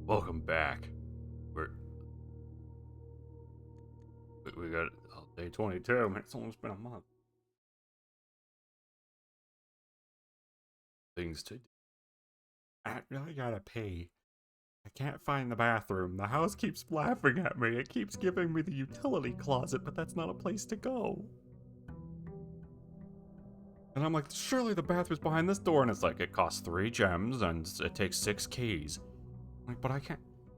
Welcome back. We got day 22. Man, it's almost been a month. Things to do. I really gotta pee. I can't find the bathroom. The house keeps laughing at me. It keeps giving me the utility closet, but that's not a place to go. And I'm like, surely the bathroom's behind this door, and it's like, it costs 3 gems and it takes 6 keys. I'm like, but I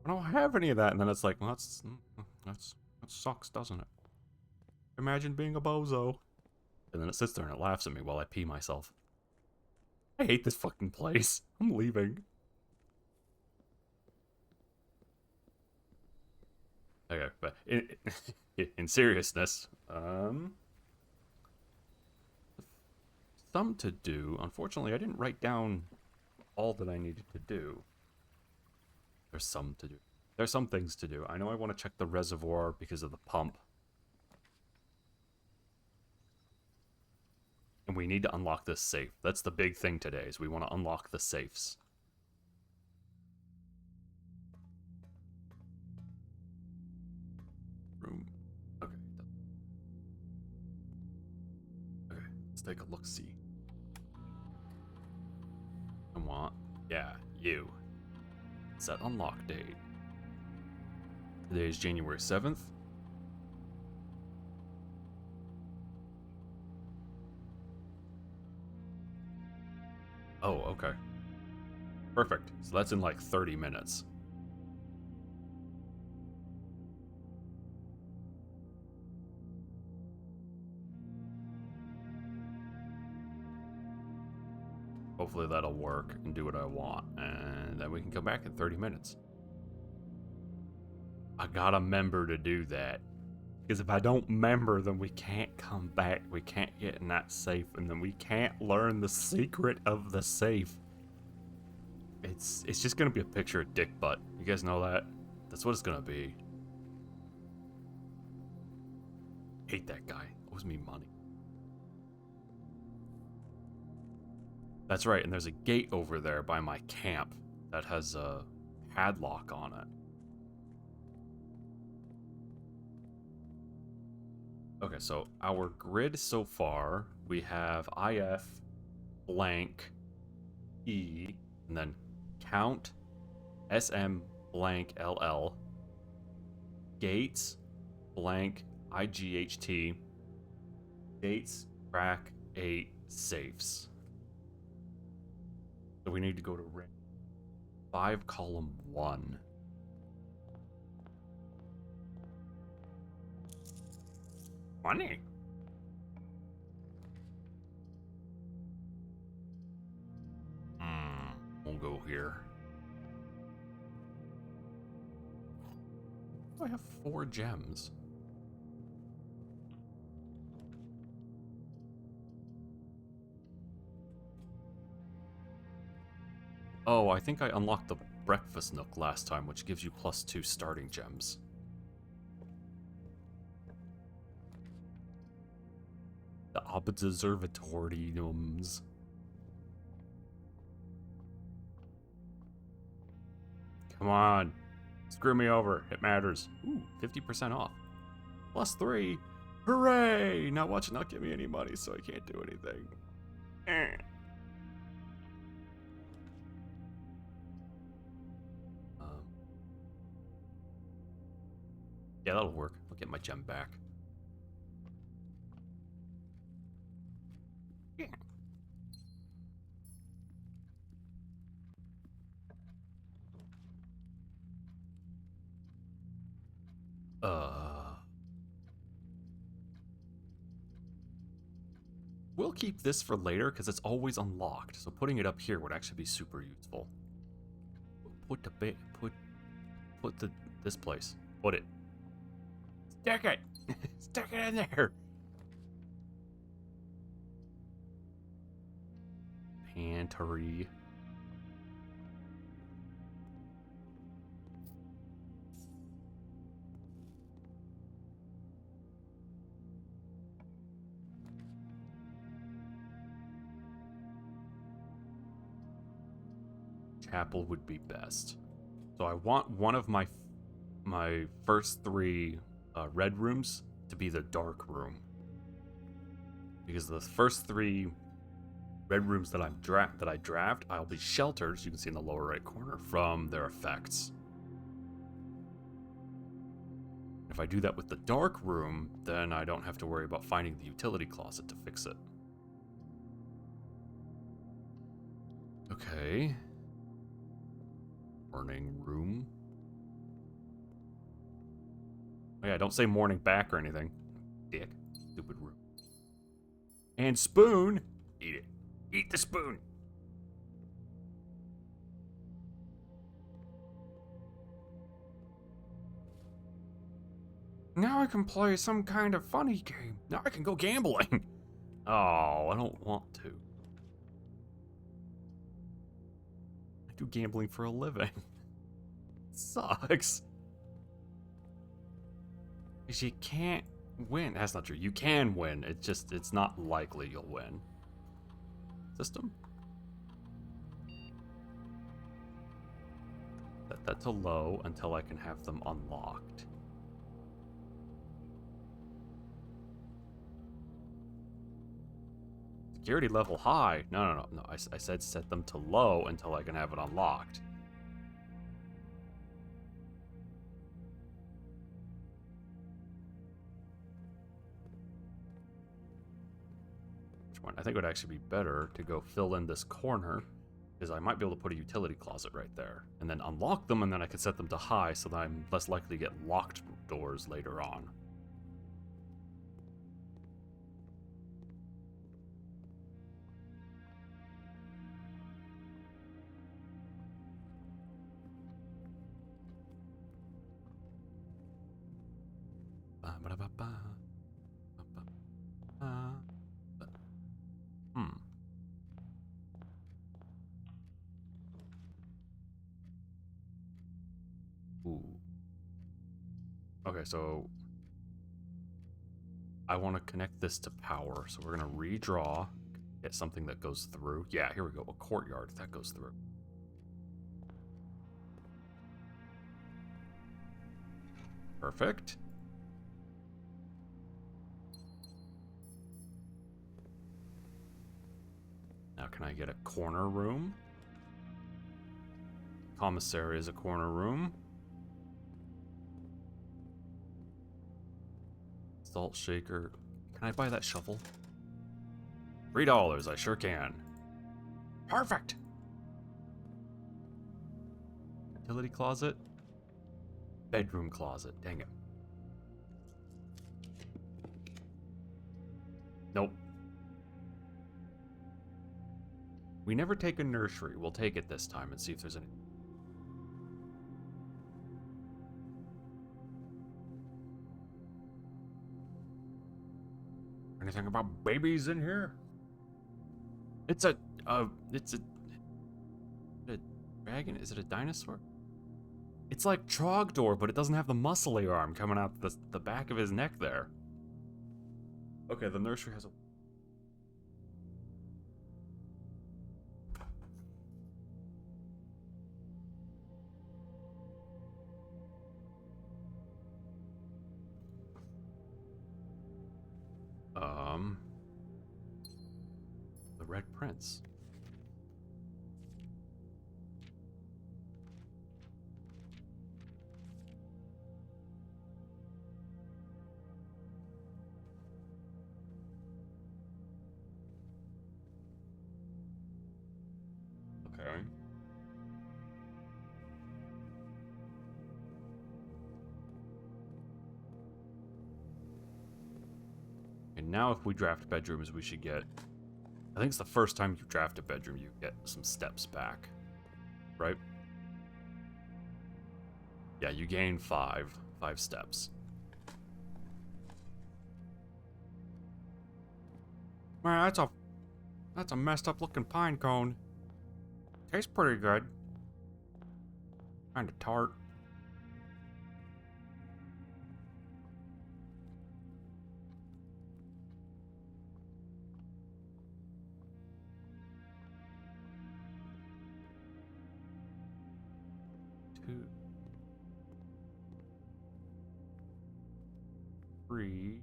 don't have any of that. And then it's like, well, that sucks, doesn't it? Imagine being a bozo. And then it sits there and it laughs at me while I pee myself. I hate this fucking place. I'm leaving. Okay, but in seriousness, some to do. Unfortunately, I didn't write down all that I needed to do. There's some to do. There's some things to do. I know I want to check the reservoir because of the pump. And we need to unlock this safe. That's the big thing today, is we want to unlock the safes. Room. Okay. Okay, let's take a look-see. I want... Yeah, you. Set unlock date. Today is January 7th. Oh, okay. Perfect. So that's in like 30 minutes. Hopefully that'll work and do what I want. And then we can come back in 30 minutes. I gotta remember to do that. Because if I don't remember, then we can't come back. We can't get in that safe. And then we can't learn the secret of the safe. It's just gonna be a picture of dick butt. You guys know that? That's what it's gonna be. Hate that guy. Owes me money. That's right, and there's a gate over there by my camp that has a padlock on it. Okay, so our grid so far, we have IF blank E, and then count SM blank LL, gates blank IGHT, gates crack 8 safes. So we need to go to ring 5 column 1. Money. We'll go here. I have 4 gems. Oh, I think I unlocked the breakfast nook last time, which gives you +2 starting gems. The observatoriums. Come on. Screw me over. It matters. Ooh, 50% off. +3. Hooray! Now watch it not give me any money, so I can't do anything. Yeah, that'll work. I'll get my gem back. Yeah. we'll keep this for later because it's always unlocked. So putting it up here would actually be super useful. Put this place. Put it. Stick it. Stick it in there. Pantry. Chapel would be best. So I want one of my first 3 red rooms to be the dark room, because the first 3 red rooms that I draft, I'll be sheltered, as you can see in the lower right corner, from their effects. If I do that with the dark room, then I don't have to worry about finding the utility closet to fix it. Okay. Morning room. Oh yeah, don't say morning back or anything. Dick. Stupid room. And spoon. Eat it. Eat the spoon. Now I can play some kind of funny game. Now I can go gambling. Oh, I don't want to. I do gambling for a living. It sucks. Because you can't win. That's not true. You can win. It's not likely you'll win. System? Set that to low until I can have them unlocked. Security level high. No. I said set them to low until I can have it unlocked. Which one? I think it would actually be better to go fill in this corner, because I might be able to put a utility closet right there, and then unlock them, and then I can set them to high so that I'm less likely to get locked doors later on. Ooh. Okay, so I want to connect this to power, so we're going to redraw, get something that goes through. Yeah, here we go, a courtyard that goes through. Perfect. Now can I get a corner room? Commissary is a corner room. Salt shaker. Can I buy that shovel? $3, I sure can. Perfect! Utility closet? Bedroom closet, dang it. Nope. We never take a nursery. We'll take it this time and see if there's any. Anything about babies in here? It's a dragon? Is it a dinosaur? It's like Trogdor, but it doesn't have the muscly arm coming out the back of his neck there. Okay, the nursery has a... The Red Prince. Okay. And now if we draft bedrooms, we should get I think it's the first time you draft a bedroom, you get some steps back. Right? Yeah, you gain 5 steps. Man, that's a messed up looking pine cone. Tastes pretty good. Kinda tart. Two. 3.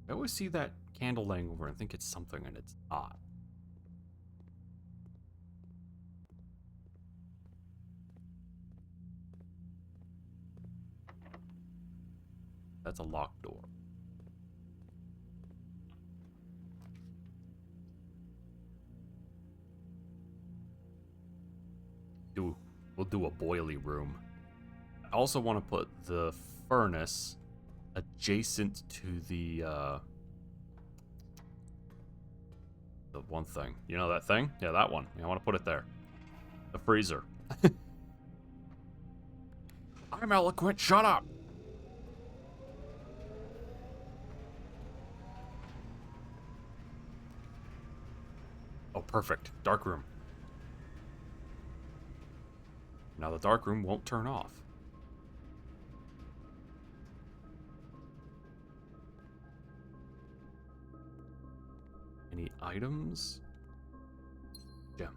I always see that candle laying over and think it's something, and it's not. That's a locked door. We'll do a boilie room. I also want to put the furnace adjacent to the one thing. You know that thing? Yeah, that one. Yeah, I want to put it there. The freezer. I'm eloquent. Shut up. Oh, perfect. Dark room. Now the dark room won't turn off. Any items? Gem.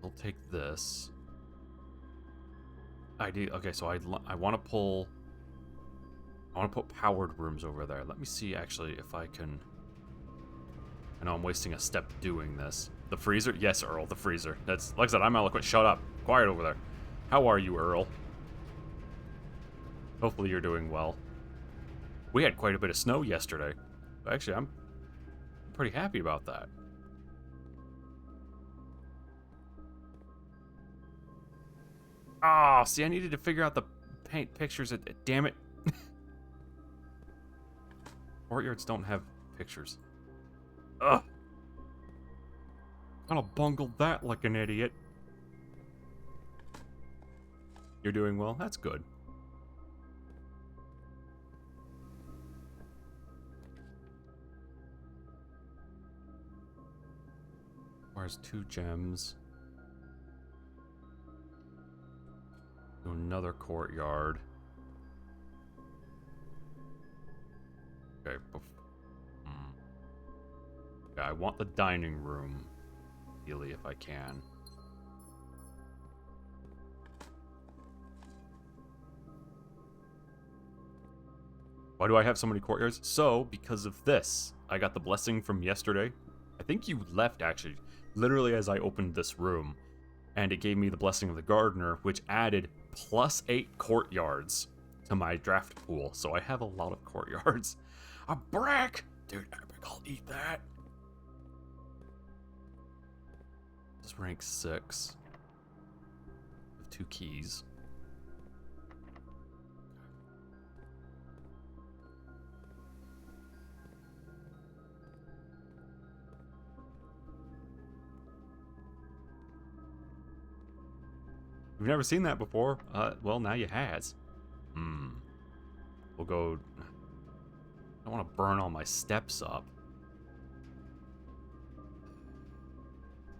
I'll take this. Okay, so I want to pull. I want to put powered rooms over there. Let me see, actually, if I can... I know I'm wasting a step doing this. The freezer? Yes, Earl, the freezer. That's, like I said, I'm eloquent. Shut up. Quiet over there. How are you, Earl? Hopefully you're doing well. We had quite a bit of snow yesterday. Actually, I'm pretty happy about that. Ah, see, I needed to figure out the paint pictures. Damn it. Courtyards don't have pictures. Ugh. Kind of bungled that like an idiot. You're doing well? That's good. Requires 2 gems. To another courtyard. Okay, yeah, I want the dining room, ideally, if I can. Why do I have so many courtyards? So, because of this. I got the blessing from yesterday. I think you left, actually, literally as I opened this room. And it gave me the blessing of the gardener, which added +8 courtyards to my draft pool. So I have a lot of courtyards. A brick! Dude, epic, I'll eat that. This rank 6. With 2 keys. You've never seen that before? Well, now you has. We'll go... I don't want to burn all my steps up.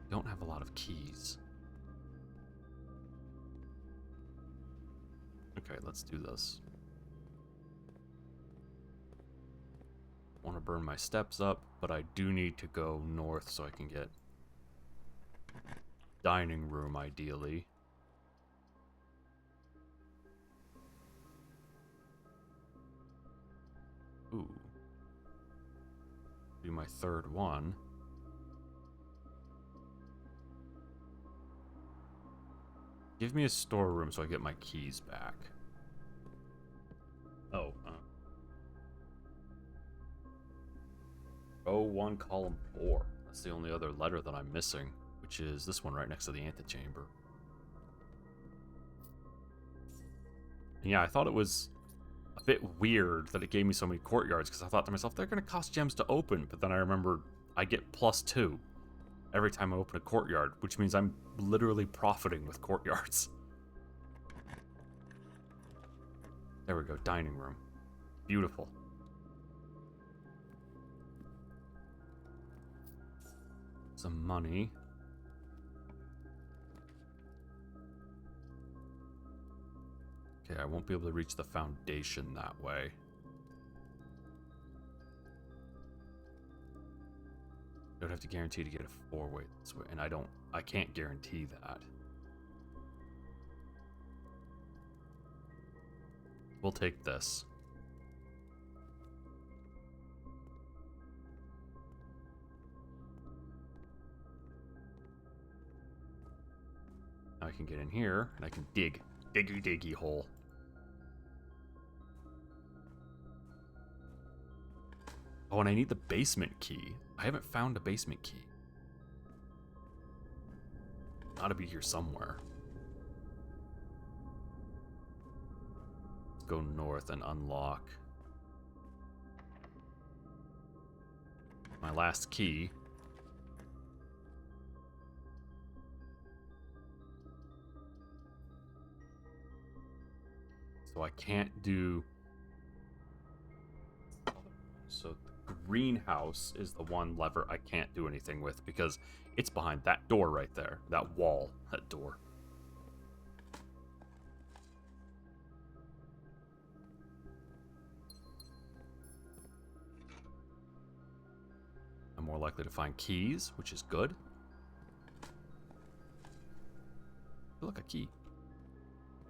Don't have a lot of keys. Okay, let's do this. Want to burn my steps up, but I do need to go north so I can get dining room, ideally. Ooh. Do my third one. Give me a storeroom so I get my keys back. Oh, row 1, column 4. That's the only other letter that I'm missing, which is this one right next to the antechamber. Yeah, I thought it was a bit weird that it gave me so many courtyards, because I thought to myself, they're going to cost gems to open, but then I remember I get +2 every time I open a courtyard, which means I'm literally profiting with courtyards. There we go, dining room. Beautiful. Some money. Okay, I won't be able to reach the foundation that way. I would have to guarantee to get a 4-way this way, and I can't guarantee that. We'll take this. Now I can get in here, and I can dig. Diggy diggy hole. Oh, and I need the basement key. I haven't found a basement key. Gotta be here somewhere. Let's go north and unlock my last key. So I can't do... So the greenhouse is the one lever I can't do anything with because it's behind that door right there. That wall, that door. I'm more likely to find keys, which is good. Look, a key.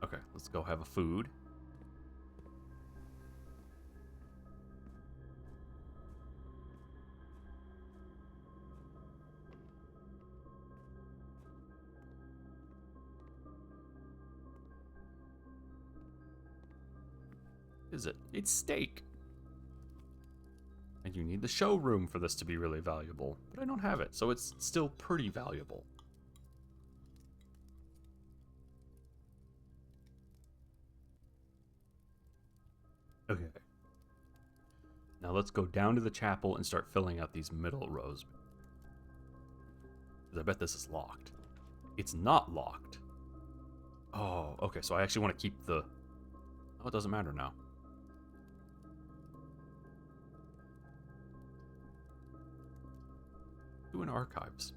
Okay, let's go have a food. Is it? It's steak. And you need the showroom for this to be really valuable. But I don't have it, so it's still pretty valuable. Okay. Now let's go down to the chapel and start filling out these middle rows. I bet this is locked. It's not locked. Oh, okay, so I actually want to keep the... Oh, it doesn't matter now. In archives.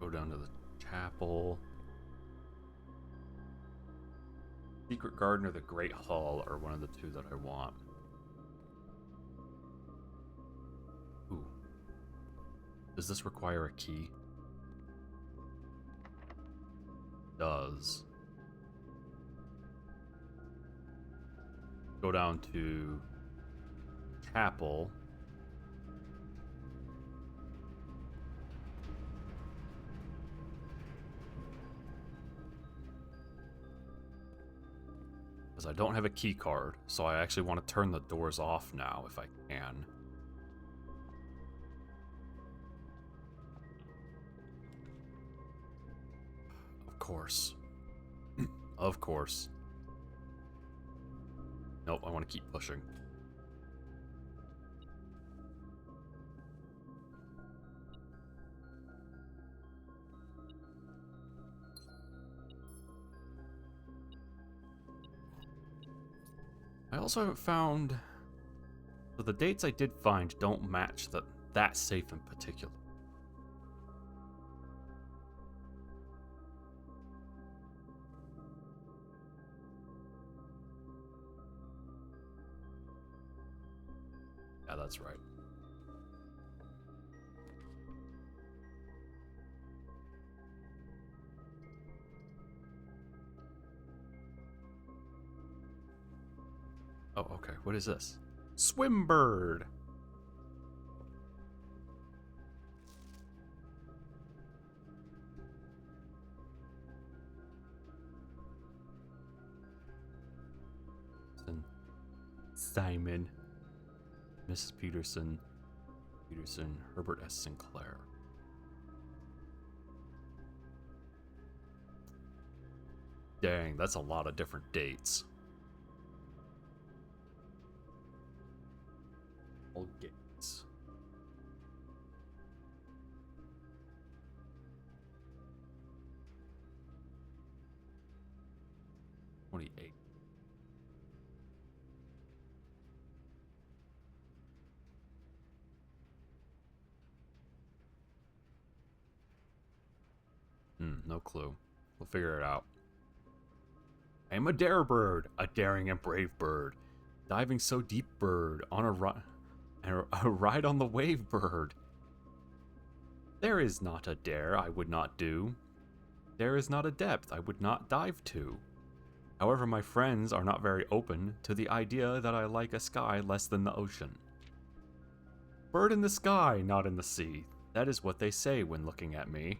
Go down to the chapel. Secret Garden or the Great Hall are one of the two that I want. Ooh. Does this require a key? Does. Go down to chapel. Because I don't have a key card, so I actually want to turn the doors off now if I can. Of course. Of course. Nope, I want to keep pushing. I also haven't found... So the dates I did find don't match that safe in particular. Yeah, that's right. Oh, okay. What is this? Swimbird! Simon. Mrs. Peterson, Herbert S. Sinclair. Dang, that's a lot of different dates. All Gates. '28. No clue. We'll figure it out. I am a dare bird, a daring and brave bird, diving so deep bird, on a ride on the wave bird. There is not a dare I would not do. There is not a depth I would not dive to. However, my friends are not very open to the idea that I like a sky less than the ocean. Bird in the sky, not in the sea. That is what they say when looking at me.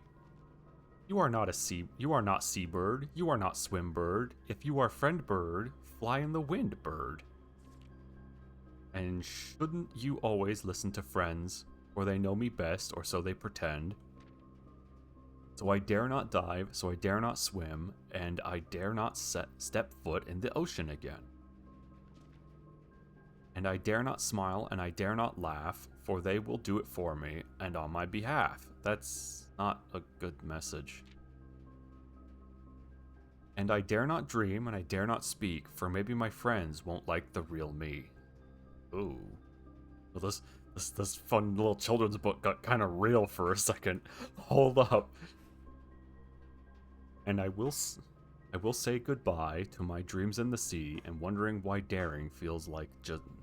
You are not seabird, you are not swim bird. If you are friend bird, fly in the wind bird. And shouldn't you always listen to friends, for they know me best, or so they pretend? So I dare not dive, so I dare not swim, and I dare not step foot in the ocean again. And I dare not smile, and I dare not laugh, for they will do it for me, and on my behalf. That's not a good message. And I dare not dream, and I dare not speak, for maybe my friends won't like the real me. Ooh. Well, this fun little children's book got kind of real for a second. Hold up. And I will say goodbye to my dreams in the sea, and wondering why daring feels like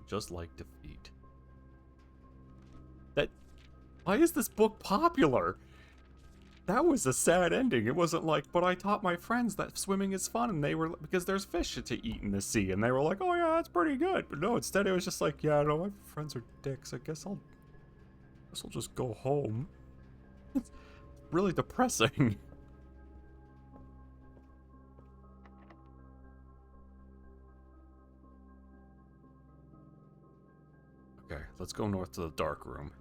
just like defeat. Why is this book popular? That was a sad ending. It wasn't like, but I taught my friends that swimming is fun, and they were, because there's fish to eat in the sea, and they were like, oh yeah, that's pretty good. But no, instead it was just like, yeah, no, my friends are dicks. I guess I'll just go home. It's really depressing. Okay, let's go north to the dark room.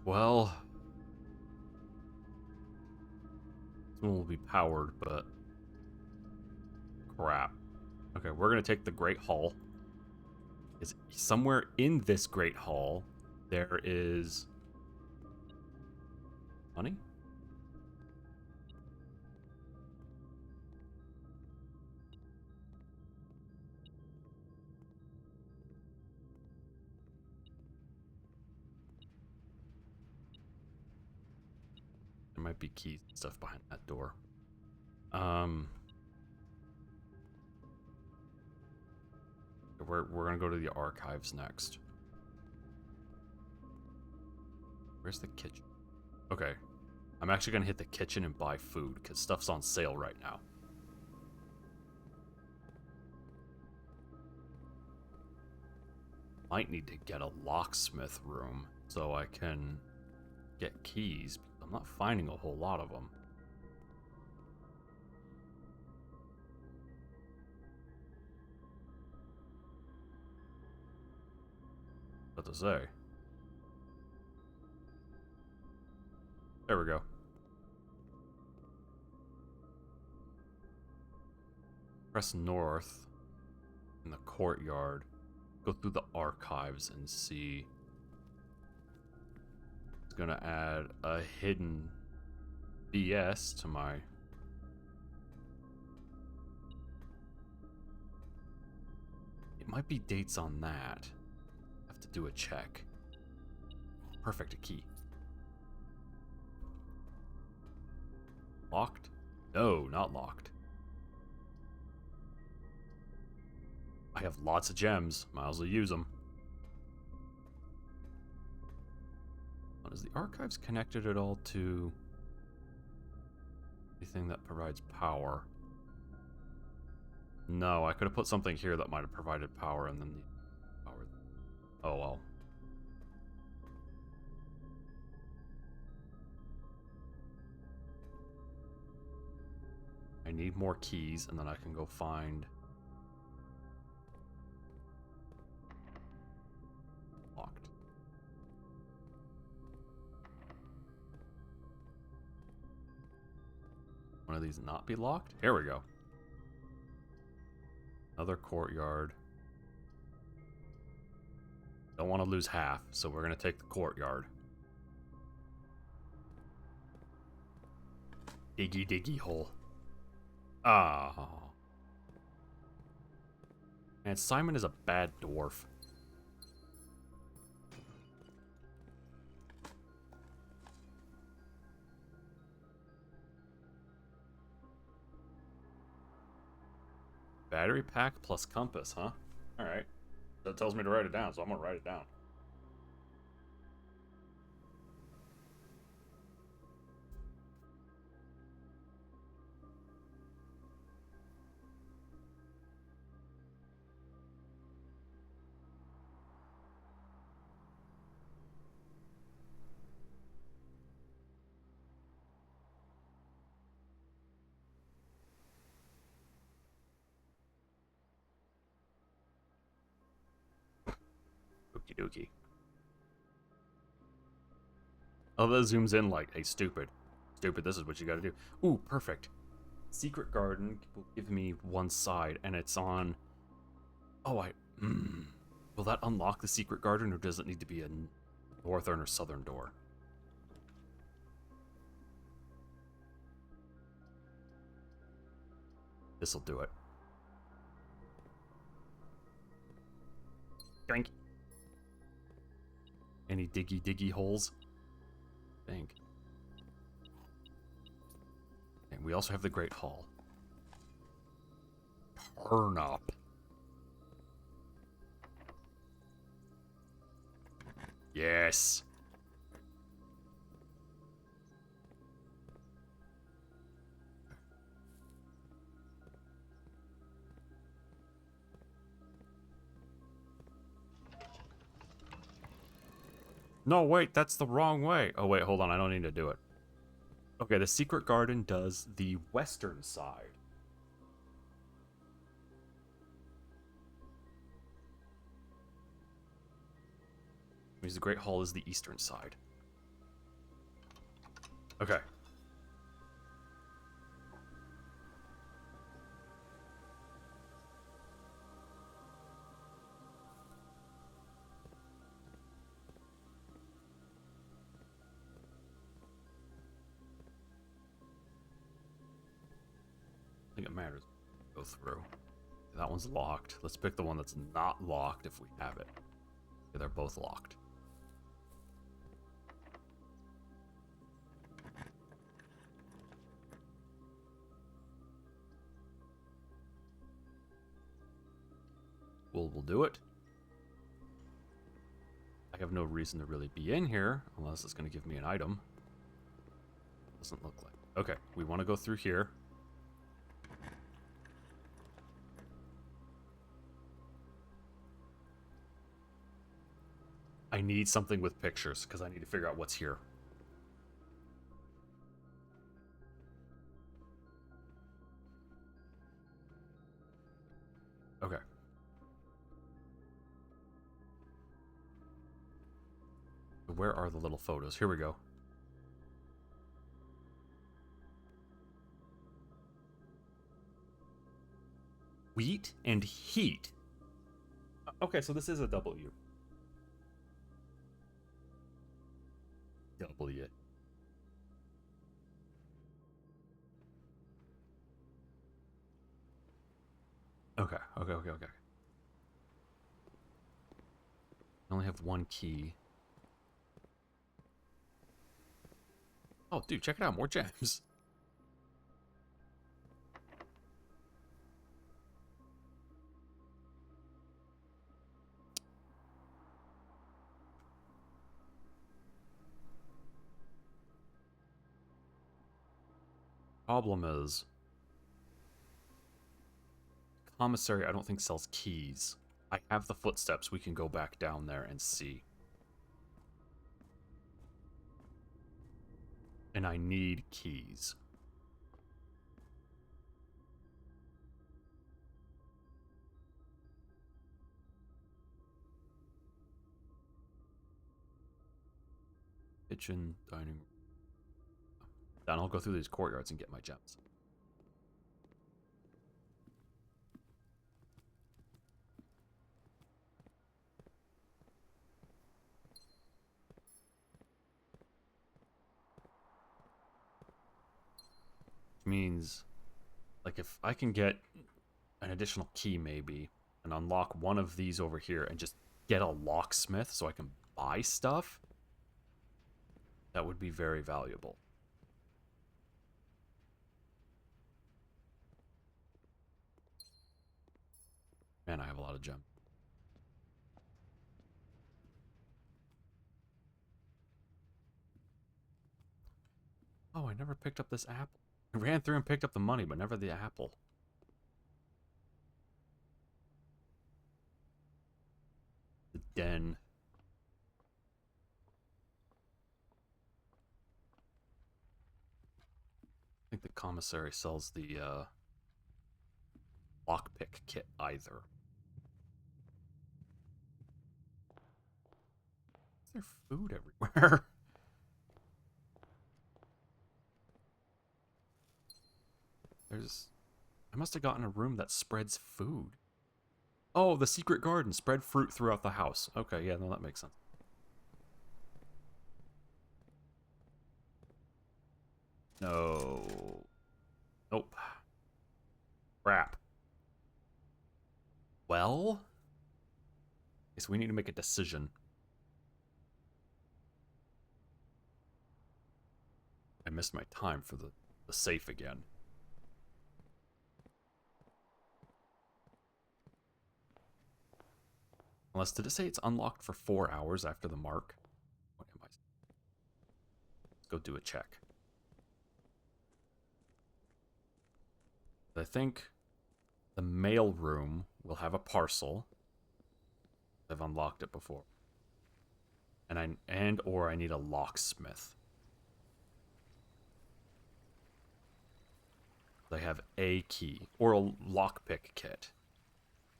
Well, this one will be powered, but crap. Okay, we're gonna take the Great Hall. Is somewhere in this Great Hall there is money? There might be keys and stuff behind that door. We're gonna go to the archives next. Where's the kitchen? Okay. I'm actually gonna hit the kitchen and buy food, because stuff's on sale right now. Might need to get a locksmith room so I can get keys. I'm not finding a whole lot of them. What to say? There we go. Press north in the courtyard. Go through the archives and see. It's gonna add a hidden BS to my. It might be dates on that. Have to do a check. Perfect, a key. Locked? No, not locked. I have lots of gems. Might as well use them. Is the archives connected at all to anything that provides power? No, I could have put something here that might have provided power and then the power. Oh well. I need more keys and then I can go find locked. One of these not be locked? Here we go. Another courtyard. Don't want to lose half, so we're going to take the courtyard. Diggy diggy hole. Ah. And Simon is a bad dwarf. Battery pack plus compass, huh? Alright. That tells me to write it down, so I'm gonna write it down. Okie dokie. Oh, that zooms in like, hey, stupid. Stupid, this is what you gotta do. Ooh, perfect. Secret garden will give me one side, and it's on... Oh, Will that unlock the secret garden, or does it need to be a northern or southern door? This'll do it. Drink. Any diggy holes? Think. And we also have the Great Hall. Turn up. Yes. No, wait, that's the wrong way. Oh, wait, hold on. I don't need to do it. Okay, the secret garden does the western side. Means the Great Hall is the eastern side. Okay. I think it matters. Go through. That one's locked. Let's pick the one that's not locked if we have it. Okay, they're both locked. We'll do it. I have no reason to really be in here unless it's going to give me an item. Doesn't look like. Okay, we want to go through here. I need something with pictures because I need to figure out what's here. Okay. Where are the little photos? Here we go. Wheat and heat. Okay, so this is a W. W. Okay. I only have one key. Oh, dude, check it out. More gems. Problem is, commissary I don't think sells keys. I have the footsteps. We can go back down there and see. And I need keys. Kitchen, dining room. Then I'll go through these courtyards and get my gems. Which means, like, if I can get an additional key maybe and unlock one of these over here and just get a locksmith so I can buy stuff, that would be very valuable. Man, I have a lot of gems. Oh, I never picked up this apple. I ran through and picked up the money, but never the apple. The den. I think the commissary sells the lockpick kit either. Is there food everywhere? I must have gotten a room that spreads food. Oh, the secret garden. Spread fruit throughout the house. Okay, yeah, no, that makes sense. No. Nope. Crap. Well? Guess we need to make a decision. I missed my time for the safe again. Unless, did it say it's unlocked for 4 hours after the mark? What am I? Let's go do a check. I think the mail room will have a parcel. I've unlocked it before. And or I need a locksmith. They have a key or a lockpick kit.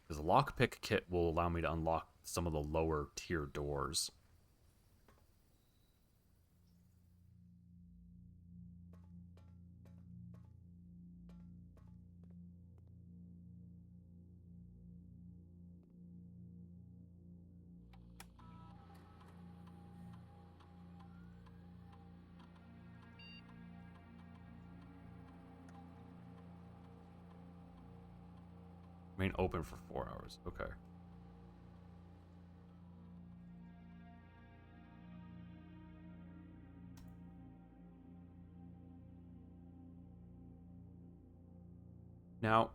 Because the lockpick kit will allow me to unlock some of the lower tier doors. Remain open for 4 hours. Okay. Now,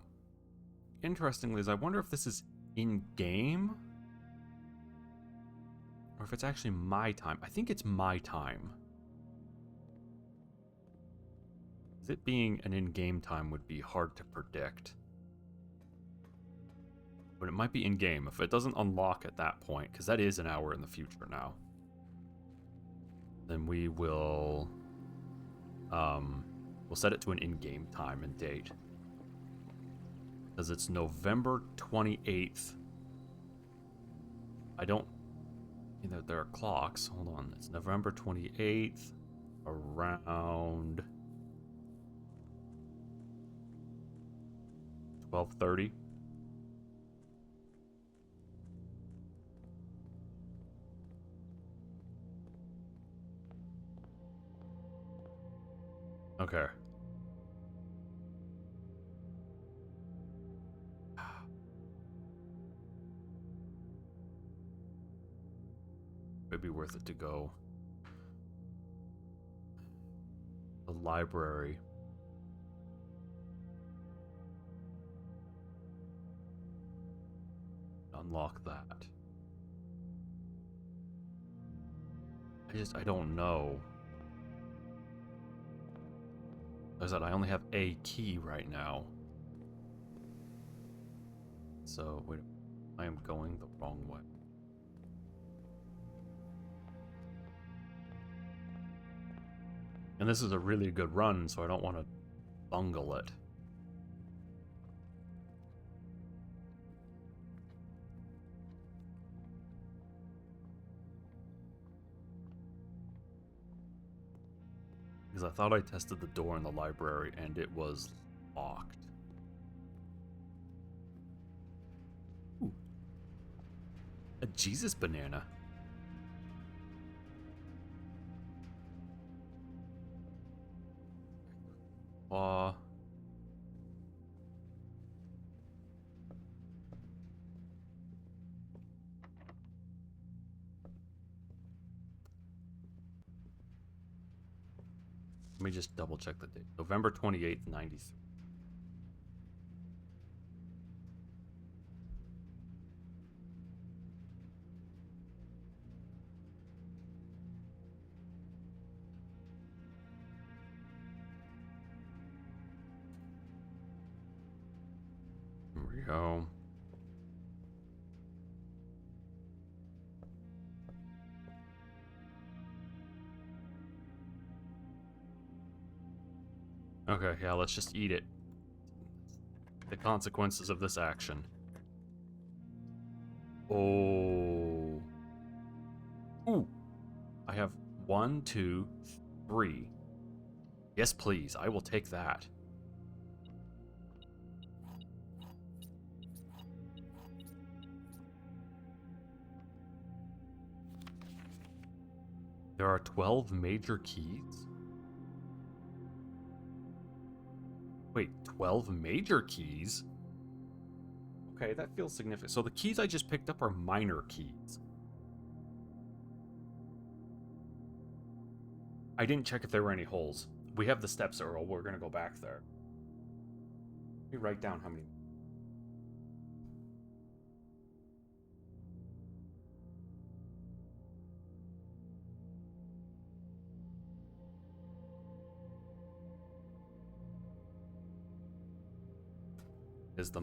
interestingly, is I wonder if this is in-game or if it's actually my time. I think it's my time. It being an in-game time would be hard to predict. But it might be in-game if it doesn't unlock at that point, because that is an hour in the future now. Then we will we'll set it to an in-game time and date. Because it's November 28th. I don't... there are clocks. Hold on. It's November 28th around 12:30. Okay. It'd be worth it to go. The library. Unlock that. I don't know. I said, I only have a key right now. So, wait, I am going the wrong way. And this is a really good run, so I don't want to bungle it. Because I thought I tested the door in the library and it was locked. Ooh. A Jesus banana. Let me just double check the date. November 28th, 93. Here we go. Okay, yeah, let's just eat it. The consequences of this action. Oh. Ooh. I have 1, 2, 3. Yes, please. I will take that. There are 12 major keys? Wait, 12 major keys? Okay, that feels significant. So the keys I just picked up are minor keys. I didn't check if there were any holes. We have the steps, Earl. We're going to go back there. Let me write down how many. Is the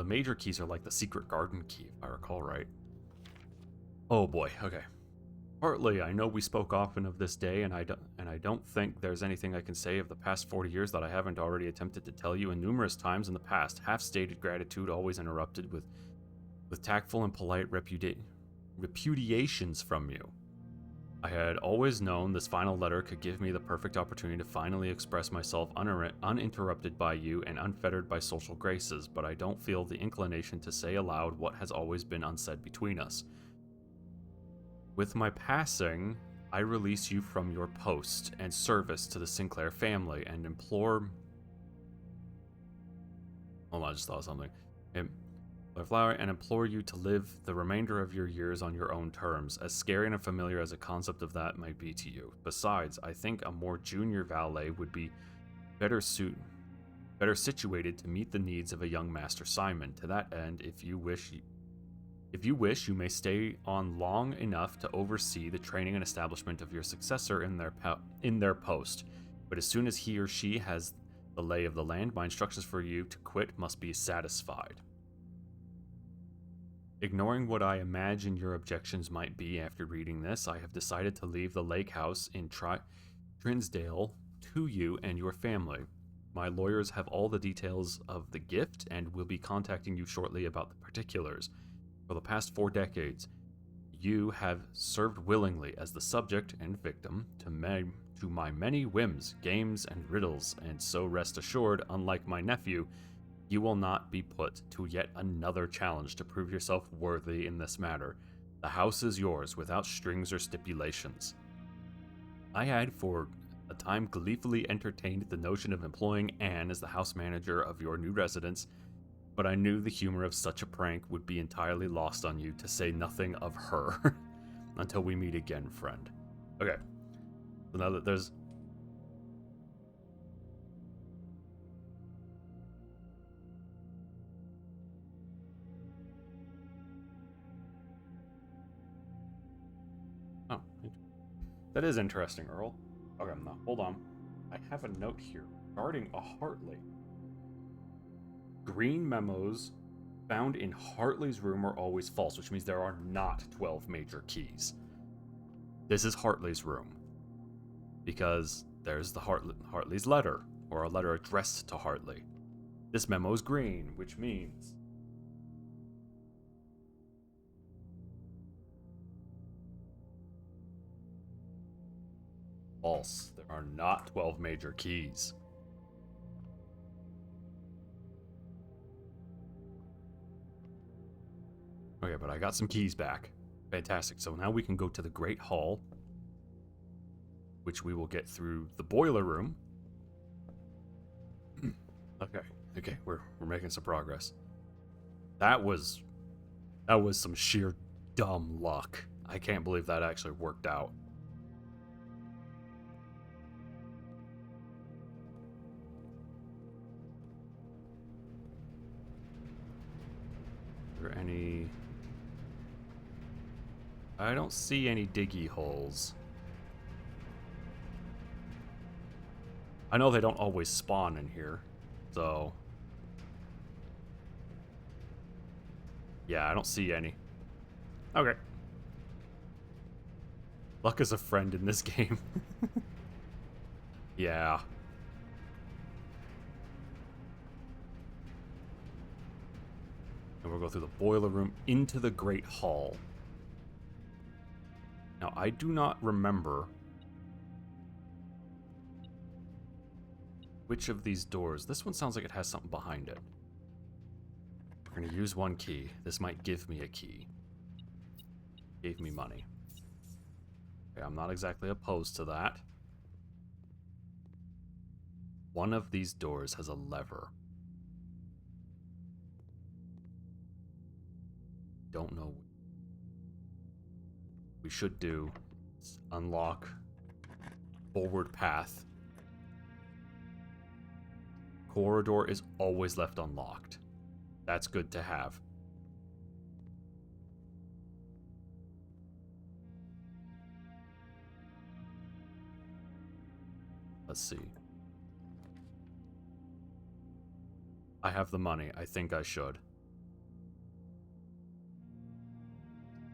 major keys are like the secret garden key, if I recall right. Oh boy, okay. Partly, I know we spoke often of this day, and I don't think there's anything I can say of the past 40 years that I haven't already attempted to tell you, and numerous times in the past, half-stated gratitude always interrupted with tactful and polite repudiations from you. I had always known this final letter could give me the perfect opportunity to finally express myself uninterrupted by you and unfettered by social graces, but I don't feel the inclination to say aloud what has always been unsaid between us. With my passing, I release you from your post and service to the Sinclair family and implore... Hold on, I just thought of something. And implore you to live the remainder of your years on your own terms, as scary and unfamiliar as a concept of that might be to you. Besides, I think a more junior valet would be better situated to meet the needs of a young Master Simon. To that end, if you wish, you may stay on long enough to oversee the training and establishment of your successor in their post. But as soon as he or she has the lay of the land, my instructions for you to quit must be satisfied. Ignoring what I imagine your objections might be after reading this, I have decided to leave the lake house in Trinsdale to you and your family. My lawyers have all the details of the gift and will be contacting you shortly about the particulars. For the past 4 decades, you have served willingly as the subject and victim to my many whims, games, and riddles, and so rest assured, unlike my nephew, you will not be put to yet another challenge to prove yourself worthy in this matter. The house is yours, without strings or stipulations. I had for a time gleefully entertained the notion of employing Anne as the house manager of your new residence, but I knew the humor of such a prank would be entirely lost on you, to say nothing of her. Until we meet again, friend. Okay. So now that there's... That is interesting, Earl. Okay, no, hold on. I have a note here. Guarding a Hartley. Green memos found in Hartley's room are always false, which means there are not 12 major keys. This is Hartley's room. Because there's the Hartley's letter, or a letter addressed to Hartley. This memo is green, which means... false. There are not 12 major keys. Okay, but I got some keys back. Fantastic. So now we can go to the Great Hall, which we will get through the boiler room. Okay, we're making some progress. That was some sheer dumb luck. I can't believe that actually worked out. Are there any... I don't see any diggy holes. I know they don't always spawn in here, so... yeah, I don't see any. Okay. Luck is a friend in this game. Yeah. And we'll go through the boiler room into the Great Hall. Now, I do not remember which of these doors. This one sounds like it has something behind it. We're going to use one key. This might give me a key. Gave me money. Okay, I'm not exactly opposed to that. One of these doors has a lever. Don't know. We should do is unlock forward path. Corridor is always left unlocked. That's good to have. Let's see. I have the money. I think I should.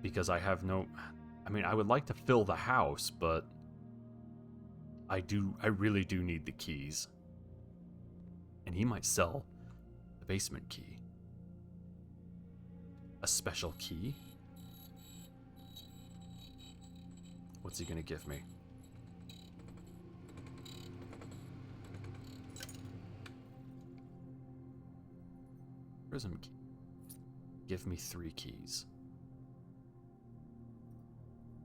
Because I have no... I mean, I would like to fill the house, but... I really do need the keys. And he might sell the basement key. A special key? What's he gonna give me? Prism key. Give me 3 keys.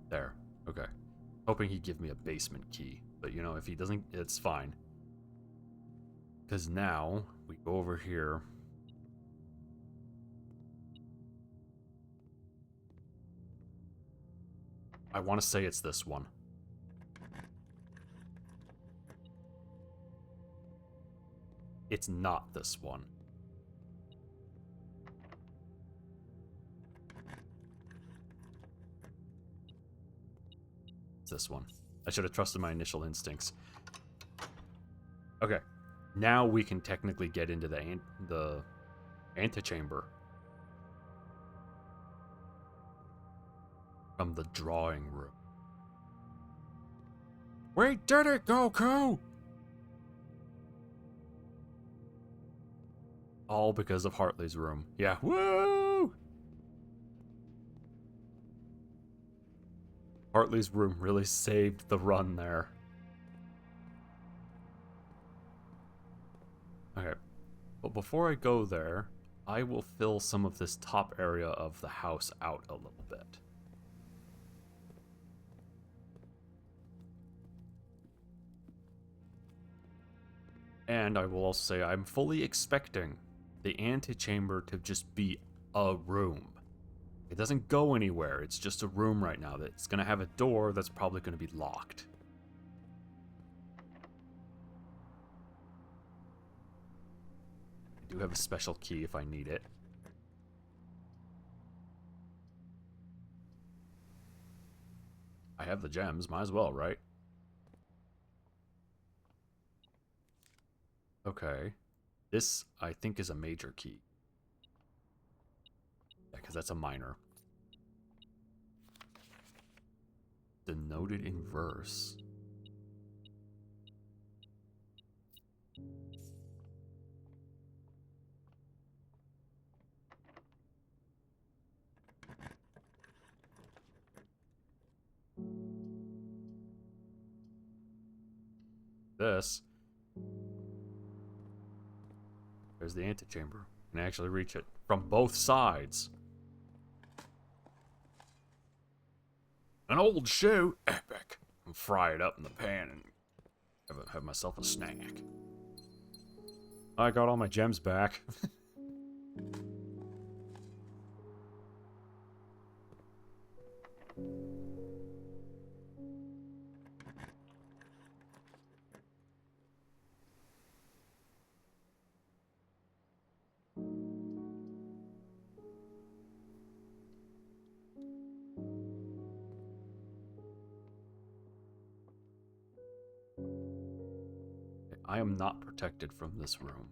There. Okay. Hoping he'd give me a basement key. But, you know, if he doesn't, it's fine. Because now, we go over here. I want to say it's this one. It's not this one. It's this one. I should have trusted my initial instincts. Okay. Now we can technically get into the antechamber. From the drawing room. We did it, Goku! All because of Hartley's room. Yeah, woo! Hartley's room really saved the run there. Okay, but before I go there, I will fill some of this top area of the house out a little bit. And I will also say I'm fully expecting the antechamber to just be a room. It doesn't go anywhere, it's just a room right now that's going to have a door that's probably going to be locked. I do have a special key if I need it. I have the gems, might as well, right? Okay. This, I think, is a major key. Yeah, because that's a minor. Denoted in verse. This. There's the antechamber. You can actually reach it from both sides. An old shoe. Epic. I'll fry it up in the pan and have myself a snack. I got all my gems back. I am not protected from this room.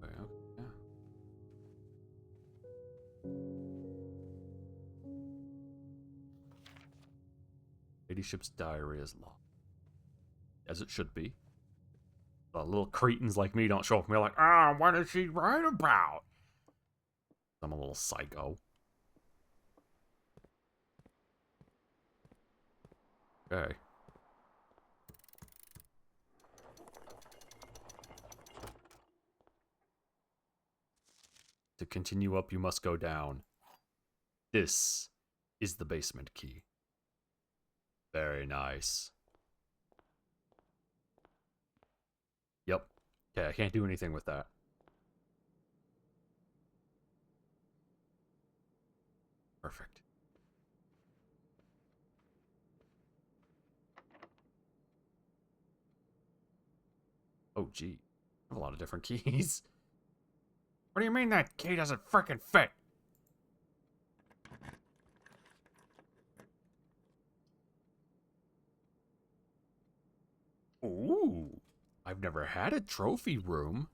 Okay, yeah. Ladyship's diary is locked. As it should be. The little cretins like me don't show up and be like, ah, what did she write about? I'm a little psycho. Okay. To continue up, you must go down. This is the basement key. Very nice. Yep. Okay, I can't do anything with that. Perfect. Oh, gee. I have a lot of different keys. What do you mean that key doesn't frickin' fit? Ooh. I've never had a trophy room.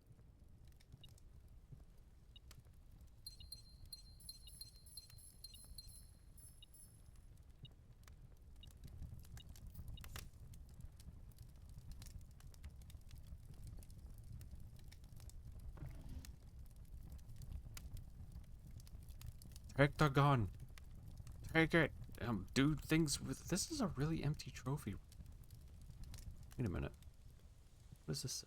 Take the gun. Take it. Do things with... This is a really empty trophy. Wait a minute. What is this?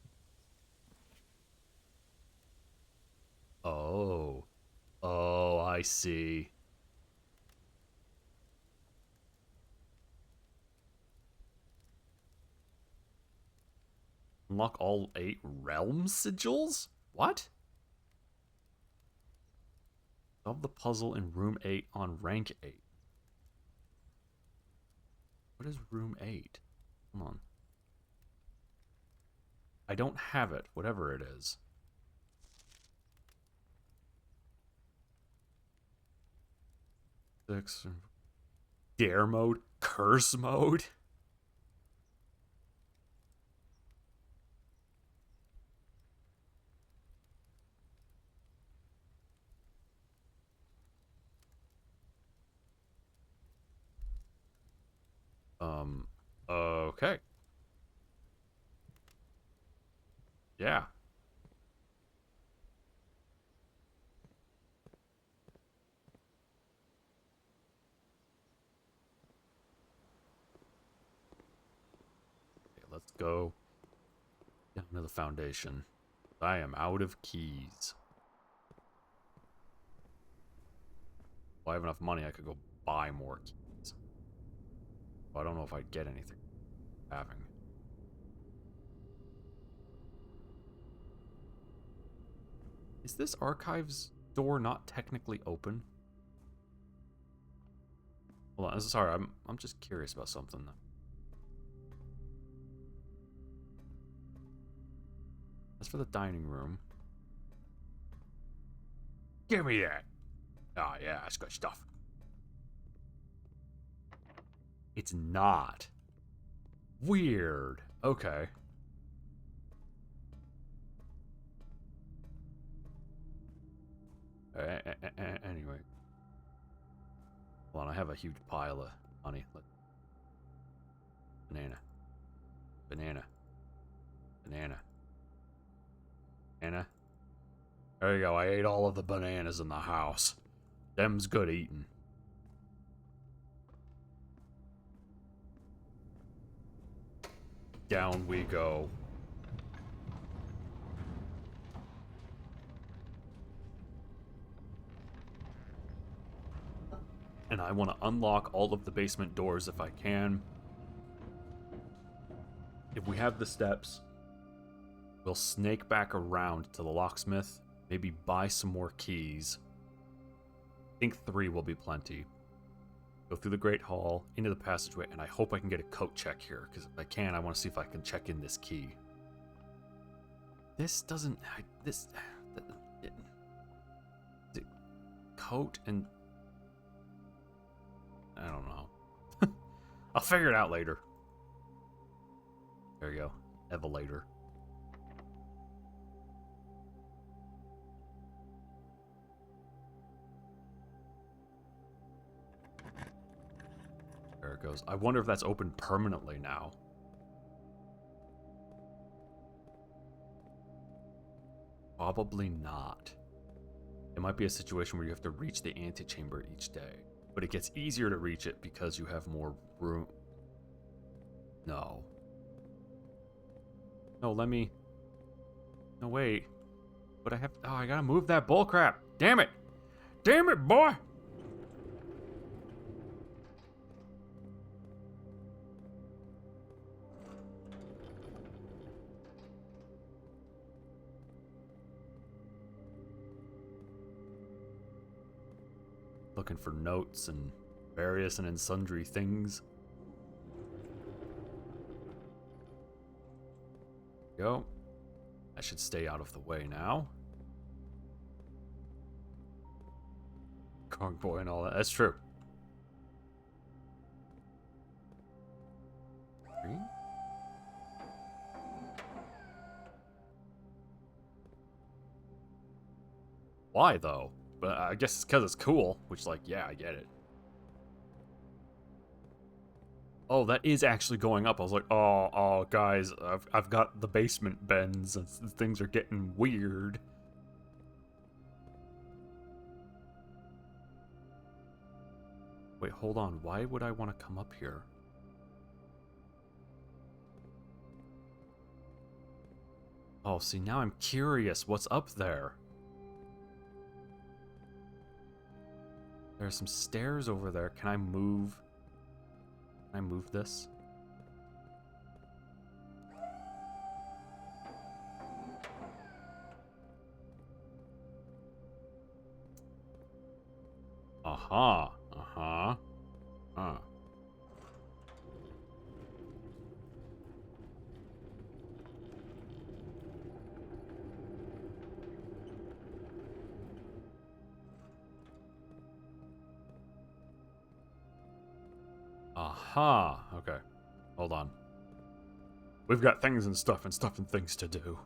Oh. Oh, I see. Unlock all 8 realm sigils? What? Solve the puzzle in room 8 on rank 8. What is room 8? Come on. I don't have it, whatever it is. Six. Dare mode? Curse mode? Okay. Yeah. Okay, let's go down to the foundation. I am out of keys. If I have enough money, I could go buy more keys. But I don't know if I'd get anything having. Is this archives door not technically open? Hold on, sorry, I'm just curious about something. That's for the dining room. Give me that. Oh yeah, that's good stuff. It's not. Weird. Okay. Anyway. Hold on, I have a huge pile of money. Banana. Banana. Banana. Banana. There you go, I ate all of the bananas in the house. Them's good eating. Down we go. And I want to unlock all of the basement doors if I can. If we have the steps, we'll snake back around to the locksmith, maybe buy some more keys. I think 3 will be plenty. Go through the Great Hall, into the passageway, and I hope I can get a coat check here, because if I can, I want to see if I can check in this key. This doesn't... coat and... I don't know. I'll figure it out later. There you go. Evelator. There it goes. I wonder if that's open permanently now. Probably not. It might be a situation where you have to reach the antechamber each day. But it gets easier to reach it because you have more room. No. No, let me... No, wait. But I have... Oh, I gotta move that bullcrap. Damn it! Damn it, boy! Looking for notes and various and sundry things. Go. I should stay out of the way now. Kong boy and all that. That's true. Green? Why though? But I guess it's because it's cool, which, like, yeah, I get it. Oh, that is actually going up. I was like, oh, guys, I've got the basement bends, and things are getting weird. Wait, hold on. Why would I want to come up here? Oh, see, now I'm curious. What's up there? There's some stairs over there. Can I move? Can I move this? Aha. Uh-huh. Huh. Aha. Okay. Hold on. We've got things and stuff and things to do.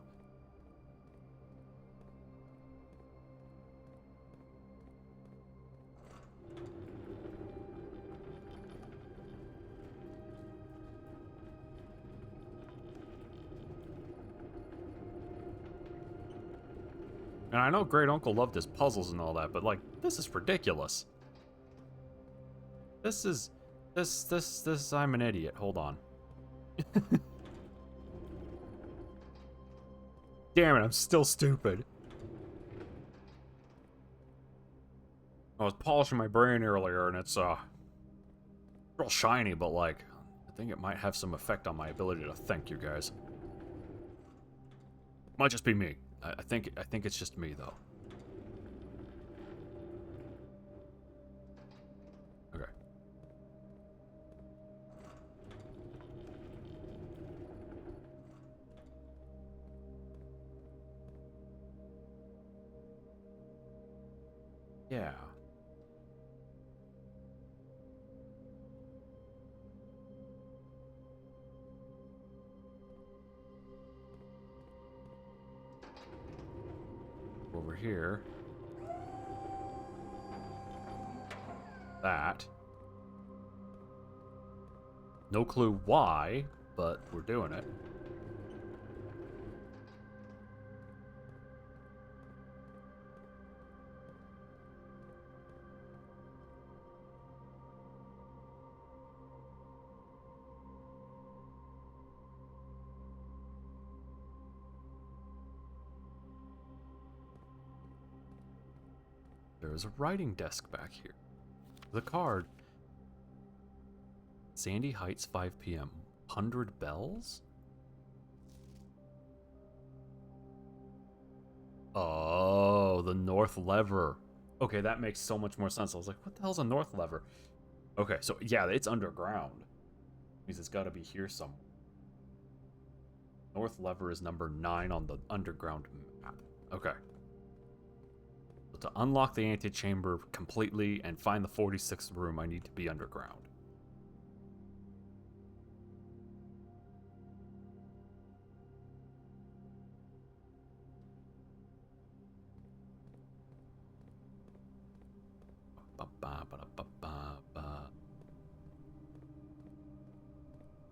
And I know Great Uncle loved his puzzles and all that, but, like, this is ridiculous. This, I'm an idiot. Hold on. Damn it, I'm still stupid. I was polishing my brain earlier, and it's, real shiny, but, like, I think it might have some effect on my ability to think, you guys. Might just be me. I think it's just me, though. Yeah. Over here. That. No clue why, but we're doing it. There is a writing desk back here. The card. Sandy Heights, 5 p.m. 100 bells? Oh, the north lever. Okay, that makes so much more sense. I was like, what the hell's a north lever? Okay, so yeah, it's underground. Means it's got to be here somewhere. North lever is number 9 on the underground map. Okay. So to unlock the antechamber completely and find the 46th room, I need to be underground.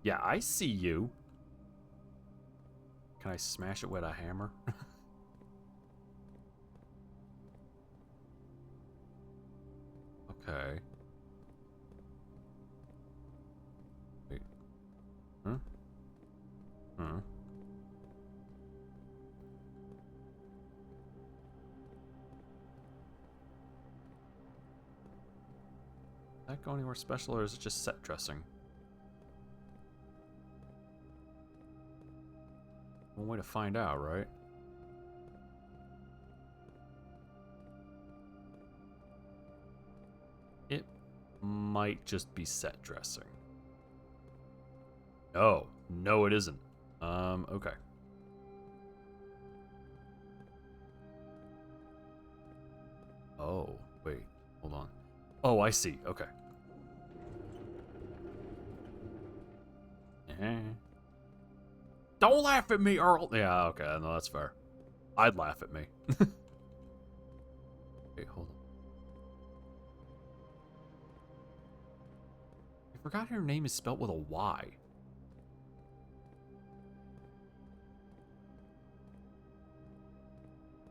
Yeah, I see you. Can I smash it with a hammer? Okay. Wait. Huh? Huh? Does that go anywhere special, or is it just set dressing? One way to find out, right? It might just be set dressing. No. No, it isn't. Okay. Oh, wait. Hold on. Oh, I see. Okay. Don't laugh at me, Earl. Yeah, okay. No, that's fair. I'd laugh at me. Wait, hold on. I forgot her name is spelled with a Y.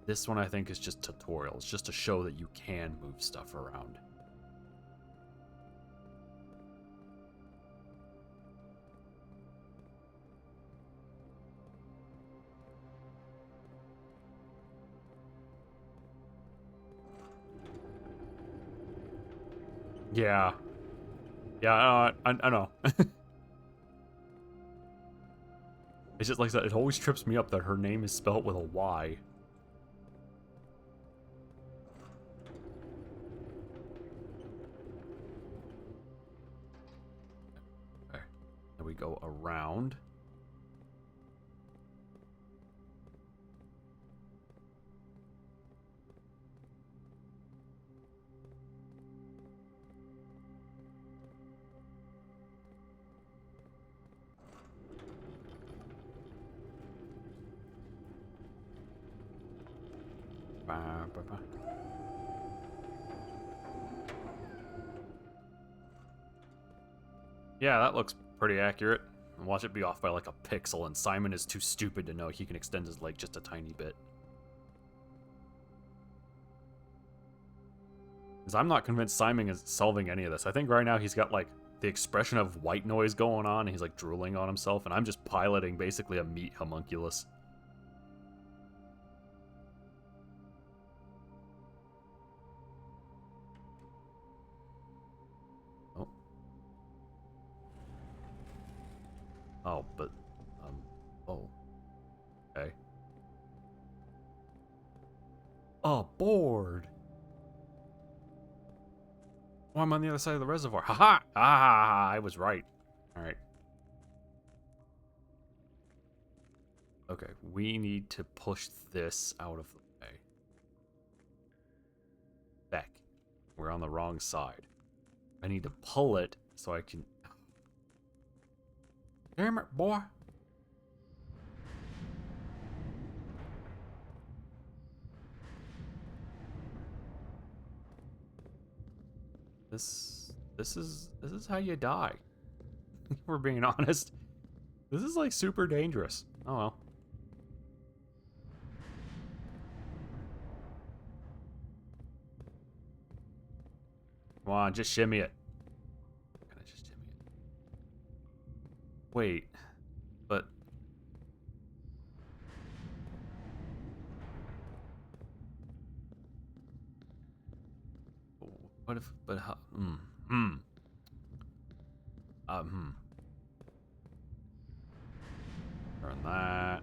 This one, I think, is just tutorial. It's just to show that you can move stuff around. Yeah. Yeah, I know. It's just like that. It always trips me up that her name is spelled with a Y. Okay. Then we go around. Yeah, that looks pretty accurate. And watch it be off by like a pixel, and Simon is too stupid to know he can extend his leg just a tiny bit. Because I'm not convinced Simon is solving any of this. I think right now he's got like the expression of white noise going on, and he's like drooling on himself, and I'm just piloting basically a meat homunculus. Oh. Oh, but, oh. Okay. A board! Oh, I'm on the other side of the reservoir. Haha! Ah, I was right. Alright. Okay, we need to push this out of the way. Back. on the wrong side. I need to pull it so I can... Damn it, boy. This is how you die. If we're being honest. This is like super dangerous. Oh well. Come on, just shimmy it. Can I just shimmy it? Wait, but what if? But how? Turn that.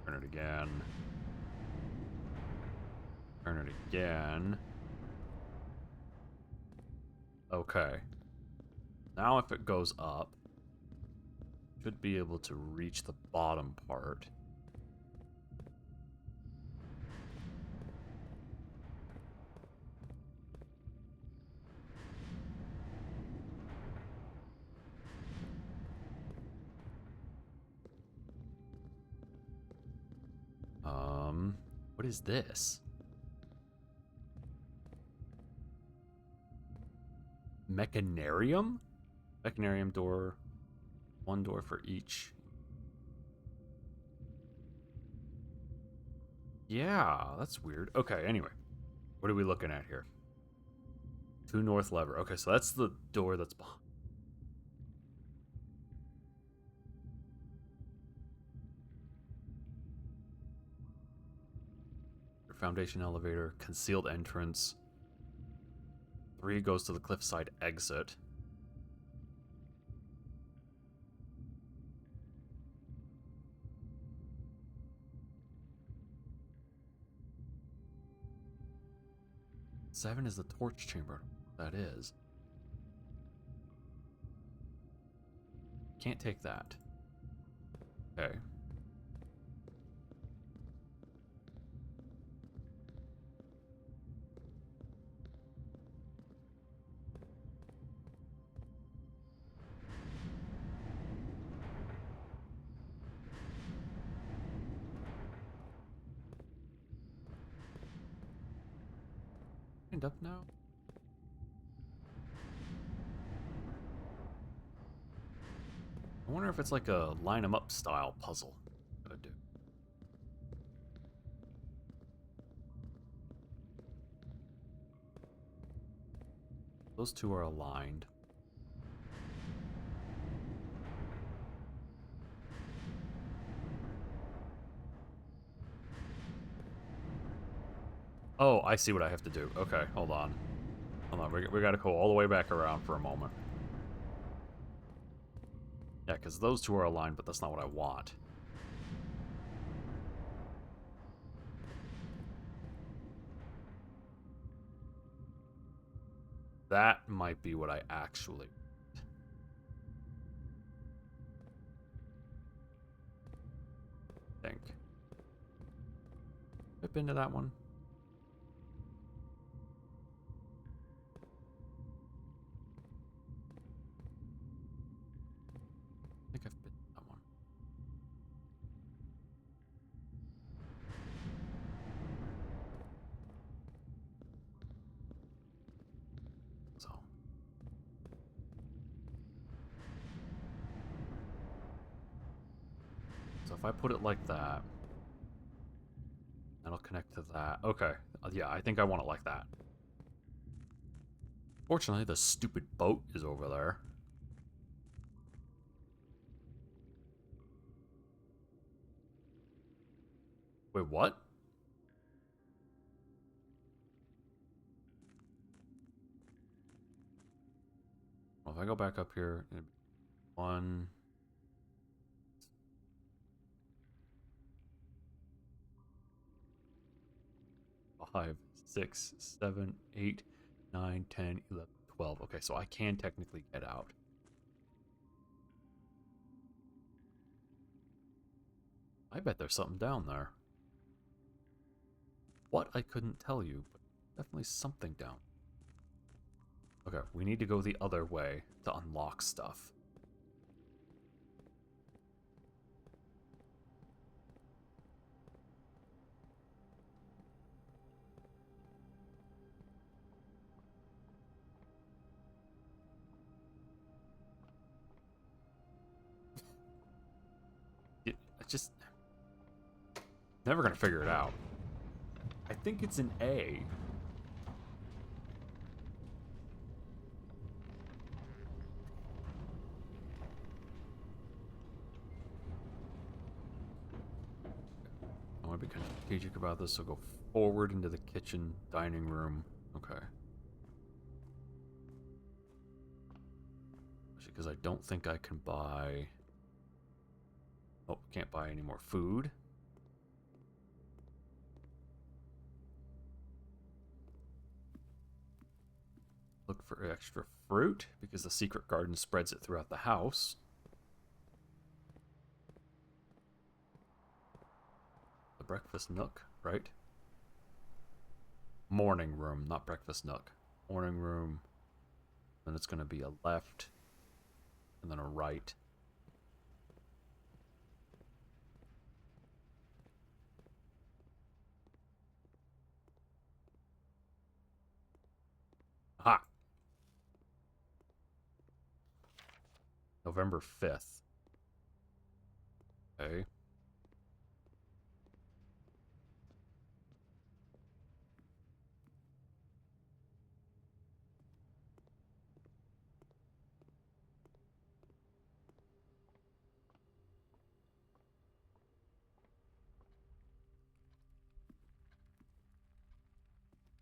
Turn it again. Turn it again. Okay. Now if it goes up, should be able to reach the bottom part. What is this? Mechanarium? Mechanarium door. One door for each. Yeah, that's weird. Okay, anyway. What are we looking at here? 2 north lever. Okay, so that's the door that's behind. Foundation elevator, concealed entrance. 3 goes to the cliffside exit. Seven is the torch chamber. That is. Can't take that. Okay. Up now? I wonder if it's like a line 'em up style puzzle. Gotta do. Those 2 are aligned. Oh, I see what I have to do. Okay, hold on. Hold on, we gotta go all the way back around for a moment. Yeah, because those 2 are aligned, but that's not what I want. That might be what I actually think. Flip into that one. I think I've been that one. So if I put it like that, that'll connect to that. Okay, yeah, I think I want it like that. Fortunately, the stupid boat is over there. Wait, what? Well, if I go back up here, 1... 5, 6, 7, 8, 9, 10, 11, 12. Okay, so I can technically get out. I bet there's something down there. What, I couldn't tell you, but definitely something down. Okay, we need to go the other way to unlock stuff. I just... Never gonna figure it out. I think it's an A. I want to be kind of strategic about this, so go forward into the kitchen, dining room. Okay. Because I don't think I can buy... Oh, can't buy any more food. Look for extra fruit, because the secret garden spreads it throughout the house. The breakfast nook, right? Morning room, not breakfast nook. Morning room. Then it's going to be a left, and then a right. Aha! November 5th. Okay.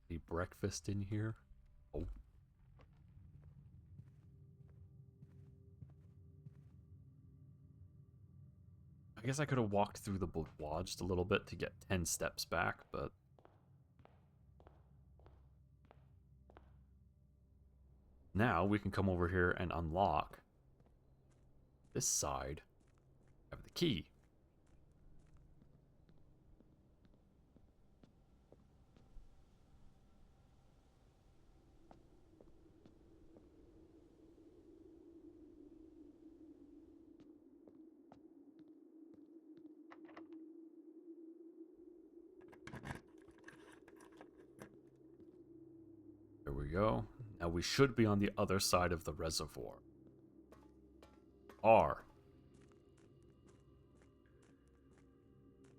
Any breakfast in here? Oh. I guess I could have walked through the boudoir just a little bit to get 10 steps back, but... Now we can come over here and unlock this side of the key. There we go. Now we should be on the other side of the reservoir. R.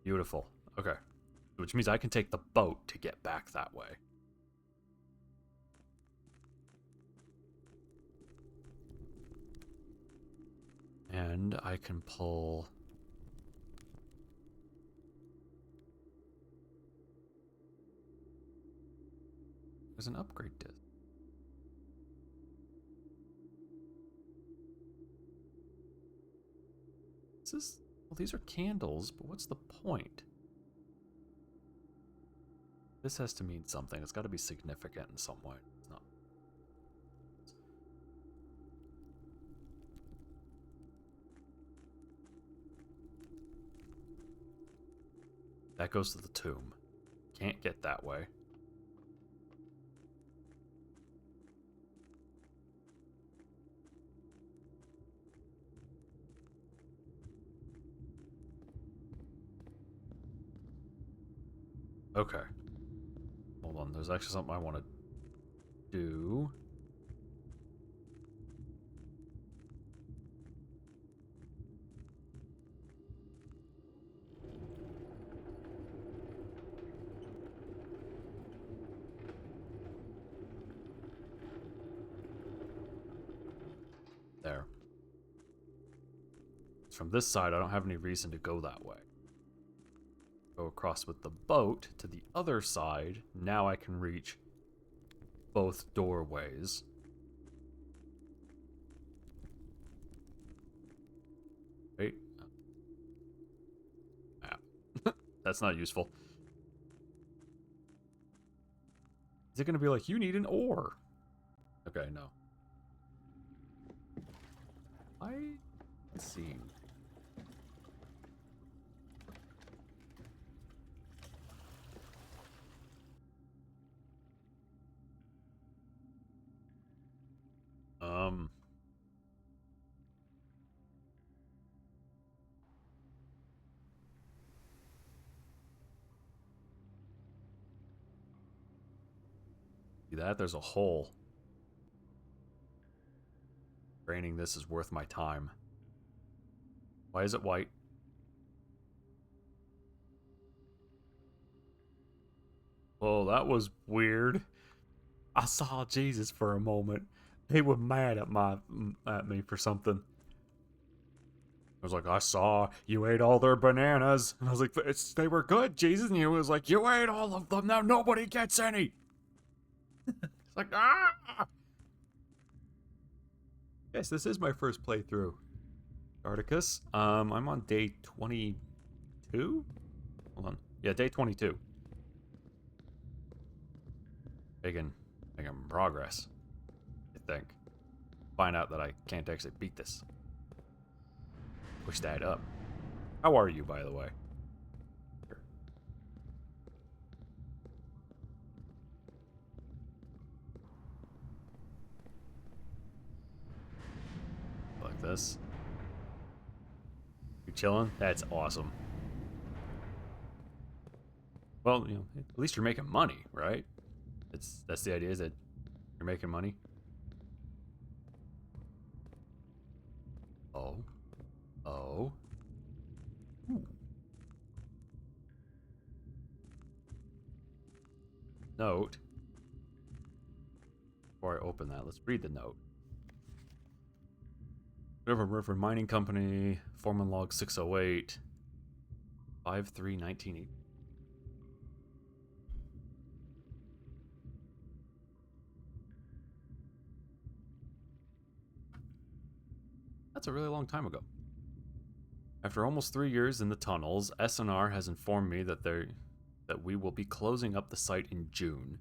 Beautiful. Okay. Which means I can take the boat to get back that way. And I can pull... There's an upgrade disc. This is... Well, these are candles, but what's the point? This has to mean something. It's got to be significant in some way. It's not. That goes to the tomb. Can't get that way. Okay. Hold on, there's actually something I want to do. There. From this side, I don't have any reason to go that way. Go across with the boat to the other side. Now I can reach both doorways. Wait. Map. That's not useful. Is it going to be like, you need an oar? Okay, no. Let's see. See that? There's a hole. Draining this is worth my time. Why is it white? Well, that was weird. I saw Jesus for a moment. He was mad at me for something. I was like, I saw you ate all their bananas. And I was like, they were good, Jesus. And he was like, you ate all of them. Now nobody gets any. It's like, ah! Yes, this is my first playthrough. Articus. I'm on day 22? Hold on. Yeah, day 22. Making progress, I think. Find out that I can't actually beat this. Push that up. How are you, by the way? Here. Like this. You chilling? That's awesome. Well, you know, at least you're making money, right? That's the idea, is that you're making money. Oh. Oh. Ooh. Note. Before I open that, let's read the note. River Mining Company, Foreman Log 608, 5/3/1980. That's a really long time ago. After almost 3 years in the tunnels, SNR has informed me that we will be closing up the site in June.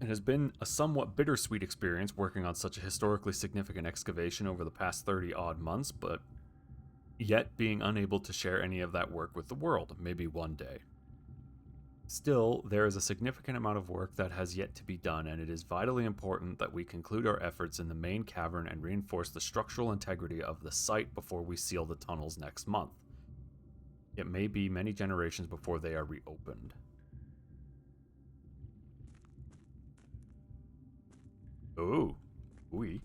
It has been a somewhat bittersweet experience working on such a historically significant excavation over the past 30-odd months, but yet being unable to share any of that work with the world, maybe one day. Still, there is a significant amount of work that has yet to be done, and it is vitally important that we conclude our efforts in the main cavern and reinforce the structural integrity of the site before we seal the tunnels next month. It may be many generations before they are reopened. Ooh. Ooh.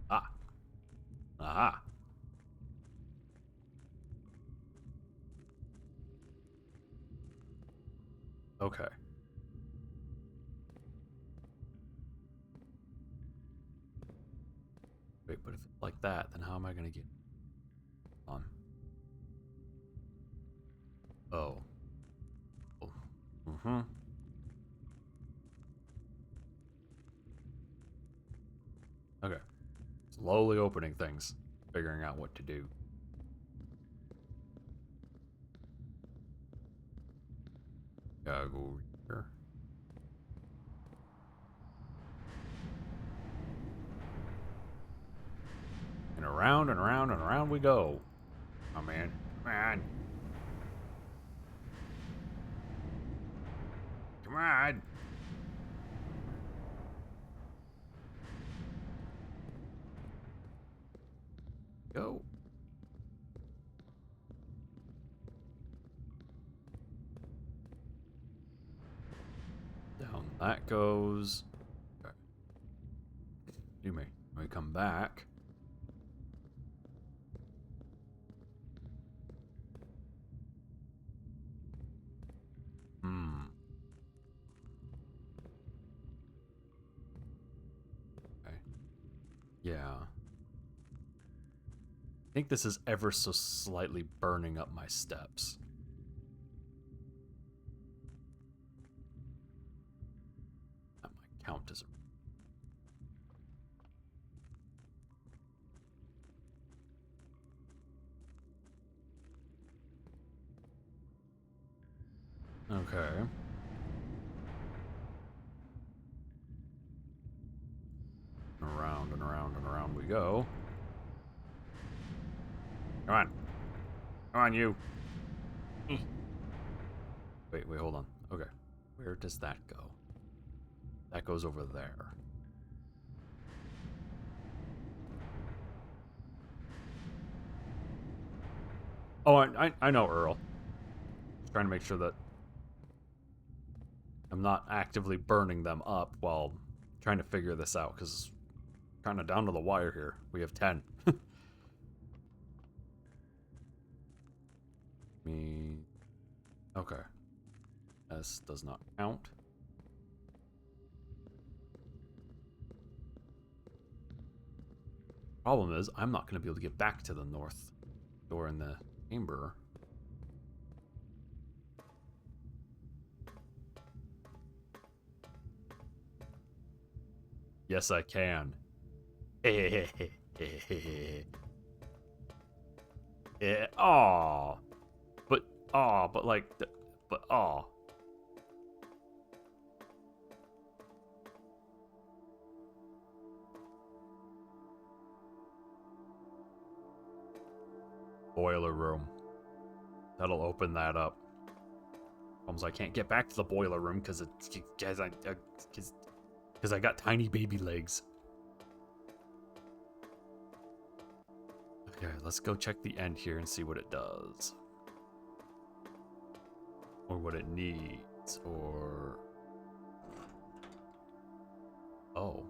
Ah. Aha. Okay. Wait, but if it's like that, then how am I gonna get on? Oh. Oh. Mm-hmm. Okay. Slowly opening things. Figuring out what to do. Gotta go over here. And around and around and around we go. Oh man. Come on. Come on. Go. Down that goes. Okay. Do me. When we come back. Okay. Yeah. I think this is ever so slightly burning up my steps. That might count as a... Okay. Around and around and around we go. Come on. Come on, you. Wait, hold on. Okay. Where does that go? That goes over there. Oh, I know Earl. trying to make sure that I'm not actively burning them up while trying to figure this out, because kind of down to the wire here. We have 10. Okay. S does not count. Problem is, I'm not going to be able to get back to the north door in the chamber. Yes, I can. Aw. But like, but aw. Boiler room. That'll open that up. Problems, I can't get back to the boiler room because I got tiny baby legs. Okay, let's go check the end here and see what it does. Or what it needs, or... Oh.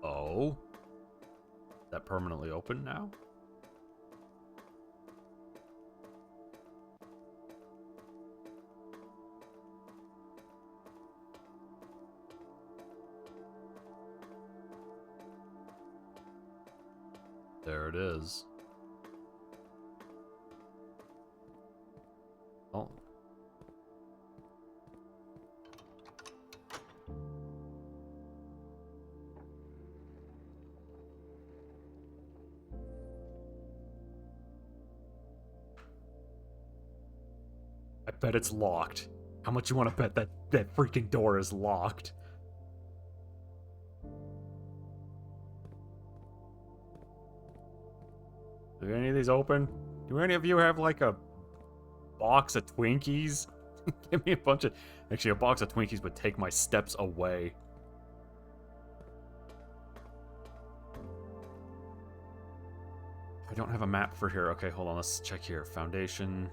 Oh? Is that permanently open now? There it is. Oh. I bet it's locked. How much you want to bet that freaking door is locked? Do any of these open? Do any of you have like a box of Twinkies? Give me a bunch of... Actually, a box of Twinkies would take my steps away. I don't have a map for here. Okay, hold on. Let's check here. Foundation.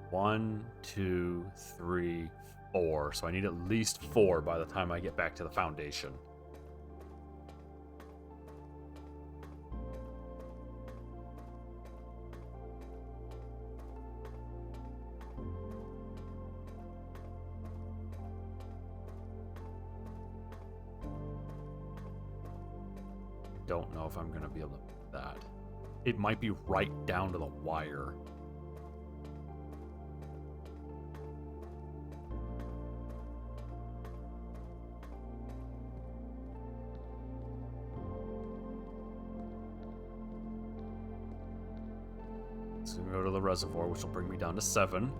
1, 2, 3, 4. So I need at least 4 by the time I get back to the foundation. Don't know if I'm going to be able to do that. It might be right down to the wire. So we go to the reservoir, which will bring me down to 7.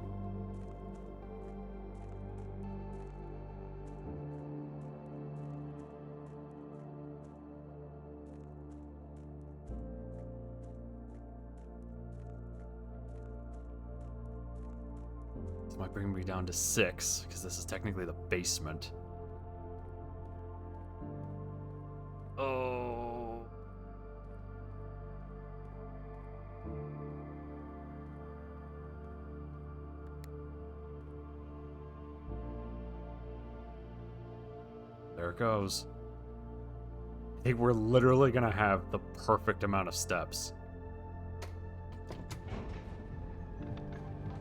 This might bring me down to 6, because this is technically the basement. Oh. There it goes. I think we're literally gonna have the perfect amount of steps.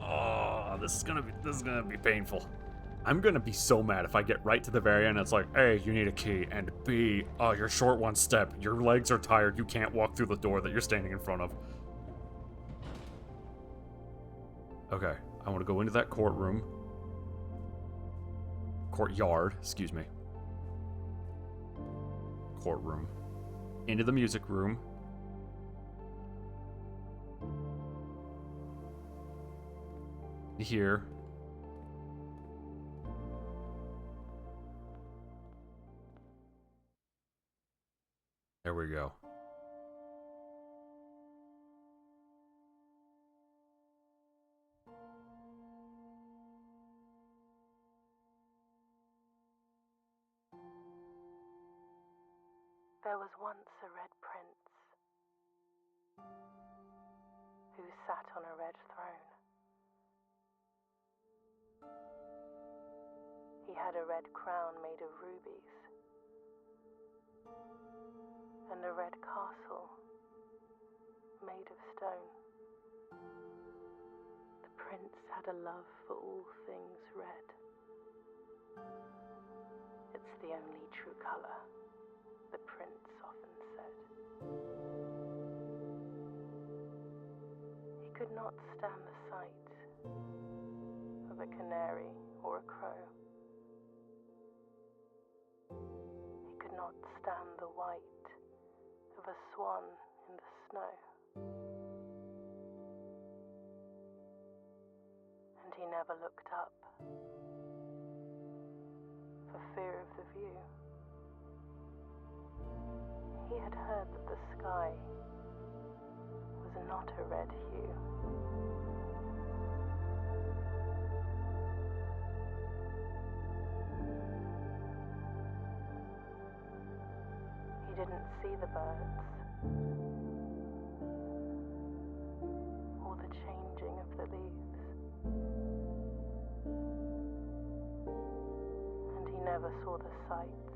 Oh, this is gonna be painful. I'm gonna be so mad if I get right to the very end and it's like, A, you need a key, and B, oh, you're short one step. Your legs are tired. You can't walk through the door that you're standing in front of. Okay, I want to go into that courtroom. Courtyard, excuse me. Courtroom. Into the music room. Here. There we go. There was once a red prince who sat on a red throne. had a red crown made of rubies, and a red castle made of stone. The prince had a love for all things red. It's the only true color, the prince often said. He could not stand the sight of a canary or a crow. He could not stand the white of a swan in the snow. And he never looked up for fear of the view. He had heard that the sky was not a red hue. He didn't see the birds or the changing of the leaves, and he never saw the sights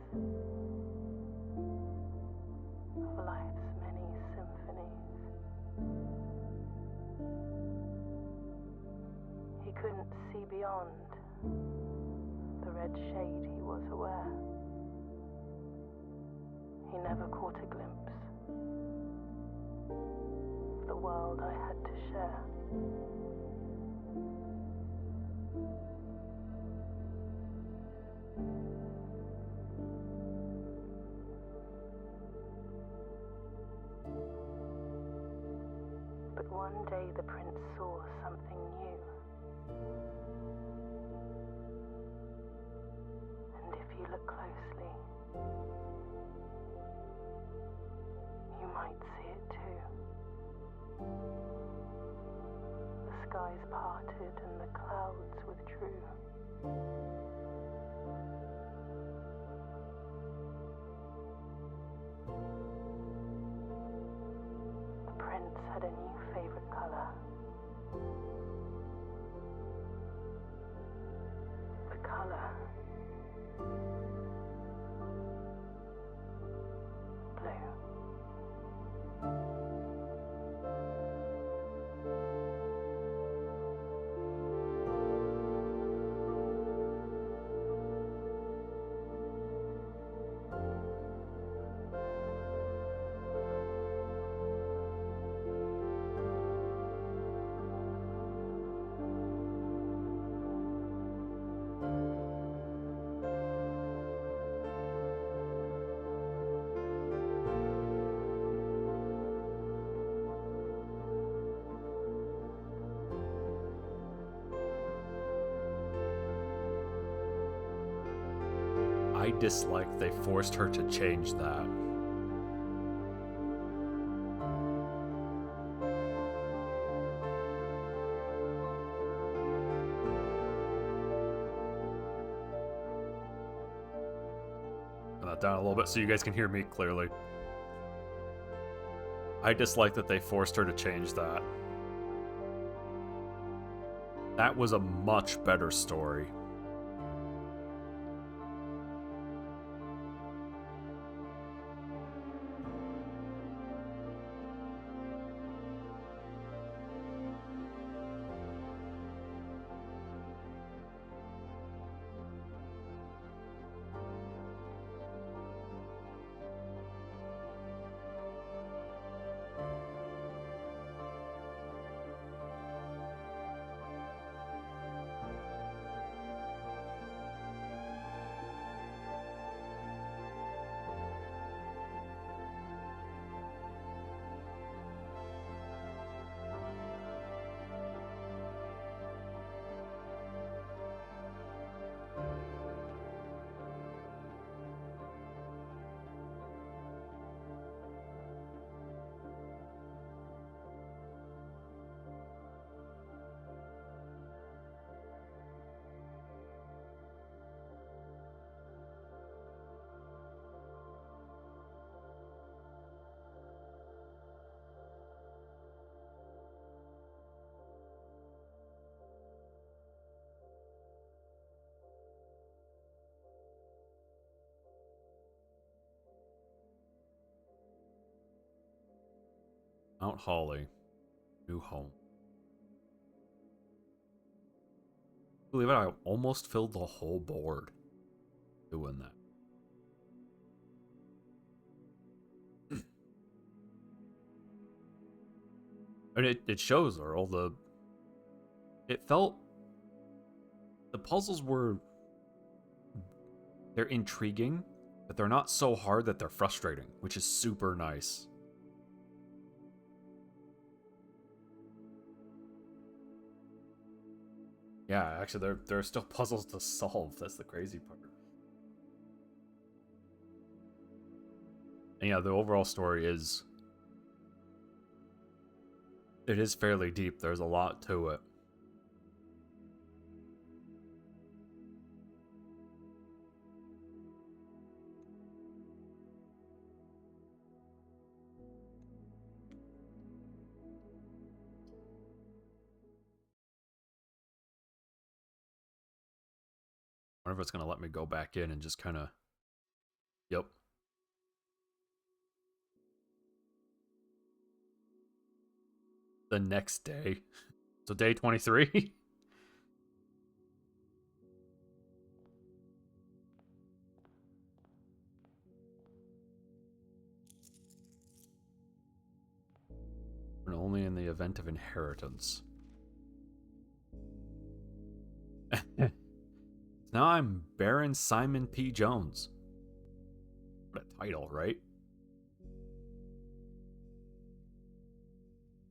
of life's many symphonies. He couldn't see beyond the red shade he was aware. He never caught a glimpse of the world I had to share. But one day the prince saw something new. And if you look closely, you might see it too. The skies parted and the clouds withdrew. The prince had a new favorite color. The color blue. I dislike they forced her to change that. Turn that down a little bit so you guys can hear me clearly. I dislike that they forced her to change that. That was a much better story. Mount Holly. New home. Believe it, I almost filled the whole board doing that. And it shows, Earl, it felt, the puzzles they're intriguing, but they're not so hard that they're frustrating, which is super nice. Yeah, actually, there are still puzzles to solve. That's the crazy part. And yeah, the overall story is... it is fairly deep. There's a lot to it. I wonder if it's going to let me go back in and just kind of... Yep. The next day. So day 23? And only in the event of inheritance. Now I'm Baron Simon P. Jones. What a title, right?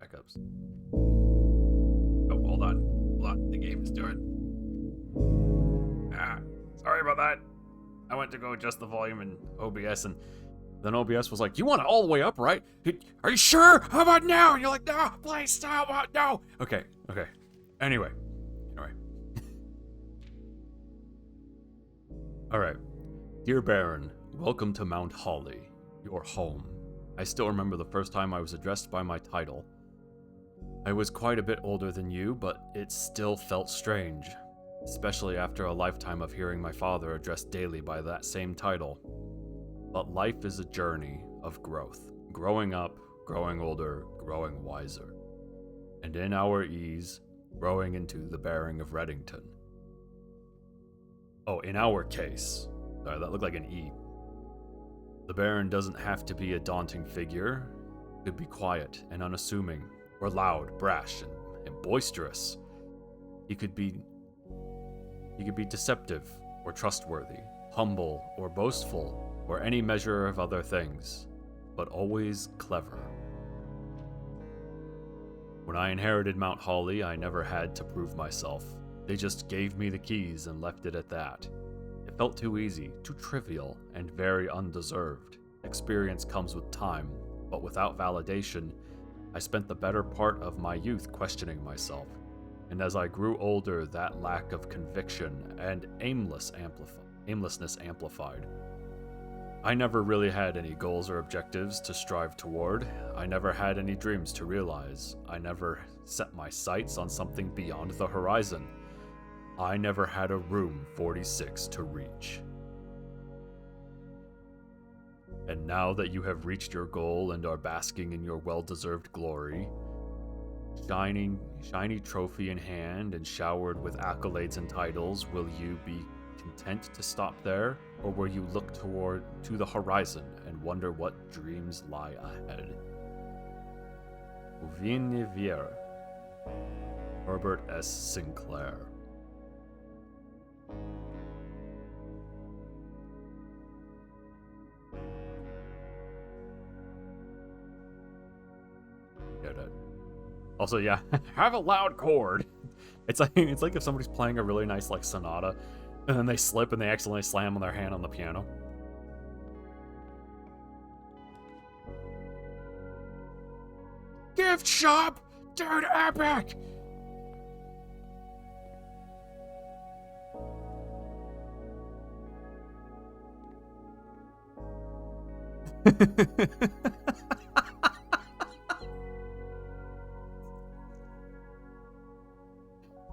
Backups. Oh, hold on. Hold on. The game is doing. Sorry about that. I went to go adjust the volume in OBS, and then OBS was like, "You want it all the way up, right? Are you sure? How about now?" And you're like, "No, please stop. No." Okay. Anyway. Alright. Dear Baron, welcome to Mount Holly, your home. I still remember the first time I was addressed by my title. I was quite a bit older than you, but it still felt strange, especially after a lifetime of hearing my father addressed daily by that same title. But life is a journey of growth. Growing up, growing older, growing wiser. And in our ease, growing into the bearing of Reddington. Oh, in our case. Sorry, that looked like an E. The Baron doesn't have to be a daunting figure. He could be quiet and unassuming, or loud, brash, and boisterous. He could be deceptive or trustworthy, humble or boastful, or any measure of other things, but always clever. When I inherited Mount Holly, I never had to prove myself. They just gave me the keys and left it at that. It felt too easy, too trivial, and very undeserved. Experience comes with time, but without validation, I spent the better part of my youth questioning myself. And as I grew older, that lack of conviction and aimlessness amplified. I never really had any goals or objectives to strive toward. I never had any dreams to realize. I never set my sights on something beyond the horizon. I never had a room 46 to reach. And now that you have reached your goal and are basking in your well-deserved glory, shiny trophy in hand and showered with accolades and titles, will you be content to stop there, or will you look to the horizon and wonder what dreams lie ahead? Vienne, Herbert S. Sinclair. Also, yeah, have a loud chord. It's like if somebody's playing a really nice like sonata, and then they slip and they accidentally slam on their hand on the piano. Gift shop, dude, epic.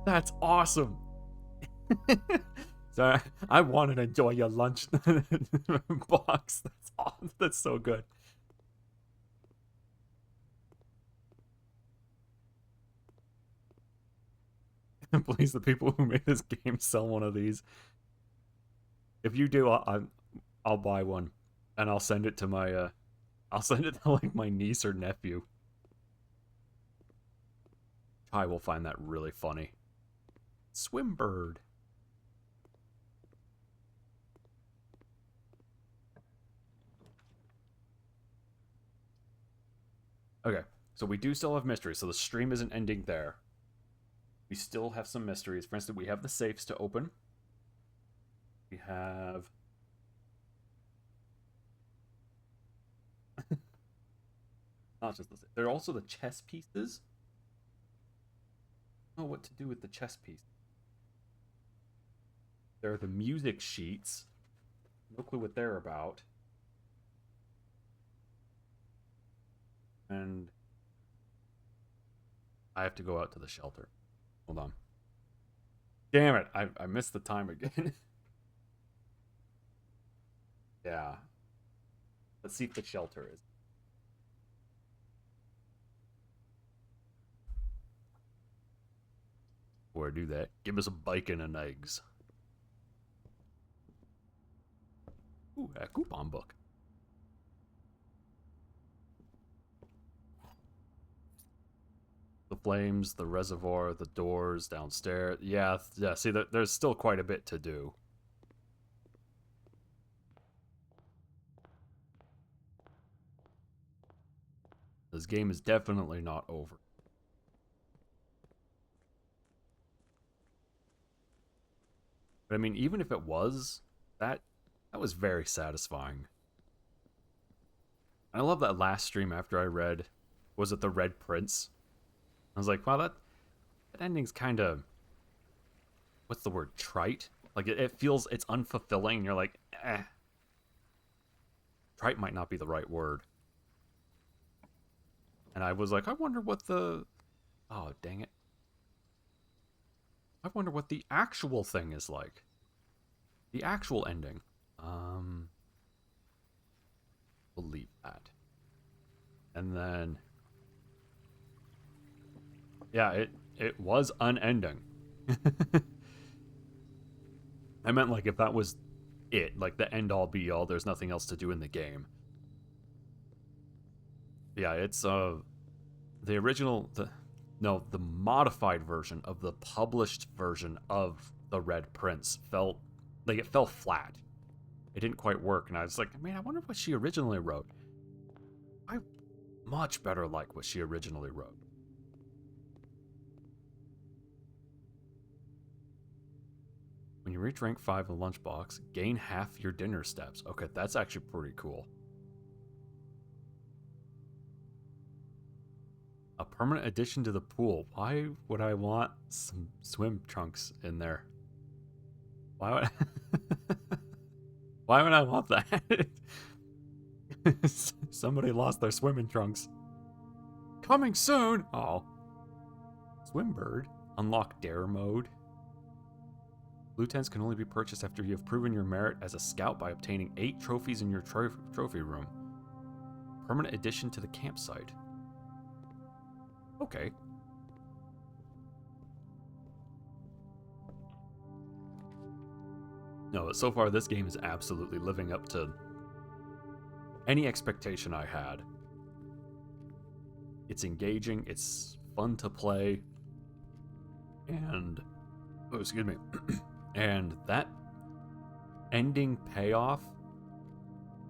That's awesome. So I wanted to enjoy your lunch box. That's awesome. That's so good. Please, the people who made this game sell one of these. If you do, I'll buy one, and I'll send it to my I'll send it to like my niece or nephew. I will find that really funny. Swimbird. Okay, so we do still have mysteries, so the stream isn't ending there. We still have some mysteries. For instance, we have the safes to open. We have... Not just the safes. There are also the chess pieces. I don't know what to do with the chess pieces. There are the music sheets. No clue what they're about. And I have to go out to the shelter. Hold on. Damn it, I missed the time again. Yeah. Let's see if the shelter is. Before I do that, give us a bacon and eggs. Ooh, a coupon book. The flames, the reservoir, the doors downstairs. Yeah, see, there's still quite a bit to do. This game is definitely not over. But I mean, even if it was, that was very satisfying. I love that last stream after I read, was it the Red Prince? I was like, wow, that ending's kind of, what's the word, trite? Like, it feels, it's unfulfilling, and you're like, eh. Trite might not be the right word. And I was like, I wonder what the, oh, dang it. I wonder what the actual thing is like. The actual ending. Believe that. And then, yeah, it was unending. I meant like if that was it, like the end all be all, there's nothing else to do in the game. Yeah, it's the original, the modified version of the published version of the Red Prince felt like it fell flat. It didn't quite work, and I was like, man, I wonder what she originally wrote. I much better like what she originally wrote. When you reach rank 5 in the lunchbox, gain half your dinner steps. Okay, that's actually pretty cool. A permanent addition to the pool. Why would I want some swim trunks in there? Why would Why would I want that? Somebody lost their swimming trunks. Coming soon! Oh. Swimbird. Unlock Dare mode. Blue tents can only be purchased after you have proven your merit as a scout by obtaining 8 trophies in your trophy room. Permanent addition to the campsite. Okay. No, so far this game is absolutely living up to any expectation I had. It's engaging, it's fun to play, and... oh, excuse me. And that ending payoff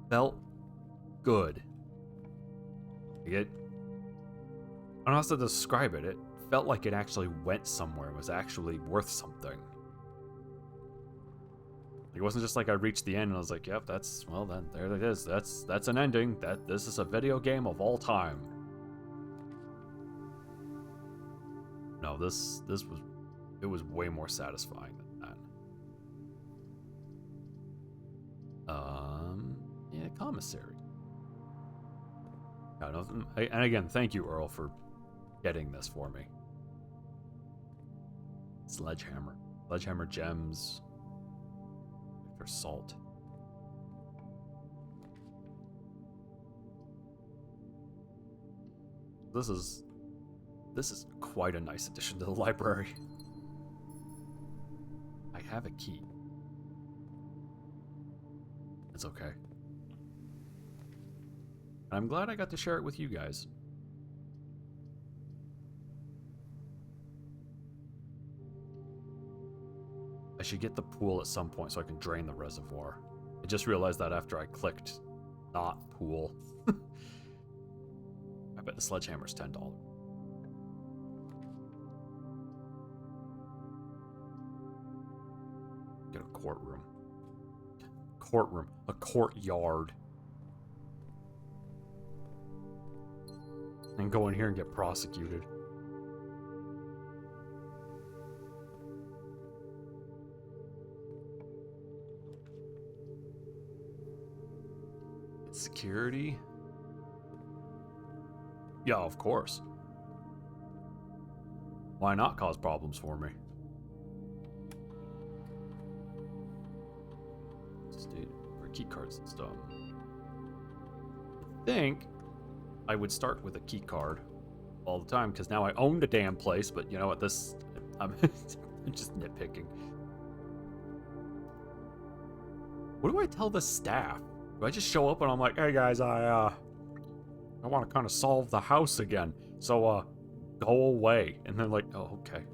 felt good. I don't know how to describe it. It felt like it actually went somewhere, was actually worth something. It wasn't just like I reached the end and I was like, yep, that's, well, then there it is. That's an ending. This is a video game of all time. No, this was way more satisfying than that. Yeah, commissary. And again, thank you, Earl, for getting this for me. Sledgehammer. Sledgehammer gems. For salt. This is quite a nice addition to the library. have a key. It's okay. I'm glad I got to share it with you guys. I should get the pool at some point so I can drain the reservoir. I just realized that after I clicked not pool. I bet the sledgehammer's $10. Get a courtroom. Courtroom. A courtyard. And go in here and get prosecuted. Security? Yeah, of course. Why not cause problems for me? State for key cards and stuff. I think I would start with a key card all the time because now I own the damn place. But you know what? I'm just nitpicking. What do I tell the staff? Do I just show up and I'm like, hey guys, I want to kind of solve the house again. So, go away. And they're like, oh, okay.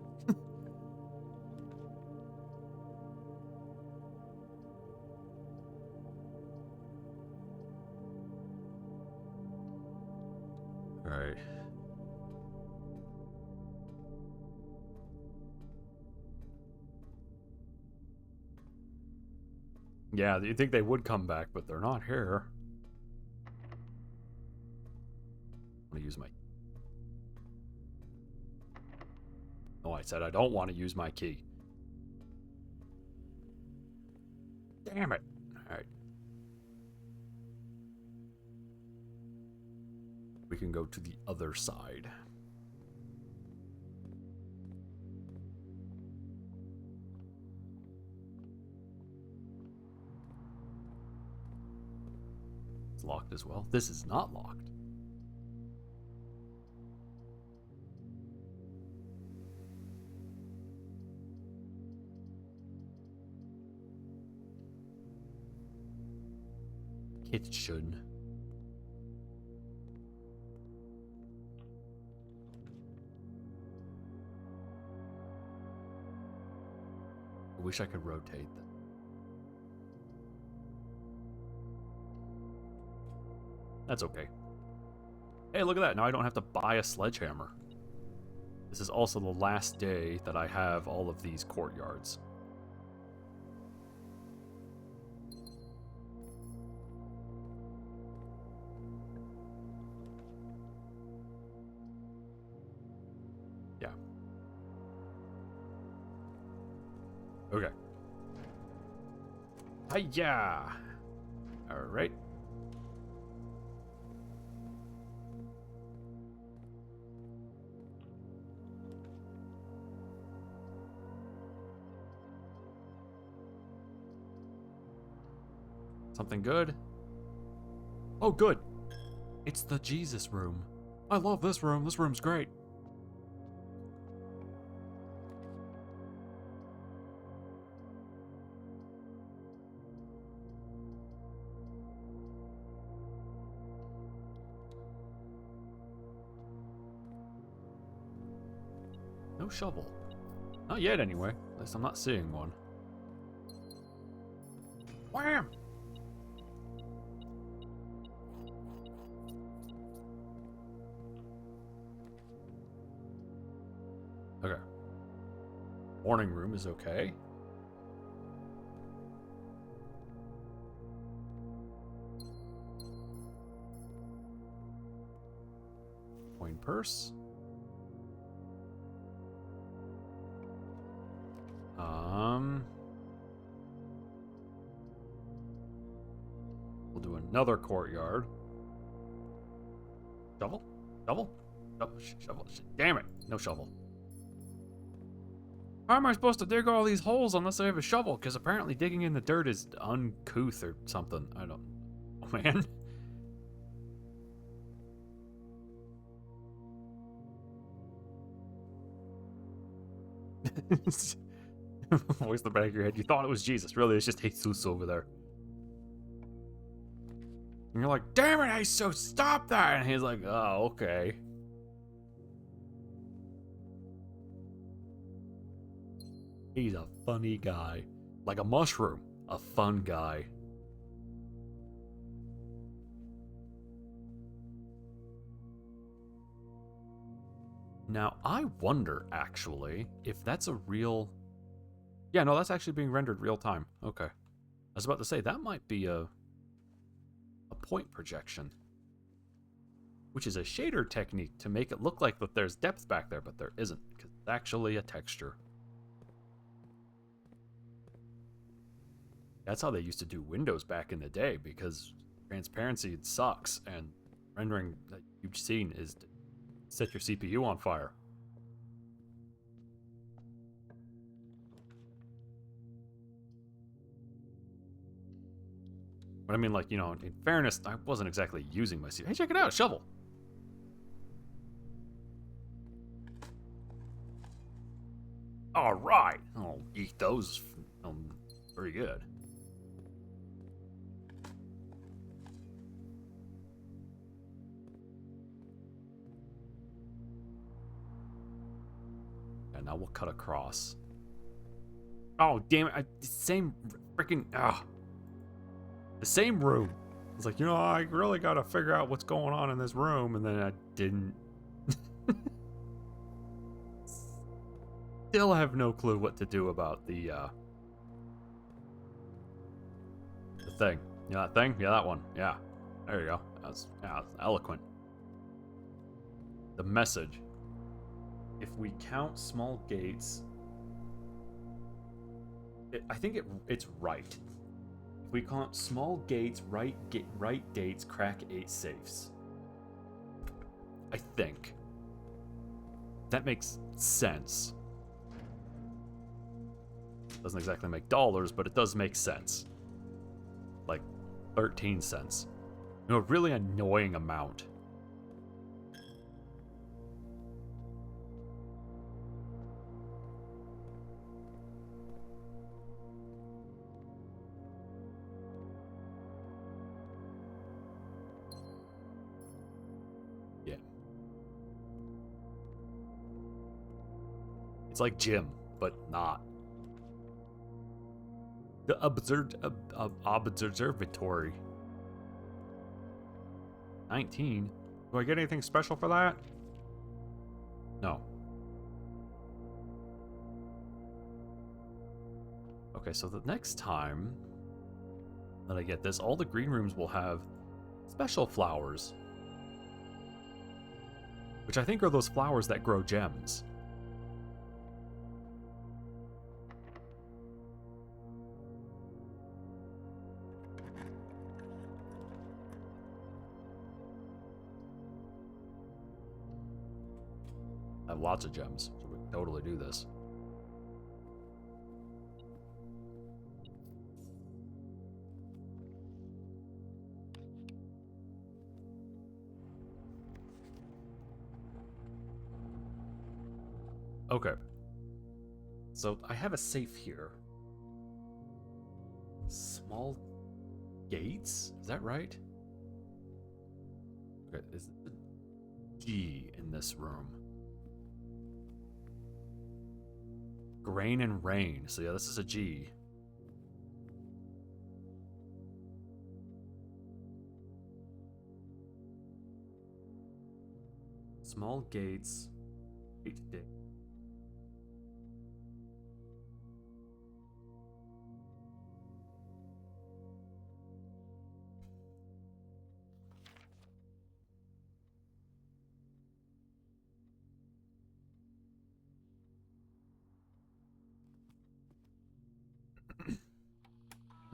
Alright. Yeah, you think they would come back, but they're not here. I'm gonna use my... No, I said I don't want to use my key. Damn it. Alright. We can go to the other side. It's locked as well. This is not locked. Kitchen. I wish I could rotate them. That's okay. Hey, look at that. Now I don't have to buy a sledgehammer. This is also the last day that I have all of these courtyards. Yeah. Okay. Hi-ya! Alright. Something good? Oh, good. It's the Jesus room. I love this room. This room's great. No shovel. Not yet, anyway. At least I'm not seeing one. Wham! Okay. Morning room is okay. Coin purse. We'll do another courtyard. Shovel? Shovel? Shovel. Damn it. No shovel. How am I supposed to dig all these holes unless I have a shovel? Because apparently digging in the dirt is uncouth or something. I don't... Oh, man. Voice in the back of your head. You thought it was Jesus. Really, it's just Jesus over there. And you're like, damn it, Jesus, stop that! And he's like, oh, okay. He's a funny guy. Like a mushroom. A fun guy. Now, I wonder, actually, if that's a real... Yeah, no, that's actually being rendered real time. Okay. I was about to say, that might be a point projection. Which is a shader technique to make it look like that there's depth back there, but there isn't, because it's actually a texture. That's how they used to do Windows back in the day, because transparency sucks, and rendering a huge scene is to set your CPU on fire. But I mean, like, you know, in fairness, I wasn't exactly using my CPU. Hey, check it out, a shovel! Alright! I'll eat those. Pretty good. And now we'll cut across. Oh, damn it. The same freaking... the same room. I was like, you know, I really gotta figure out what's going on in this room, and then I didn't. Still have no clue what to do about the thing. You know that thing? Yeah, that one. Yeah. There you go. That's eloquent. The message. If we count small gates... I think it's right. If we count small gates, right dates, crack 8 safes. I think. That makes sense. Doesn't exactly make dollars, but it does make sense. Like 13 cents. You know, a really annoying amount. Yeah. It's like gym, but not. The observatory. 19. Do I get anything special for that? No. Okay, so the next time that I get this, all the green rooms will have special flowers. Which I think are those flowers that grow gems. I have lots of gems, so we can totally do this. Okay. So I have a safe here. Small gates? Is that right? Okay, is it the G in this room? Grain and rain. So yeah, this is a G. Small gates. 8 days.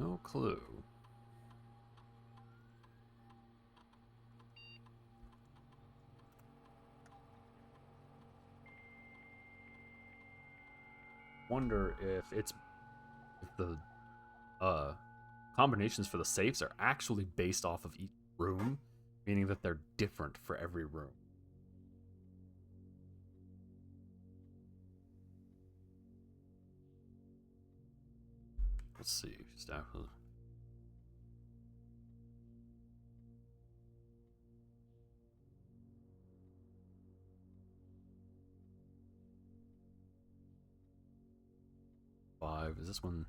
No clue. Wonder if the combinations for the safes are actually based off of each room, meaning that they're different for every room. Let's see. Staff. 5. Is this one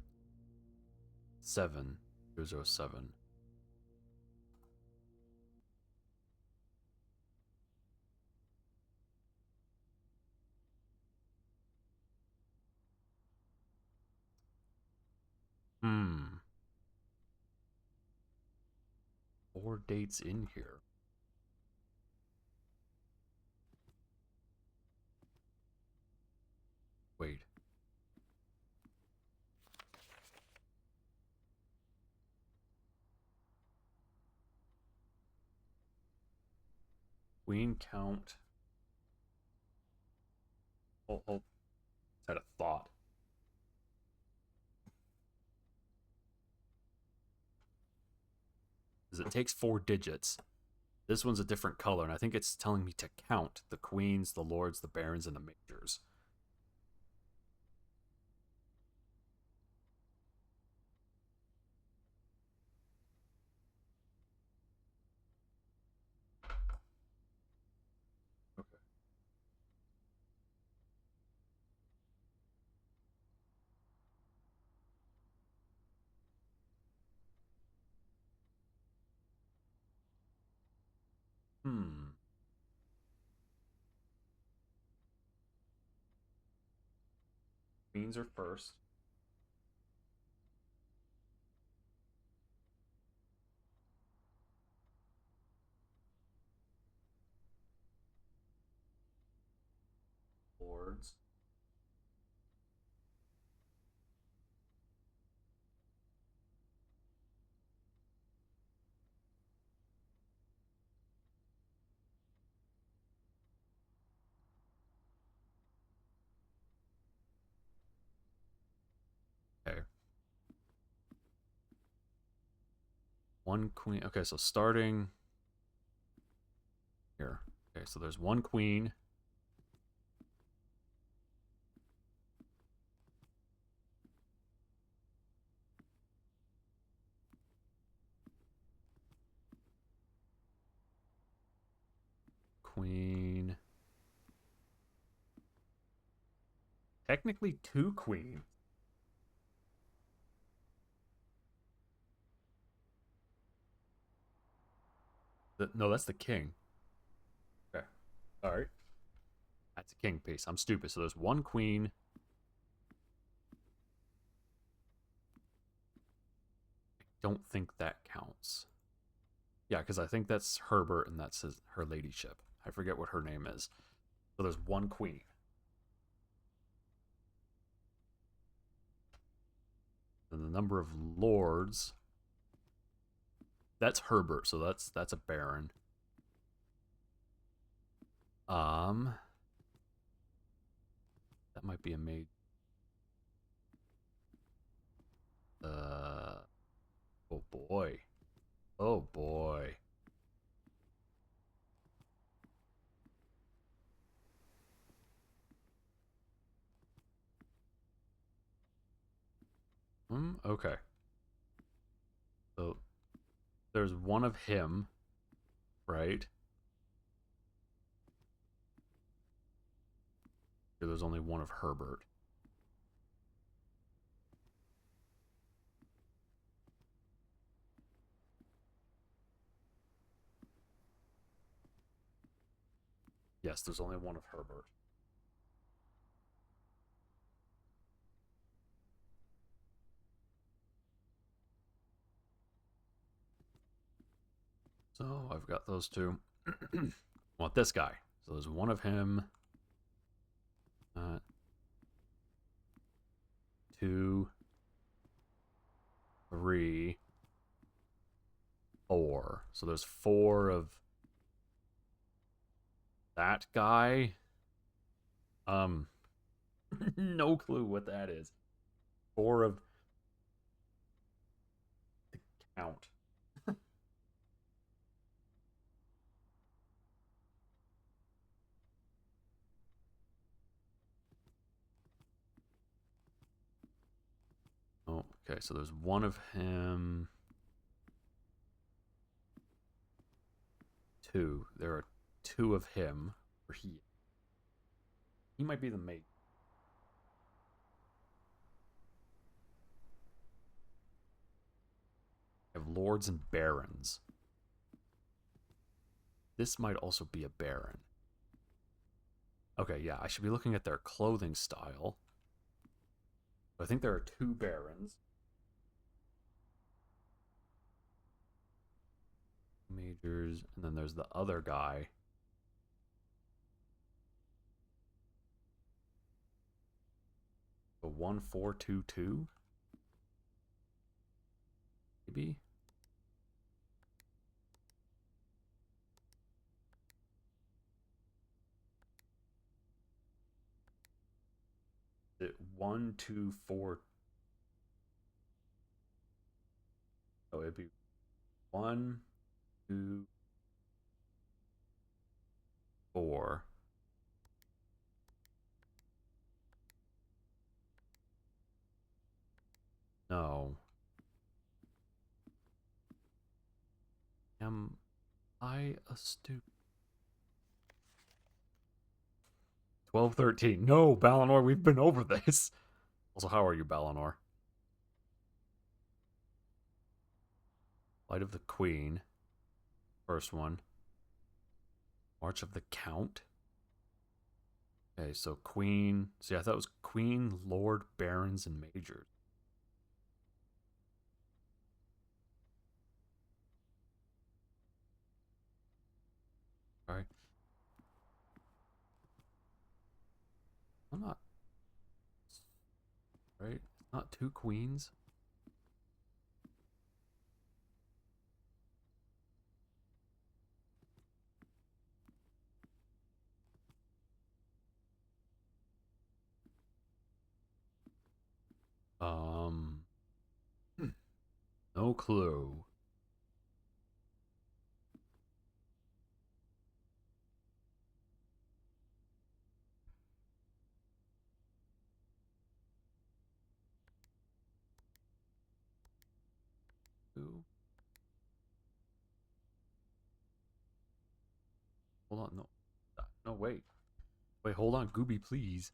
7? 007. Hmm. 4 dates in here. Wait. Queen count. Oh, had a thought. Because it takes 4 digits. This one's a different color, and I think it's telling me to count the queens, the lords, the barons, and the majors. Okay. Hmm. Queens are first. Lords. Okay. 1 queen. Okay, so starting here. Okay, so there's 1 queen. Queen. Technically 2 queens. No, that's the king. Okay. All right. That's a king piece. I'm stupid. So there's 1 queen. I don't think that counts. Yeah, because I think that's Herbert and that's her ladyship. I forget what her name is. So there's 1 queen. And the number of lords. That's Herbert, so that's a baron. That might be a maid. Oh boy. Oh boy. Okay. So there's 1 of him, right? There's only 1 of Herbert. Yes, there's only 1 of Herbert. So I've got those 2. Want this guy. So there's 1 of him. 2, 3, 4. So there's 4 of that guy. No clue what that is. 4 of the count. Okay, so there's one of him. Two. There are two of him. Or he might be the mate. I have lords and barons. This might also be a baron. Okay, yeah, I should be looking at their clothing style. I think there are two barons. Majors, and then there's the other guy. The 1422? Maybe? Is it 124? Oh, it'd be 1, 2, 4. No. Am I a stupid? 1213. No, Balinor, we've been over this. Also, how are you, Balinor? Light of the Queen. First one. March of the Count. Okay, so Queen. See, I thought it was Queen, Lord, Barons, and Majors. Alright. I'm not. Right? Not two queens. Um. No clue. Who? Hold on, no. No, wait. Wait, hold on, Gooby, please.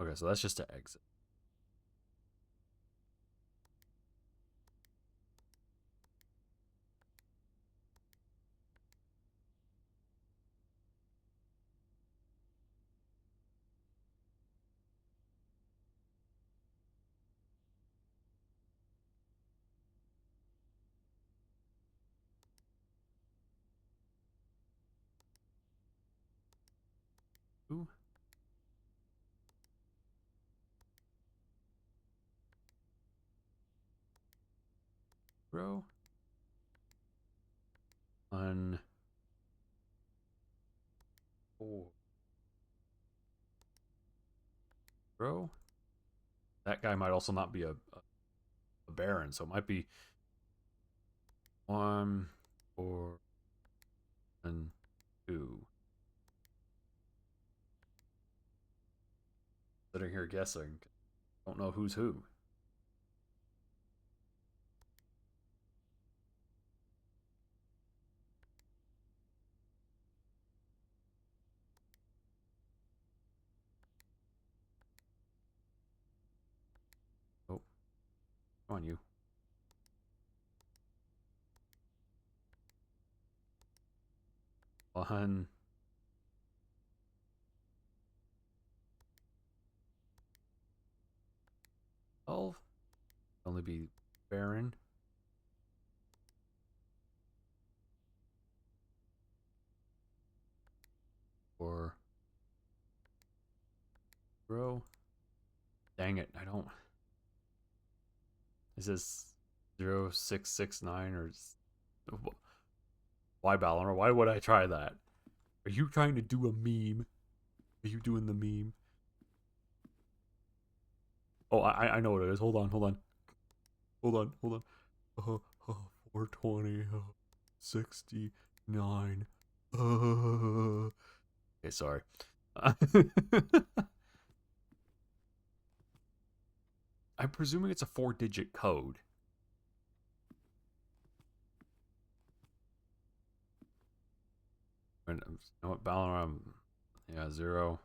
Okay, so that's just to exit. Who? Bro? On. Four. Bro? That guy might also not be a baron, so it might be 1, 4, and 2. Sitting here guessing. Don't know who's who. Oh, come on, you. One. Twelve. Only be baron. Or bro. Dang it, I don't. Is this 0669 or why Balor? Why would I try that? Are you trying to do a meme? Are you doing the meme? Oh, I know what it is. Hold on. Hold on. 420, 69. Okay, sorry. I'm presuming it's a 4-digit code. And, you know what, Balaram, yeah, 0.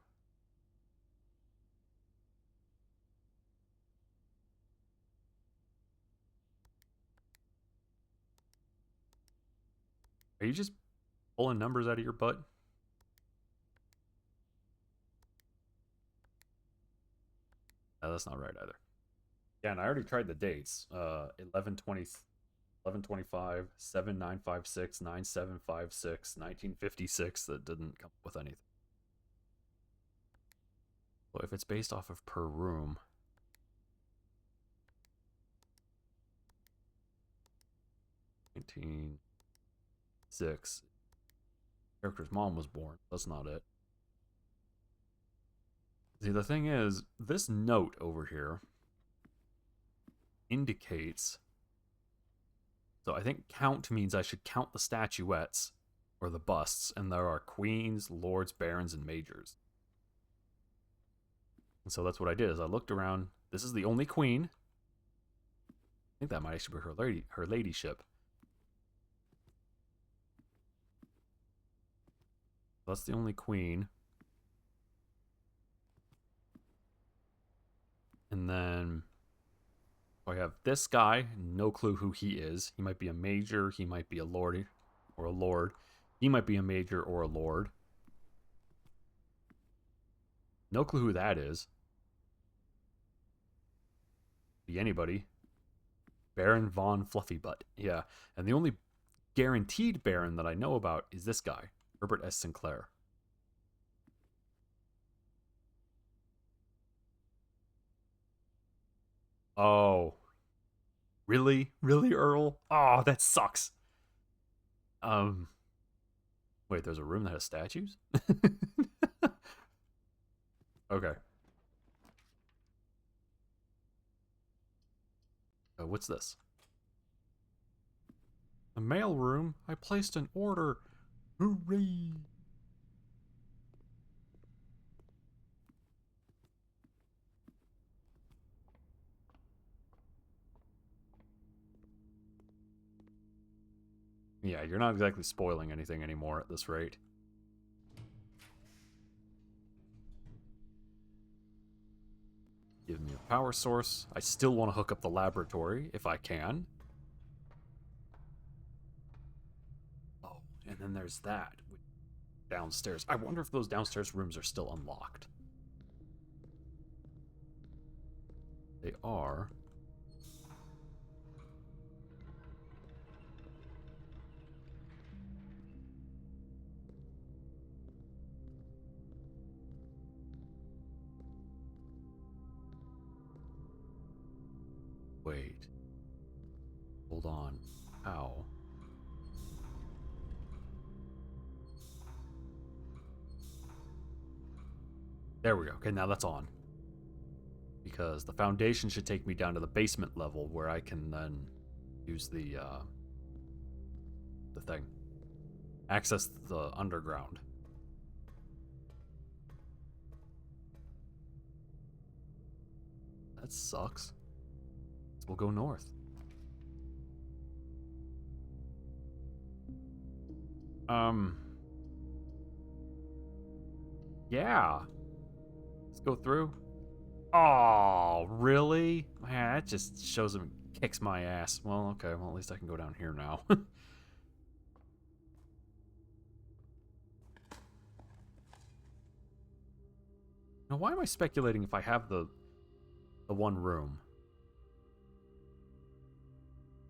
Are you just pulling numbers out of your butt? No, that's not right either. Yeah, and I already tried the dates. 11/20, 11/25, 7/9/56, 9/7/56, 1956. That didn't come up with anything. Well, if it's based off of per room, 1906. Character's mom was born. That's not it. See, the thing is, this note over here indicates. So I think count means I should count the statuettes or the busts, and there are queens, lords, barons, and majors. And so that's what I did. Is I looked around. This is the only queen. I think that might actually be her ladyship. That's the only queen. And then I have this guy, no clue who he is. He might be a major, he might be a lord or a lord. He might be a major or a lord. No clue who that is. Be anybody. Baron von Fluffybutt. Yeah. And the only guaranteed baron that I know about is this guy, Herbert S. Sinclair. Oh. Really? Really, Earl? Oh, that sucks. Wait, there's a room that has statues? Okay. What's this? The mail room? I placed an order. Hooray! Yeah, you're not exactly spoiling anything anymore at this rate. Give me a power source. I still want to hook up the laboratory if I can. Oh, and then there's that downstairs. I wonder if those downstairs rooms are still unlocked. They are. Wait. Hold on. How? There we go. Okay, now that's on. Because the foundation should take me down to the basement level where I can then use the thing. Access the underground. That sucks. We'll go north. Yeah. Let's go through. Oh, really? Man, that just shows him, kicks my ass. Well, okay, well, at least I can go down here now. Now, why am I speculating if I have the one room?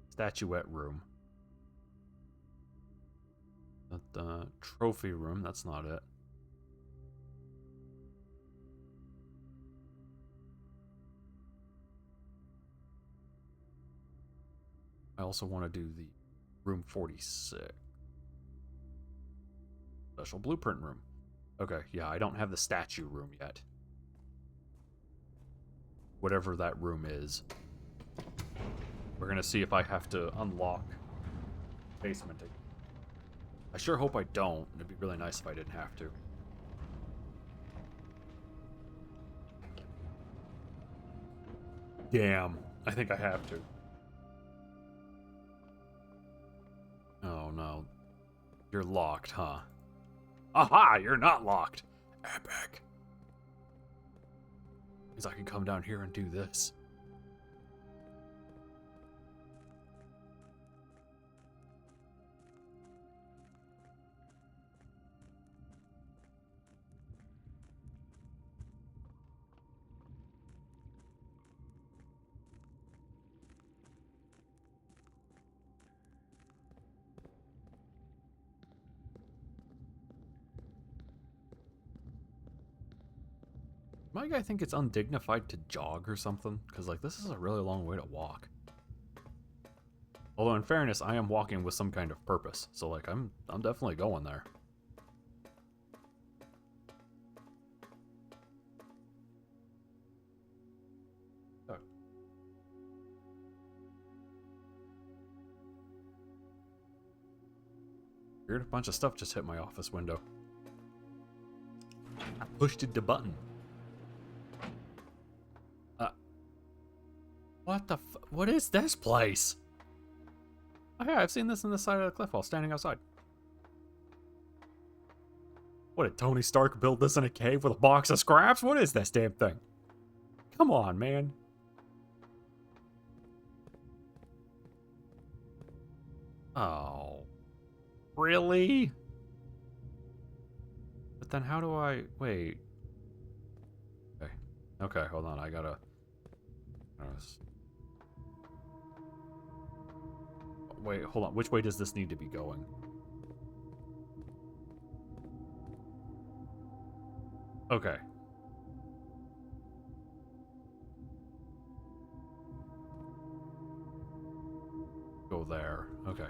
Statuette room. The trophy room, that's not it. I also want to do the room 46. Special blueprint room. Okay, yeah, I don't have the statue room yet. Whatever that room is. We're gonna see if I have to unlock basement. I sure hope I don't. It'd be really nice if I didn't have to. Damn. I think I have to. Oh no. You're locked, huh? Aha! You're not locked! Epic. Means I can come down here and do this. Might I think it's undignified to jog or something? Because, like, this is a really long way to walk. Although, in fairness, I am walking with some kind of purpose. So, like, I'm definitely going there. Oh. Weird, a bunch of stuff just hit my office window. I pushed the button. What the what is this place? Oh yeah, I've seen this on the side of the cliff while standing outside. What, did Tony Stark build this in a cave with a box of scraps? What is this damn thing? Come on, man. Oh. Really? But then how do I... Wait. Okay. Okay, hold on. I gotta... Wait, hold on. Which way does this need to be going? Okay. Go there. Okay.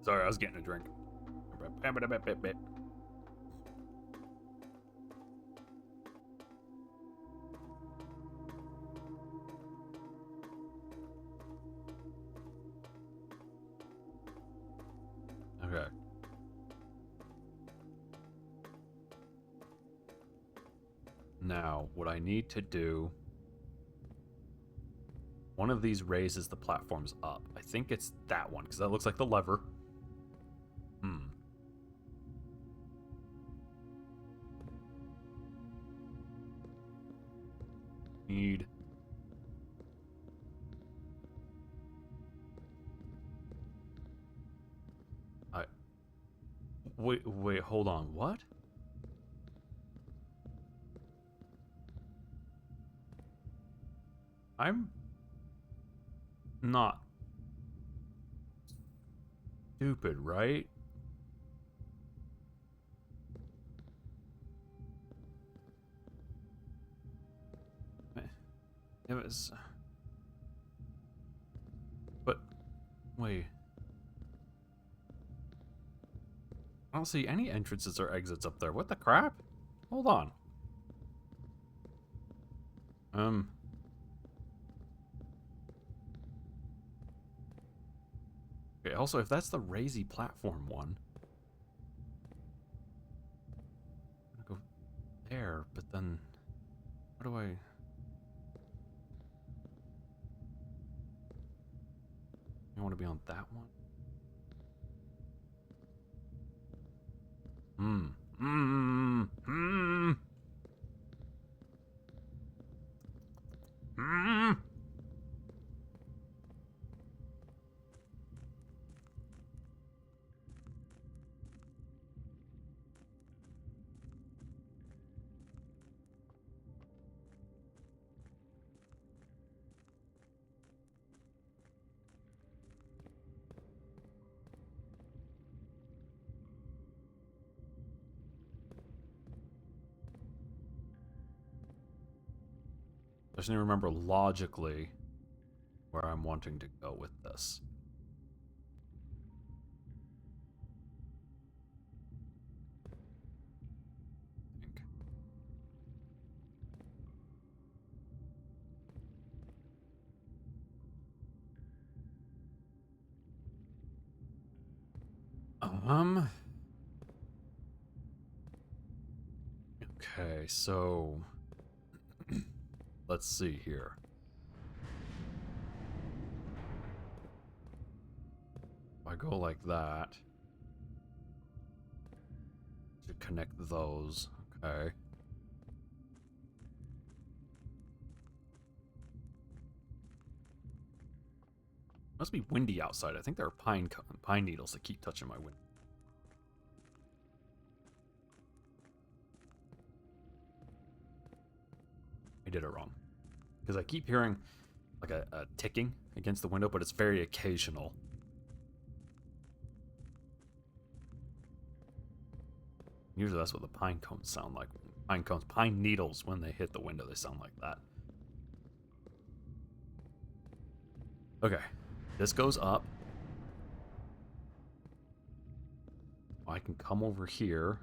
Sorry, I was getting a drink. Okay. Now, what I need to do... One of these raises the platforms up. I think it's that one, because that looks like the lever. Need... Wait, hold on. What? I'm not stupid, right? It was... But, wait. I don't see any entrances or exits up there. What the crap? Hold on. Okay, also, if that's the Razy platform one... I'm gonna go there, but then... How do I... I want to be on that one? I just need to remember logically where I'm wanting to go with this. Okay, so let's see here. If I go like that, to connect those. Okay. Must be windy outside. I think there are pine needles that keep touching my window. I did it wrong. Because I keep hearing like a ticking against the window, but it's very occasional. Usually that's what the pine cones sound like. Pine needles, when they hit the window, they sound like that. Okay. This goes up. I can come over here.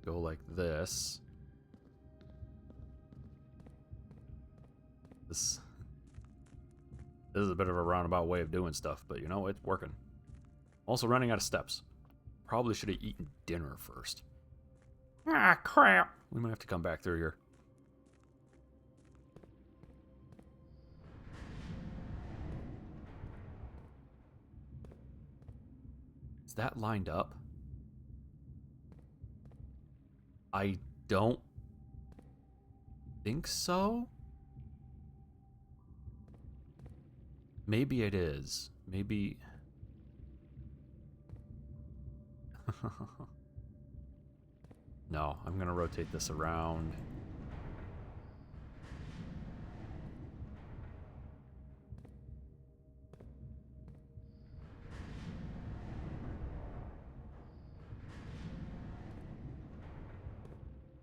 Go like this. This is a bit of a roundabout way of doing stuff, but you know, it's working. Also running out of steps. Probably should have eaten dinner first. Ah, crap. We might have to come back through here. Is that lined up? I don't think so. Maybe it is. Maybe... No, I'm going to rotate this around.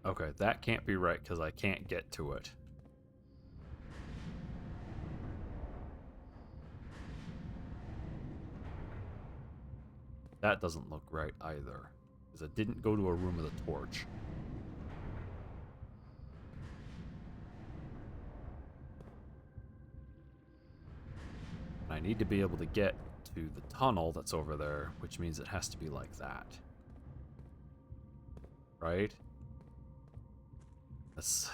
Okay, that can't be right because I can't get to it. That doesn't look right either, because I didn't go to a room with a torch. I need to be able to get to the tunnel that's over there, which means it has to be like that. Right? That's...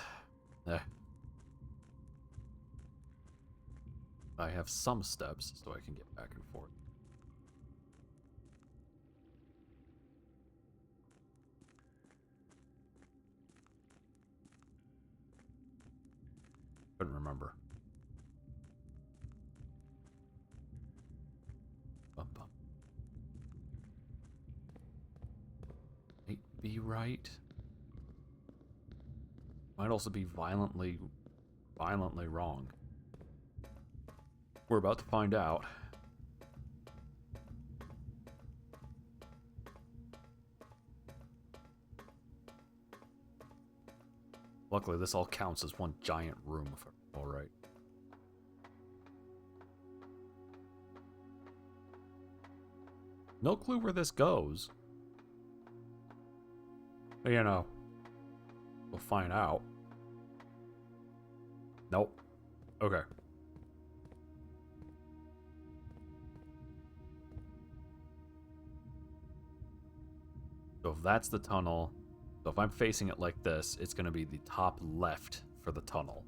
I have some steps so I can get back and forth. Couldn't remember. Bum, bum. Might be right. Might also be violently wrong. We're about to find out. Luckily, this all counts as one giant room, if I'm all right. No clue where this goes. But, you know, we'll find out. Nope. Okay. So if that's the tunnel, so if I'm facing it like this, it's going to be the top left for the tunnel.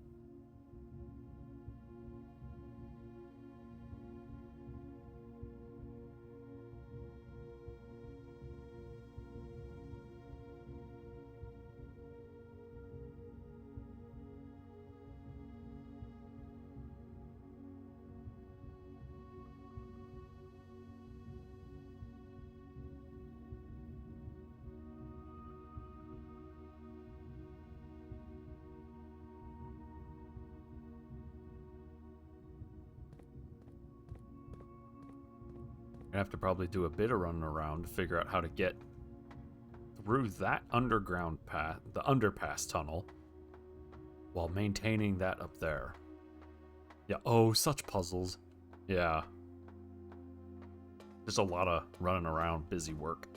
I have to probably do a bit of running around to figure out how to get through that underground path, the underpass tunnel, while maintaining that up there. Yeah, oh, such puzzles. Yeah. Just a lot of running around, busy work.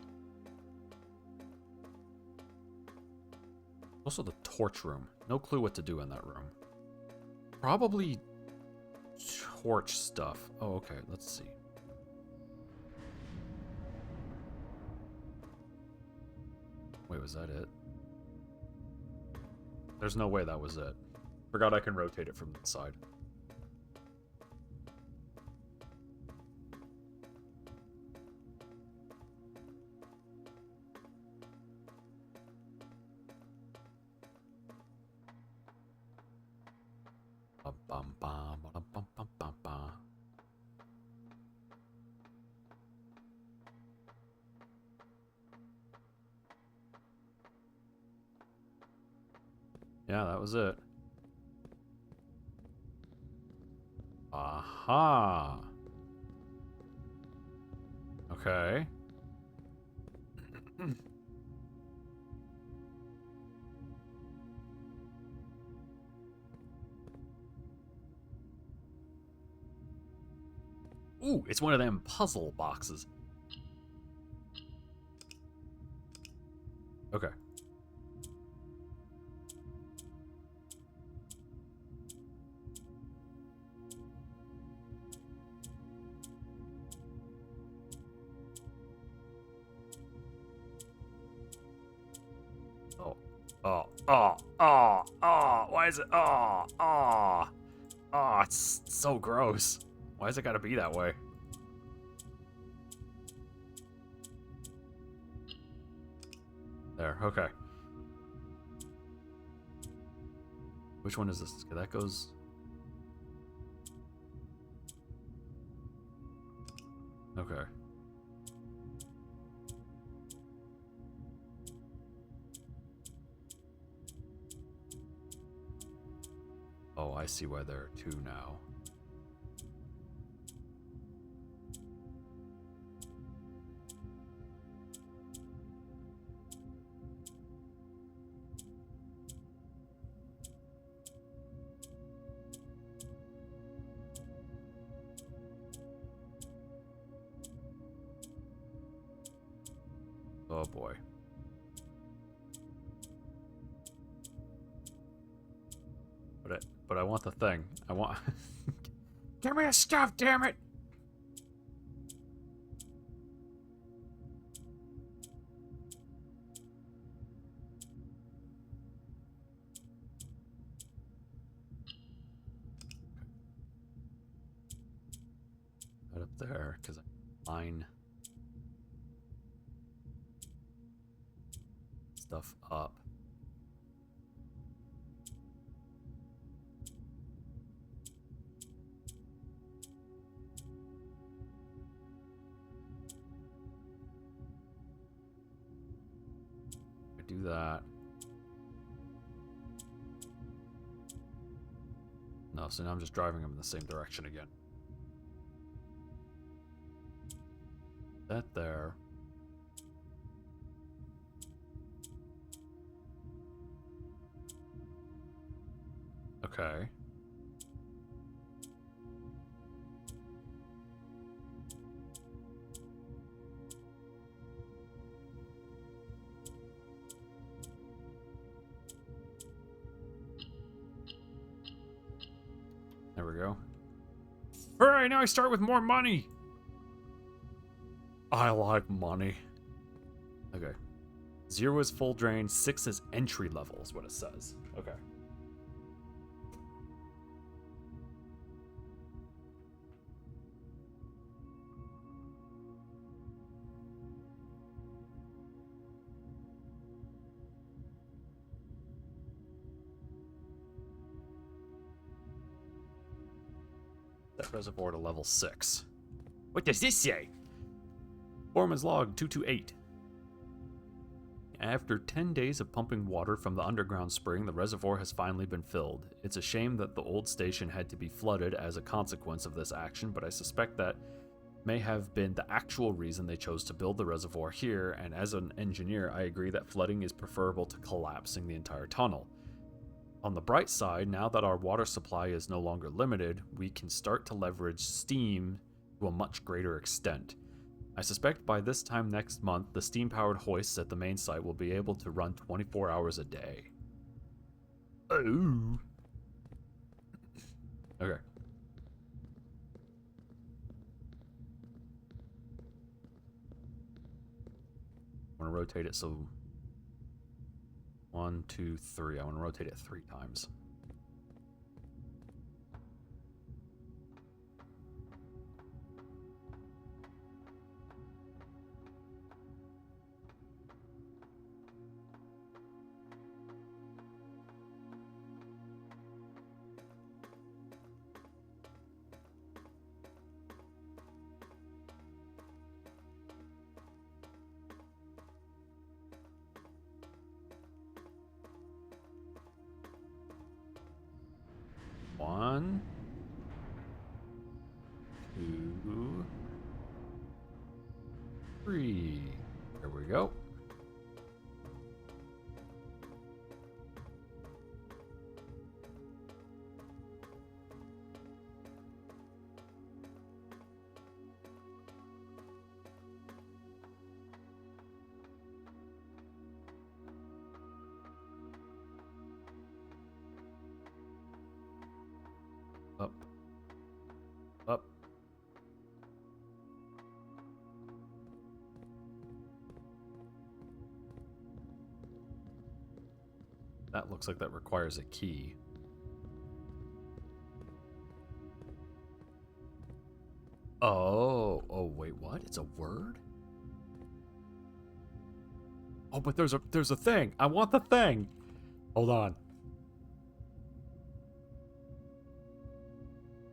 Also the torch room. No clue what to do in that room. Probably torch stuff. Oh, okay. Let's see. Wait, was that it? There's no way that was it. Forgot I can rotate it from the side. Yeah, that was it. Aha. Okay. Ooh, it's one of them puzzle boxes. Okay. Why is it? It's so gross. Why is it gotta be that way? There, okay. Which one is this? Okay, that goes... Okay. Oh, I see why there are two now. Oh boy. But I want the thing. I want... Give me the stuff, damn it! Right up there, because I line stuff up. Do that. No, so now I'm just driving them in the same direction again. That there. Okay. There we go. Alright, now I start with more money. I like money. Okay. 0 is full drain, 6 is entry level is what it says. Okay. That reservoir to level 6. What does this say? Foreman's log 228. After 10 days of pumping water from the underground spring, the reservoir has finally been filled. It's a shame that the old station had to be flooded as a consequence of this action, but I suspect that may have been the actual reason they chose to build the reservoir here, and as an engineer, I agree that flooding is preferable to collapsing the entire tunnel. On the bright side, now that our water supply is no longer limited, we can start to leverage steam to a much greater extent. I suspect by this time next month, the steam-powered hoists at the main site will be able to run 24 hours a day. Oh. Okay. I want to rotate it so 1, 2, 3. I want to rotate it 3 times. One, 2, 3. There we go. Up. Up. That looks like that requires a key. Oh, wait, what? It's a word? Oh, but there's a thing. I want the thing. Hold on.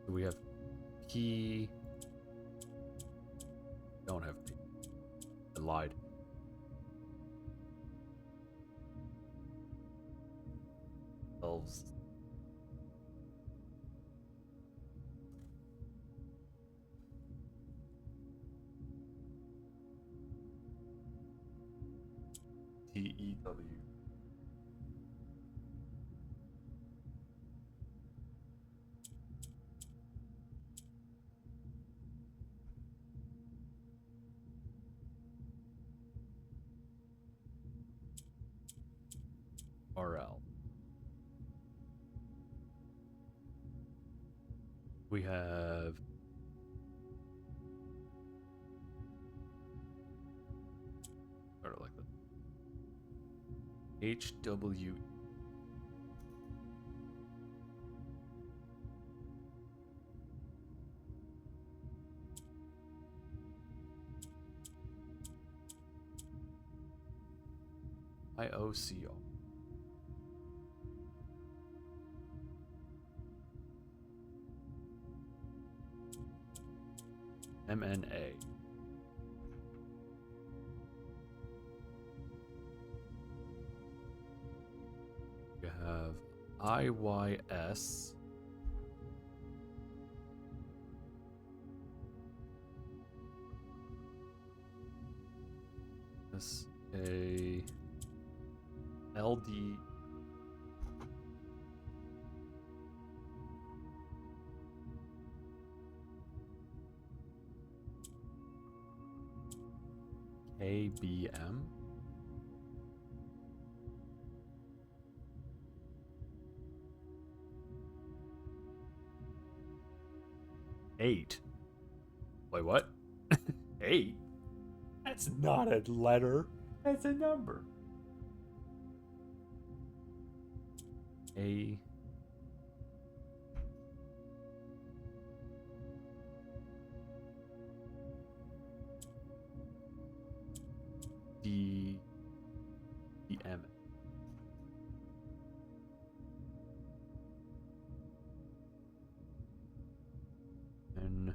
Do we have key? Don't have key. I lied. Elves. T-E-W. RL. We have sort of like the HW. IOCO. MNA. You have IYS. This a LD. KBM. Eight. Wait, what? 8? That's not a letter. That's a number. A. D. E. M. N.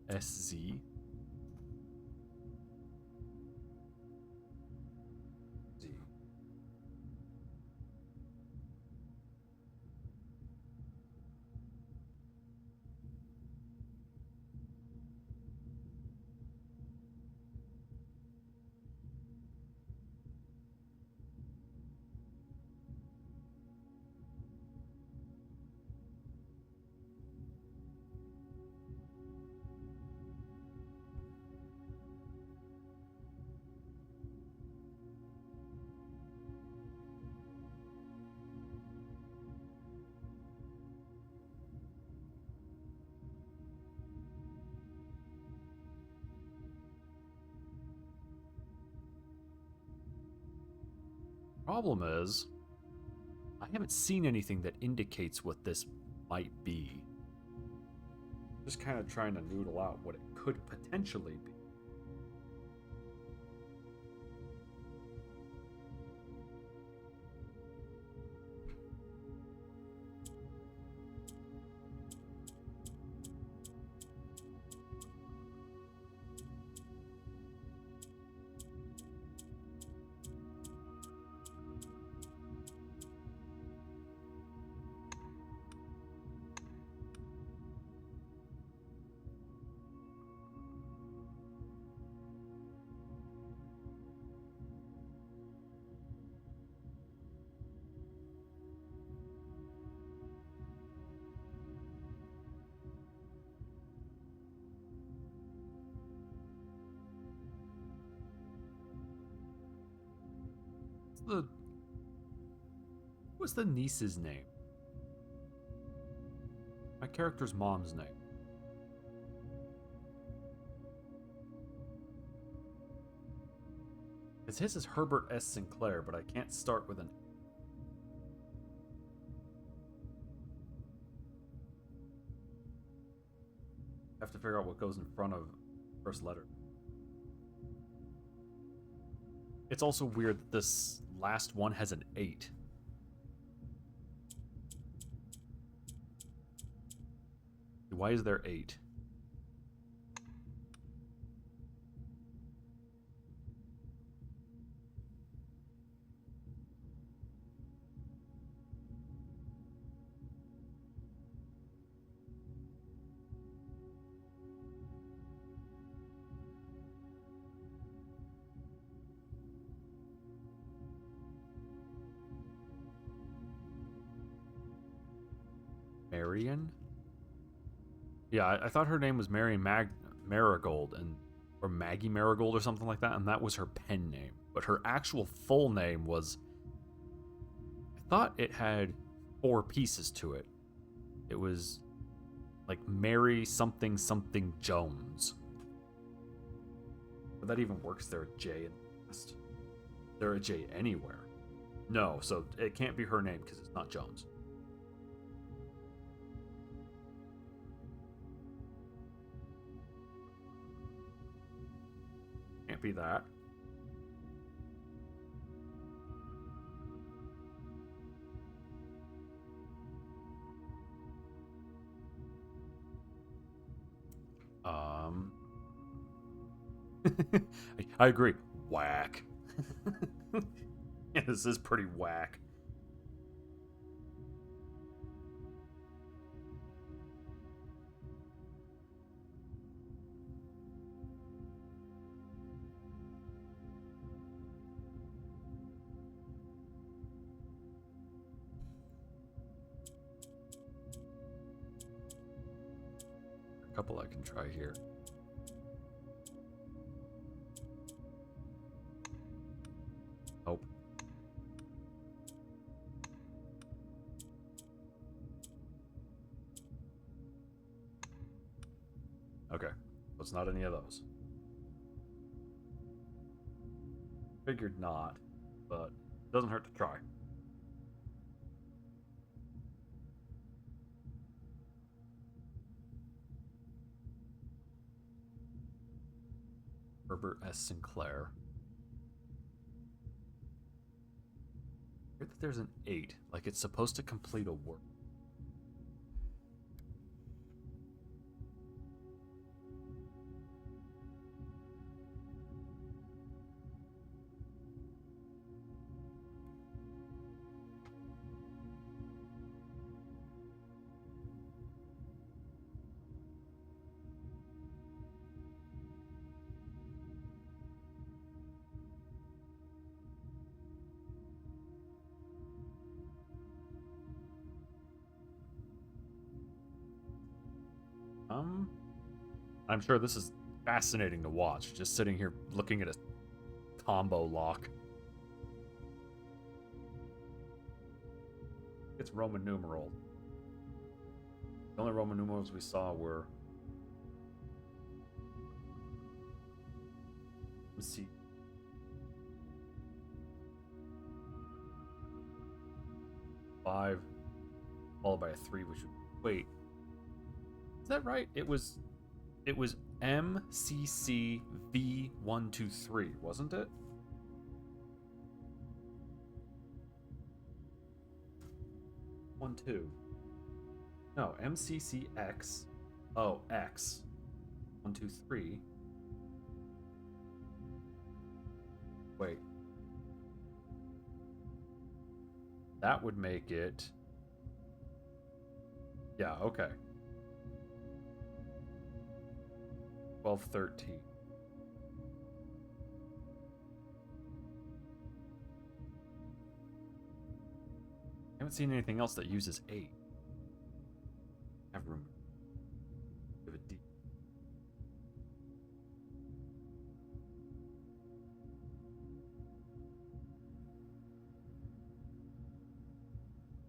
S. Z. Z. problem is, I haven't seen anything that indicates what this might be. Just kind of trying to noodle out what it could potentially be. What's the niece's name? My character's mom's name. Because his is Herbert S. Sinclair, but I can't start with an... I have to figure out what goes in front of first letter. It's also weird that this last one has an 8. Why is there 8? Marion? Yeah, I thought her name was Mary Marigold, or Maggie Marigold or something like that, and that was her pen name. But her actual full name was... I thought it had 4 pieces to it. It was like Mary something something Jones. But that even works. There a J in the last. Is there a J anywhere? No, so it can't be her name because it's not Jones. Can't be that. I agree. Whack. Yeah, this is pretty whack. A couple I can try here. Oh. Okay, so it's not any of those. Figured not, but doesn't hurt to try. Herbert S. Sinclair. Heard that there's an 8, like it's supposed to complete a word. I'm sure this is fascinating to watch, just sitting here looking at a combo lock. It's Roman numeral. The only Roman numerals we saw were... Let's see. 5 followed by a 3, which would... Wait. Is that right? It was MCCV123, wasn't it? One, two. No, MCCX. Oh, X. 1, 2, 3. Wait. That would make it... Yeah, okay. 12, 13. I haven't seen anything else that uses 8. Have room. Give it D.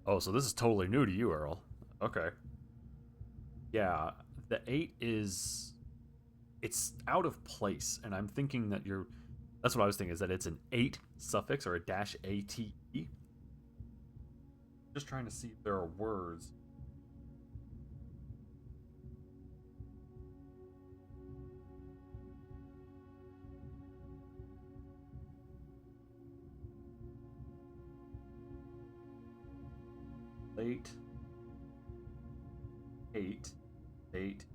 Oh, so this is totally new to you, Earl. Okay. Yeah, the 8 is... It's out of place, and I'm thinking that you're... That's what I was thinking, is that it's an 8 suffix or a -ate. Just trying to see if there are words. Late. 8. 8.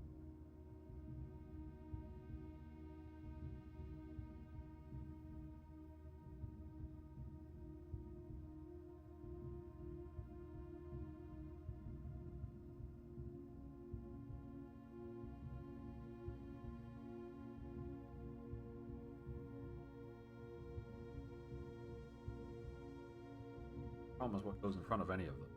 Problem is what goes in front of any of them.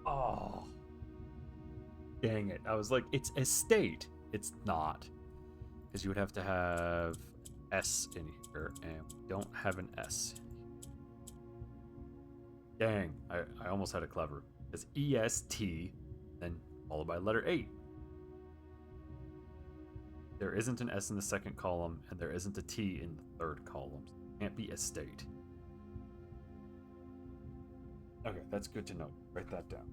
Oh. Dang it. I was like, it's estate. It's not. Because you would have to have S in here, and we don't have an S. Dang. I almost had it clever. It's EST, then followed by letter 8. There isn't an S in the second column, and there isn't a T in the third column. So it can't be estate. Okay, that's good to know. Write that down.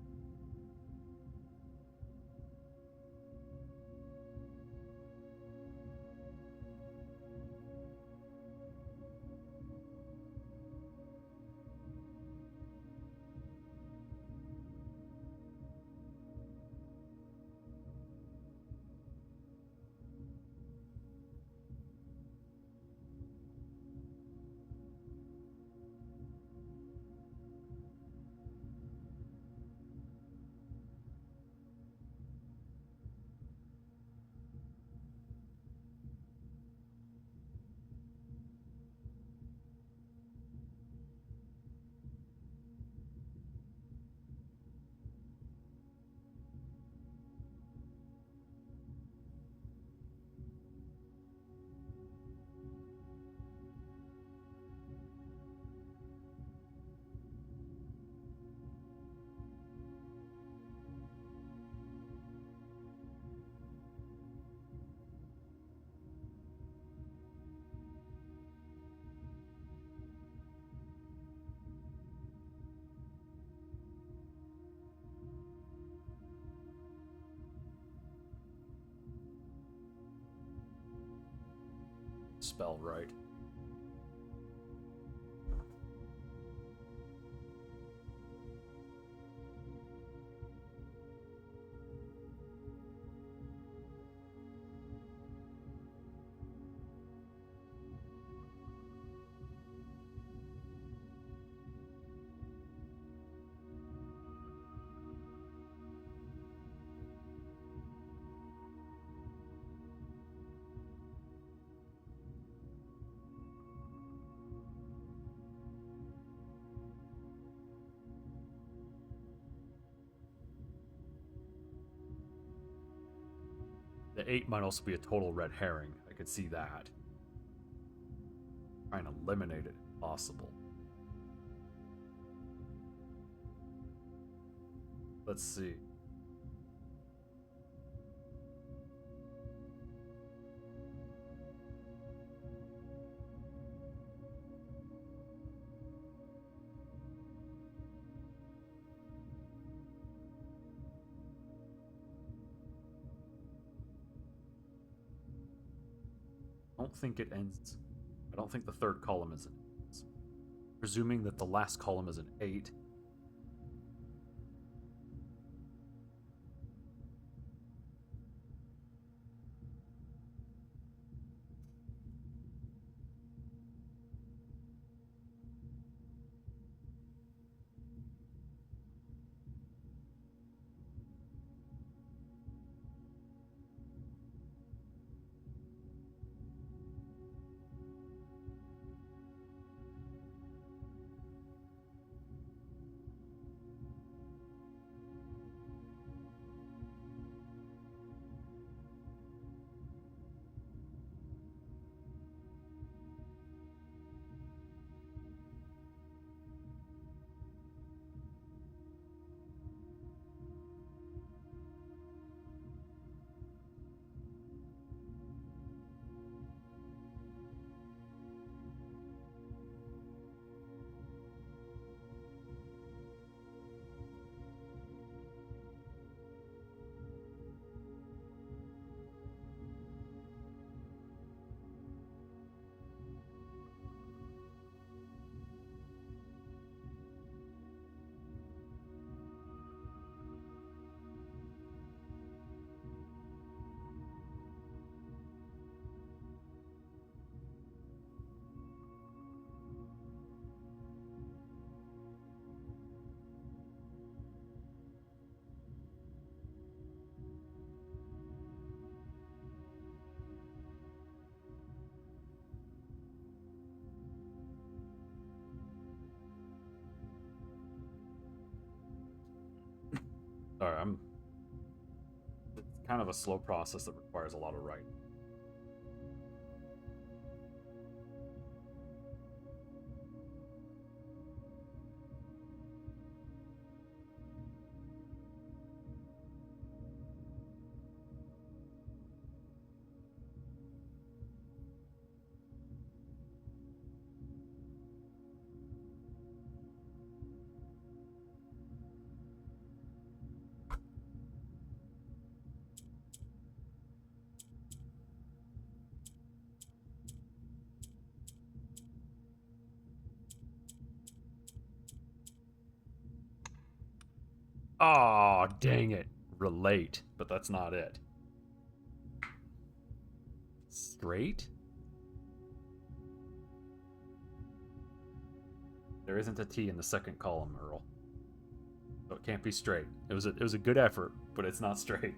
Spell right. The 8 might also be a total red herring. I could see that. Trying to eliminate it if possible. Let's see. don't think it ends. I don't think the third column is an 8. Presuming that the last column is an 8. Sorry, it's kind of a slow process that requires a lot of writing. Oh, dang it. Relate, but that's not it. Straight? There isn't a T in the second column, Earl. So it can't be straight. It was a good effort, but it's not straight.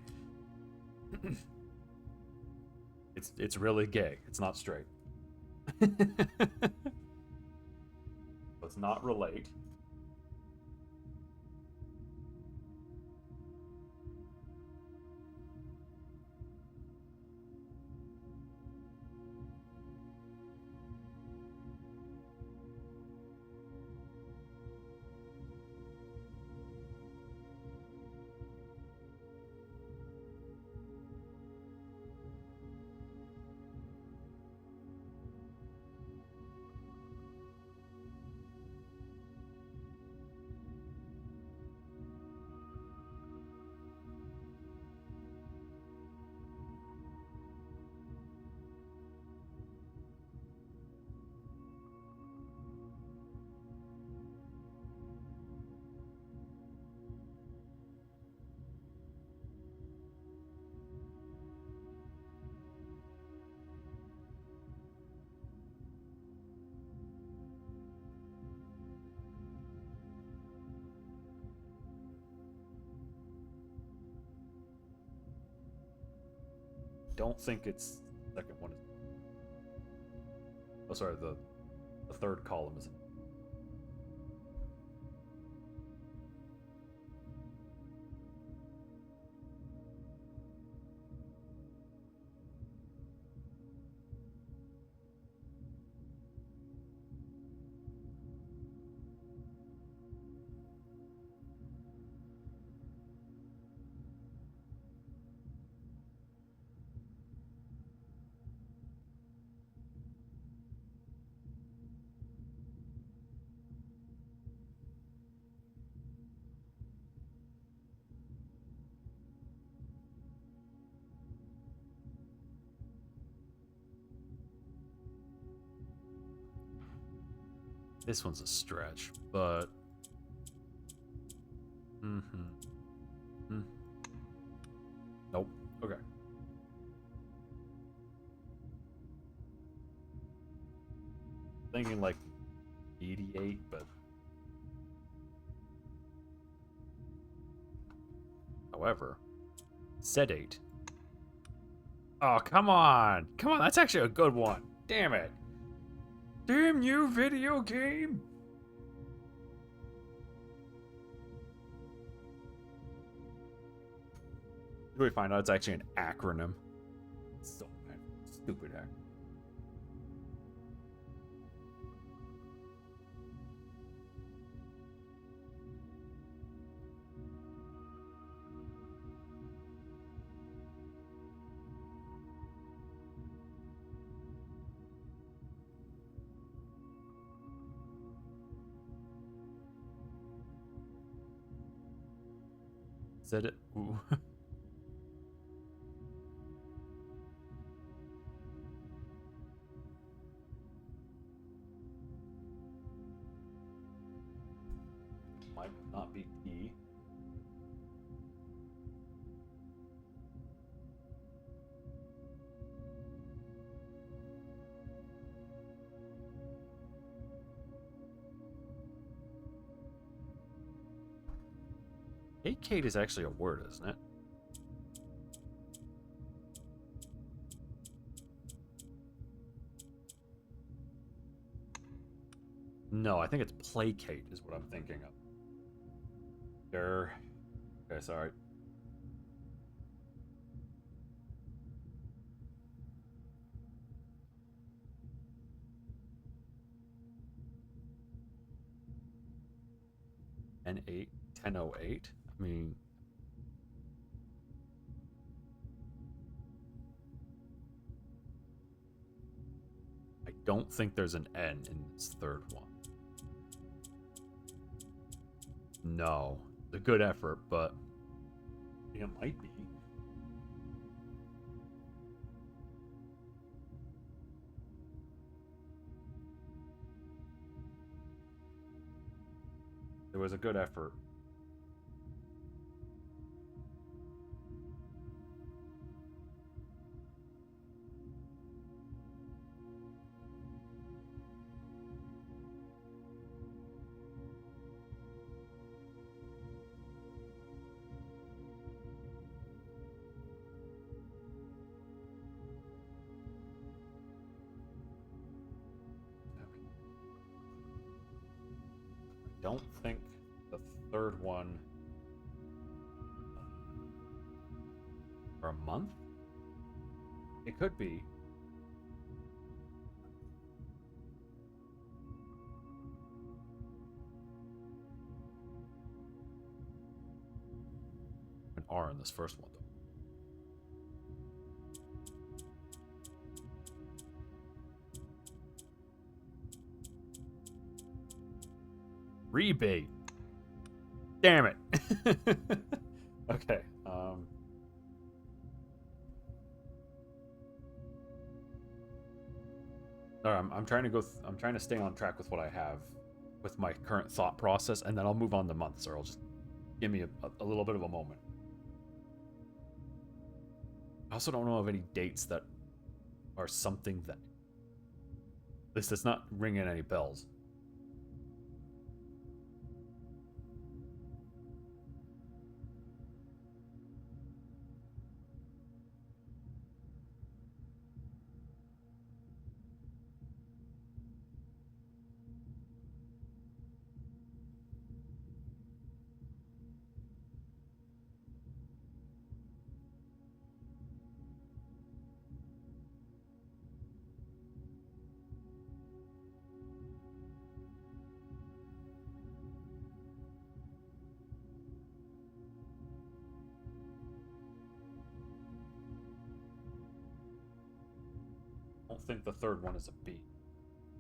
It's really gay. It's not straight. Let's not relate. Don't think it's the second one. Oh, sorry, the third column is. This one's a stretch, but... Nope. Okay. Thinking like mediate, but... However, sedate. Oh, come on! Come on, that's actually a good one. Damn it. Damn you, video game! Did we find out it's actually an acronym? So stupid acronym. Said it. Ooh. Might not be T. Acate is actually a word, isn't it? No, I think it's placate is what I'm thinking of. There. Okay, sorry. N8, 1008. I mean, I don't think there's an N in this third one. No, a good effort, but I think it might be. It was a good effort. Don't think the third one for a month? It could be. An R in this first one, though. Rebate. Damn it. Okay. I'm trying to go. I'm trying to stay on track with what I have, with my current thought process, and then I'll move on to months, or I'll just give me a little bit of a moment. I also don't know of any dates that are something that, at least it's not ringing any bells. I don't think the third one is a B.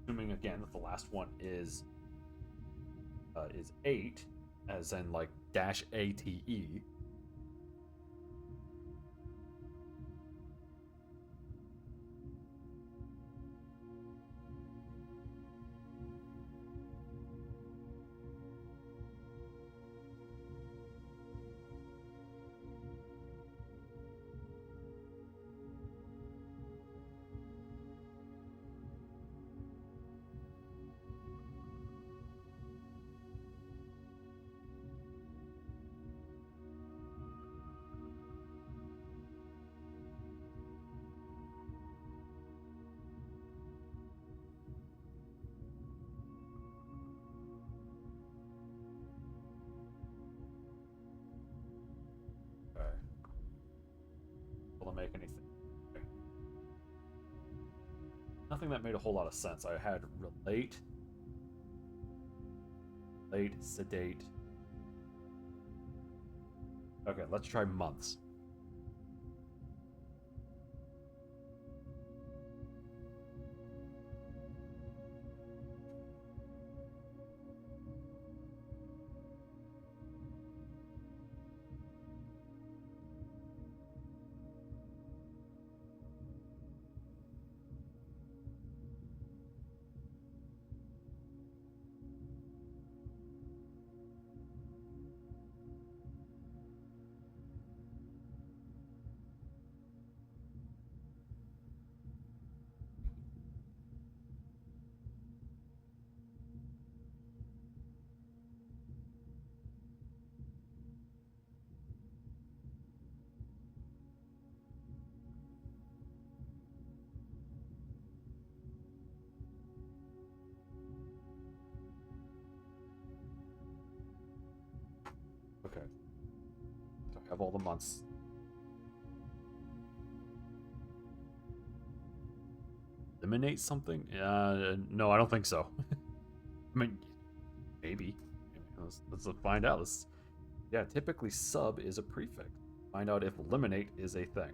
Assuming again that the last one is 8, as in like -ATE. able to make anything. Okay. Nothing that made a whole lot of sense. I had relate, sedate. Okay, let's try months. Okay. So I have all the months. Eliminate something? No, I don't think so. I mean, maybe. Let's find out. Yeah, typically sub is a prefix. Find out if eliminate is a thing.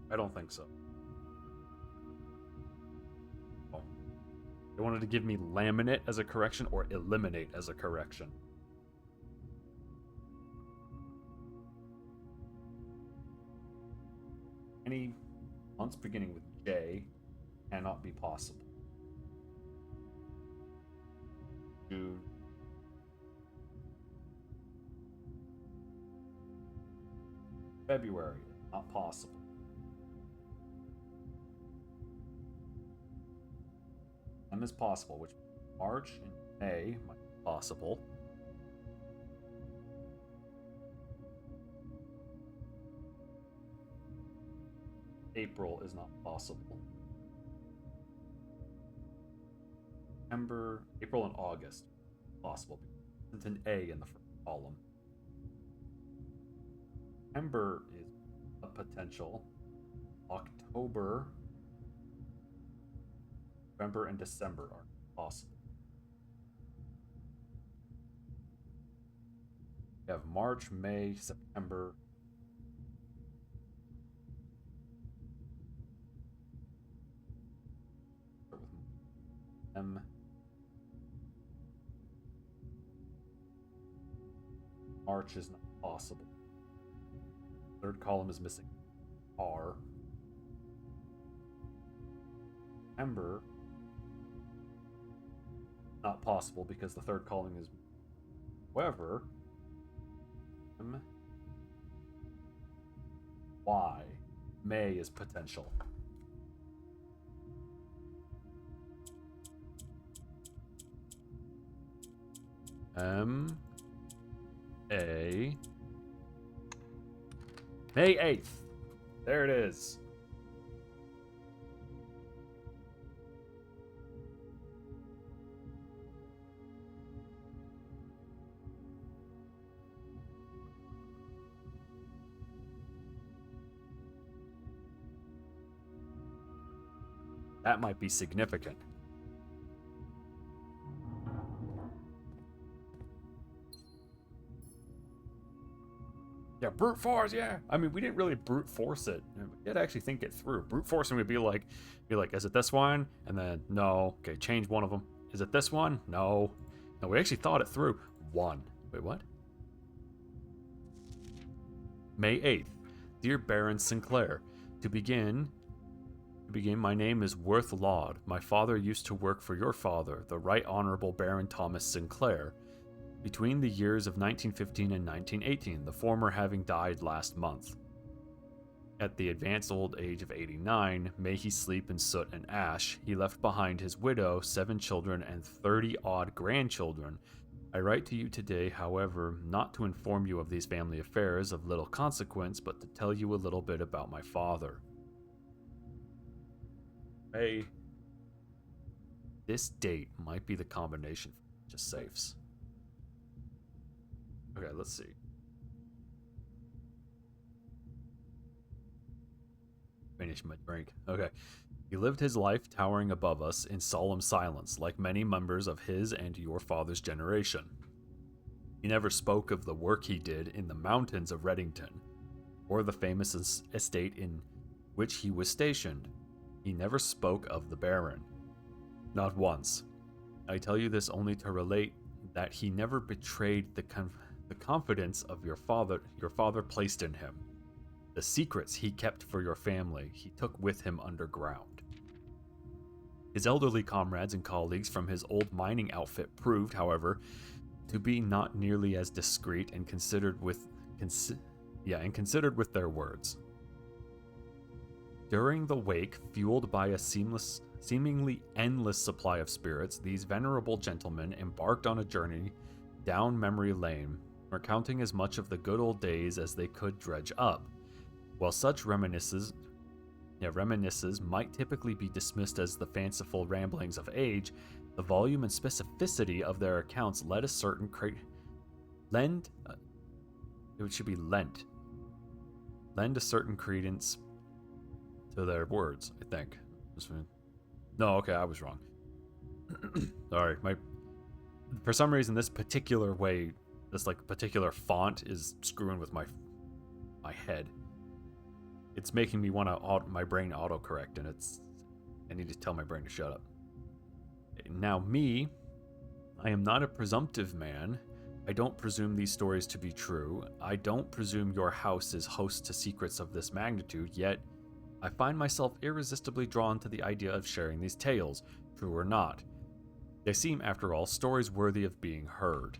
I don't think so. Oh. They wanted to give me laminate as a correction or eliminate as a correction. Any months beginning with J cannot be possible. June. February, not possible. M is possible, which March and May might be possible. April is not possible. September, April and August possible. It's an A in the first column. September is a potential. October, November, and December are possible. We have March, May, September. Start with M. March is not possible. Third column is missing R. September, not possible because the third column is. However, M, Y, May is potential. M, A, May 8th. There it is. That might be significant. Yeah, brute force, yeah. I mean, we didn't really brute force it. We did actually think it through. Brute forcing would be like, is it this one? And then, no. Okay, change one of them. Is it this one? No. No, we actually thought it through. One. Wait, what? May 8th. Dear Baron Sinclair, to begin, my name is Worth Laud. My father used to work for your father, the Right Honorable Baron Thomas Sinclair, between the years of 1915 and 1918, the former having died last month. At the advanced old age of 89, may he sleep in soot and ash, he left behind his widow, 7 children, and 30-odd grandchildren. I write to you today, however, not to inform you of these family affairs of little consequence, but to tell you a little bit about my father. Hey. This date might be the combination for just safes. Okay, let's see. Finish my drink. Okay. He lived his life towering above us in solemn silence, like many members of his and your father's generation. He never spoke of the work he did in the mountains of Reddington, or the famous estate in which he was stationed. He never spoke of the Baron. Not once. I tell you this only to relate that he never betrayed the confidence of your father placed in him. The secrets he kept for your family, he took with him underground. His elderly comrades and colleagues from his old mining outfit proved, however, to be not nearly as discreet and considered with their words. During the wake, fueled by a seemingly endless supply of spirits, these venerable gentlemen embarked on a journey down memory lane, recounting as much of the good old days as they could dredge up. While such reminiscences might typically be dismissed as the fanciful ramblings of age, the volume and specificity of their accounts led a certain lend a certain credence to their words, I think. No, okay, I was wrong. Sorry, for some reason this particular way, this like particular font is screwing with my head. It's making me want to my brain autocorrect, and I need to tell my brain to shut up. Now me, I am not a presumptive man. I don't presume these stories to be true. I don't presume your house is host to secrets of this magnitude, yet I find myself irresistibly drawn to the idea of sharing these tales, true or not. They seem, after all, stories worthy of being heard.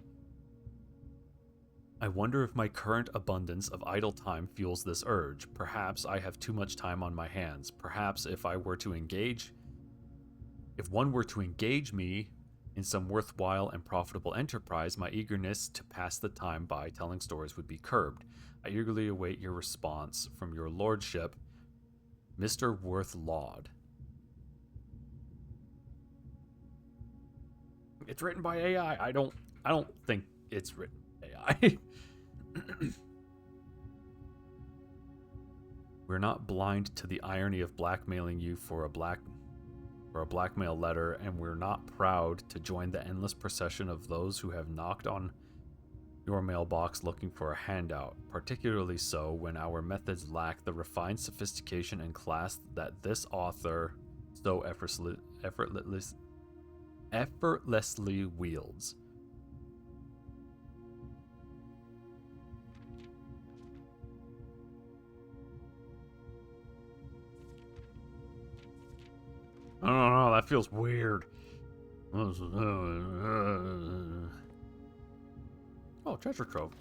I wonder if my current abundance of idle time fuels this urge. Perhaps I have too much time on my hands. Perhaps if one were to engage me in some worthwhile and profitable enterprise, my eagerness to pass the time by telling stories would be curbed. I eagerly await your response from your lordship, Mr. Worthlaud. It's written by AI. I don't think it's written by AI. We're not blind to the irony of blackmailing you for a blackmail letter, and we're not proud to join the endless procession of those who have knocked on your mailbox looking for a handout, particularly so when our methods lack the refined sophistication and class that this author so effortlessly wields. I don't know, that feels weird. Oh, treasure trove.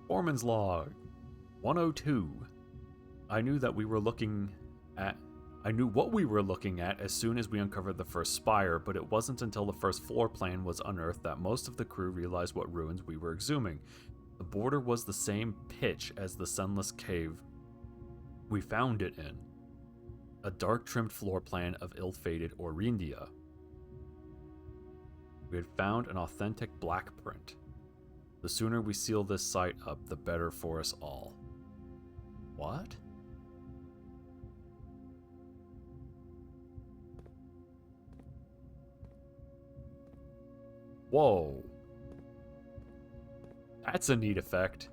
Foreman's log. 102. I knew what we were looking at as soon as we uncovered the first spire, but it wasn't until the first floor plan was unearthed that most of the crew realized what ruins we were exhuming. The border was the same pitch as the sunless cave we found it in. A dark trimmed floor plan of ill-fated Orindia. We had found an authentic black print. The sooner we seal this site up, the better for us all. What? Whoa. That's a neat effect.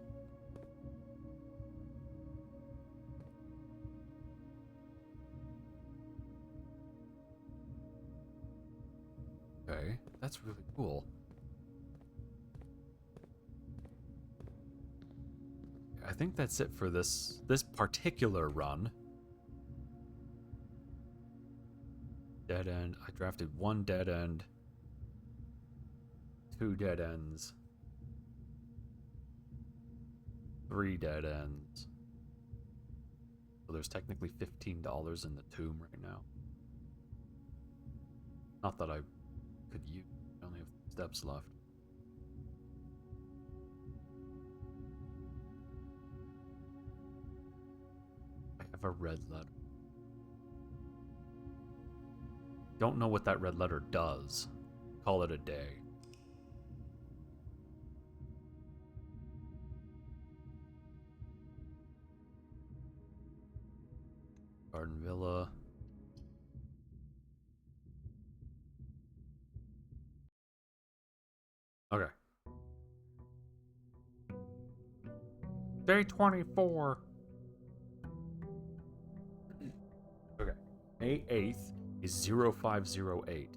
Okay, that's really cool. I think that's it for this particular run. Dead end. I drafted 1 dead end. 2 dead ends. 3 dead ends. So there's technically $15 in the tomb right now. Not that I could use. I only have steps left. I have a red letter. Don't know what that red letter does. Call it a day. Garden Villa. Okay. Day 24. Okay. May 8th is 0508.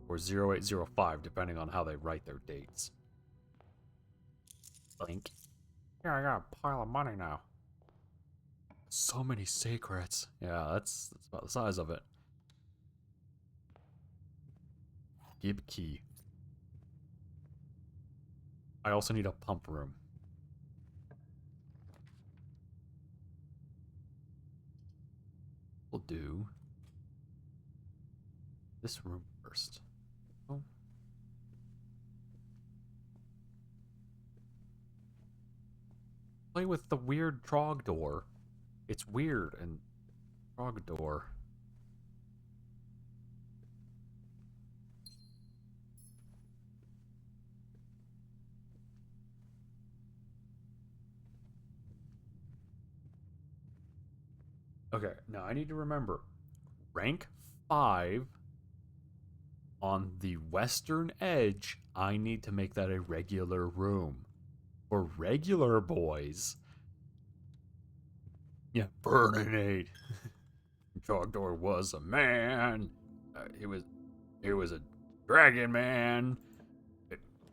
Or 0805, depending on how they write their dates. Blink. Yeah, I got a pile of money now. So many secrets. Yeah, that's about the size of it. Gib key. I also need a pump room. We'll do this room first. Oh. Play with the weird trog door. It's weird and trog door. Okay, now I need to remember rank 5 on the western edge. I need to make that a regular room for regular boys. Yeah, Burninate. Trogdor was a man. He was a dragon man.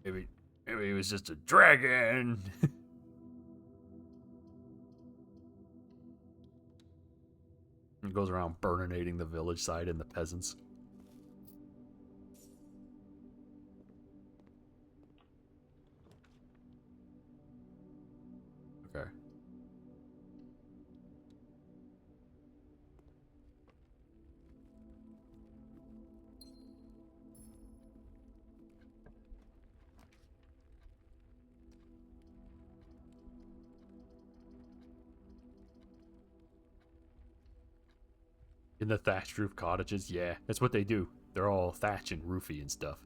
Maybe he was just a dragon. He goes around burninating the village side and the peasants. Okay. In the thatched roof cottages, yeah, that's what they do. They're all thatch and roofy and stuff.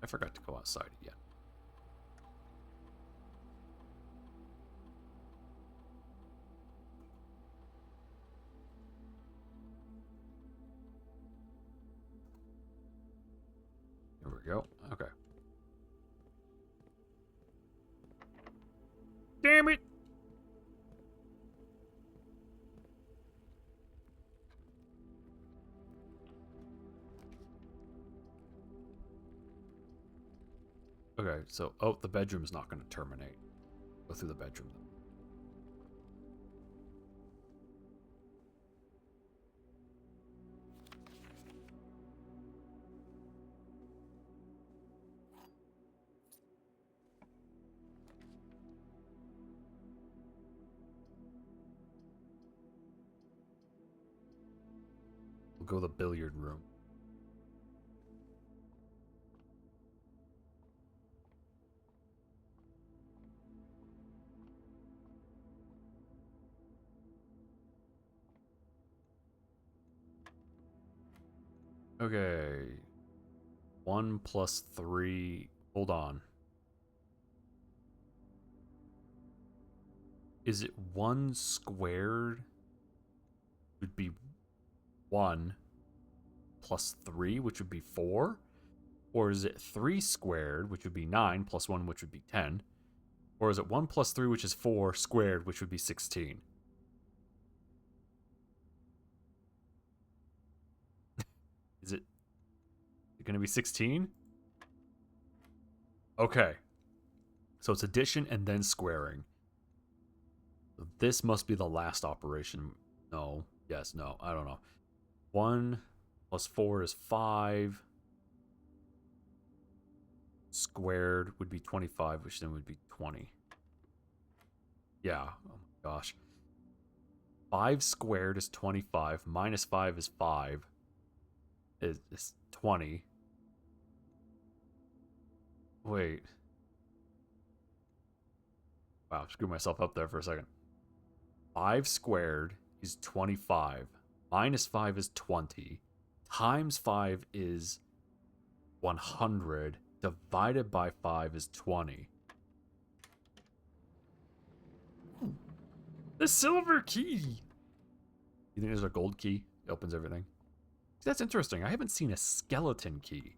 I forgot to go outside again. There we go. Okay. Damn it! Okay, so, oh, the bedroom's not going to terminate. Go through the bedroom then. We'll go to the billiard room. Okay. 1 plus 3. Hold on. Is it 1 squared would be 1 plus 3, which would be 4? Or is it 3 squared, which would be 9, plus 1, which would be 10? Or is it 1 plus 3, which is 4, squared, which would be 16? Is it going to be 16? Okay. So it's addition and then squaring. This must be the last operation. No. Yes, no. I don't know. 1 plus 4 is 5. squared would be 25, which then would be 20. Yeah, oh my gosh. 5 squared is 25, minus 5 is 5, is 20. Wait. Wow, screwed myself up there for a second. 5 squared is 25, minus 5 is 20, times 5 is 100, divided by 5 is 20. The silver key! You think there's a gold key? It opens everything. That's interesting. I haven't seen a skeleton key.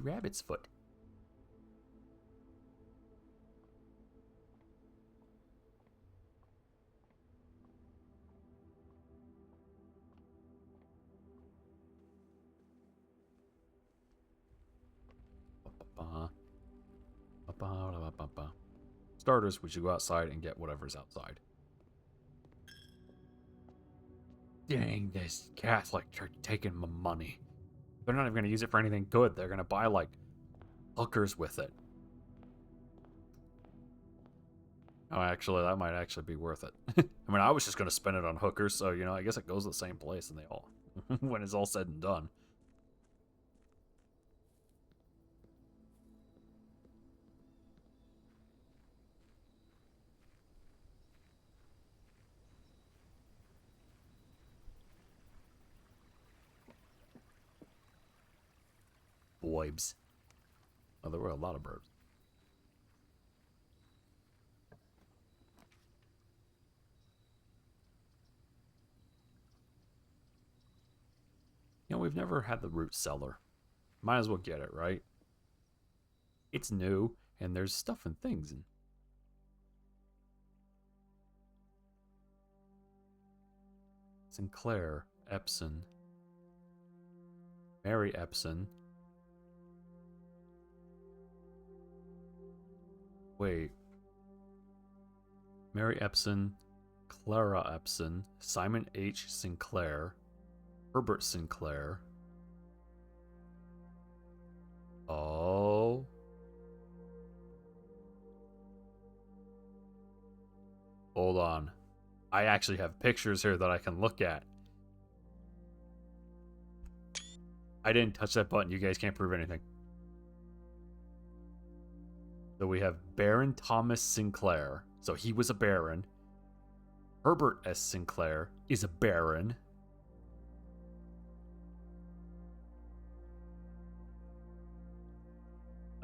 Rabbit's foot. Starters, we should go outside and get whatever's outside. Dang, this Catholic Church taking my money. They're not even going to use it for anything good. They're going to buy, like, hookers with it. Oh, actually, that might actually be worth it. I mean, I was just going to spend it on hookers, so, you know, I guess it goes to the same place and they all, when it's all said and done. Boibs. Oh, there were a lot of birds. You know, we've never had the root cellar. Might as well get it, right? It's new, and there's stuff and things. And Sinclair, Epson, Mary Epson. Wait. Mary Epson, Clara Epson, Simon H. Sinclair, Herbert Sinclair. Oh. Hold on. I actually have pictures here that I can look at. I didn't touch that button. You guys can't prove anything. So we have Baron Thomas Sinclair. So he was a baron. Herbert S. Sinclair is a baron.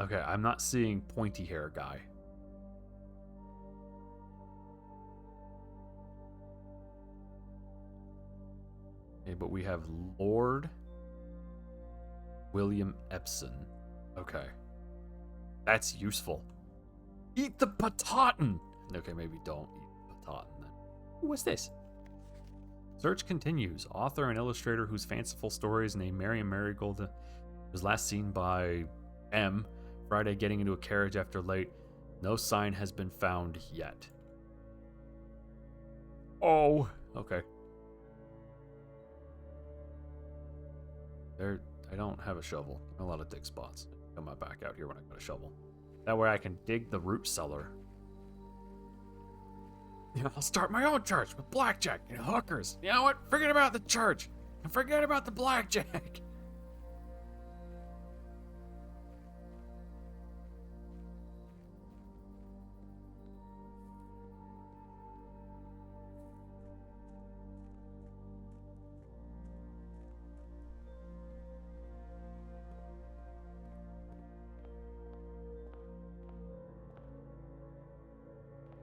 Okay, I'm not seeing pointy hair guy. Okay, but we have Lord William Epson. Okay. That's useful. Eat the potatin! Okay, maybe don't eat the potatin then. What's this? Search continues. Author and illustrator whose fanciful stories named Marion Marigold was last seen by M. Friday getting into a carriage after late. No sign has been found yet. Oh, okay. I don't have a shovel. A lot of dig spots. Come back out here when I got a shovel. That way I can dig the root cellar. Yeah, I'll start my own church with blackjack and hookers. You know what? Forget about the church. And forget about the blackjack.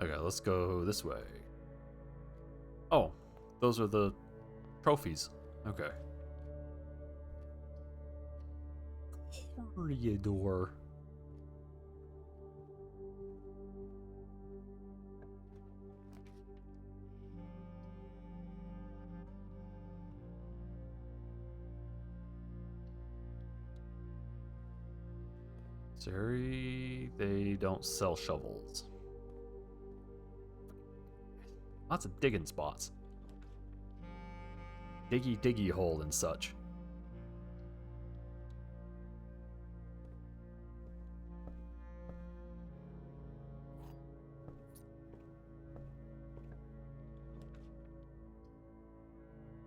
Okay, let's go this way. Oh, those are the trophies. Okay. Corridor. Very they don't sell shovels. Lots of digging spots. Diggy hole and such.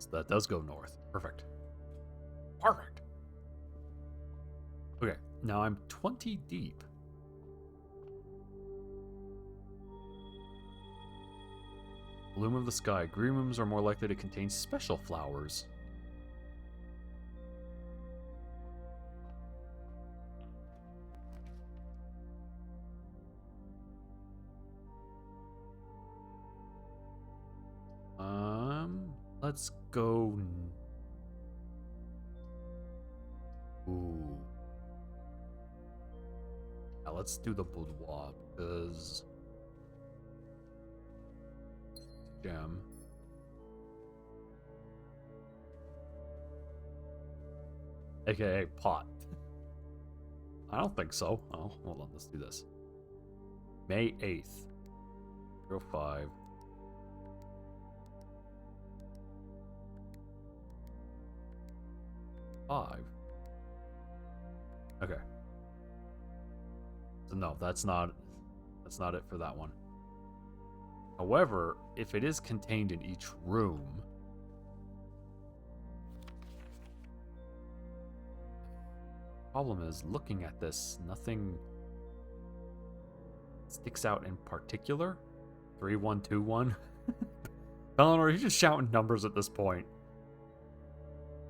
So that does go north. Perfect. Perfect. Okay, now I'm 20 deep. Bloom of the sky. Green rooms are more likely to contain special flowers. Let's go. Ooh. Now let's do the boudoir because gem. AKA pot. I don't think so. Oh, hold on, let's do this. May 8th. 05. Okay. So no, that's not it for that one. However, if it is contained in each room, problem is looking at this, nothing sticks out in particular. 3121. Eleanor, you're just shouting numbers at this point.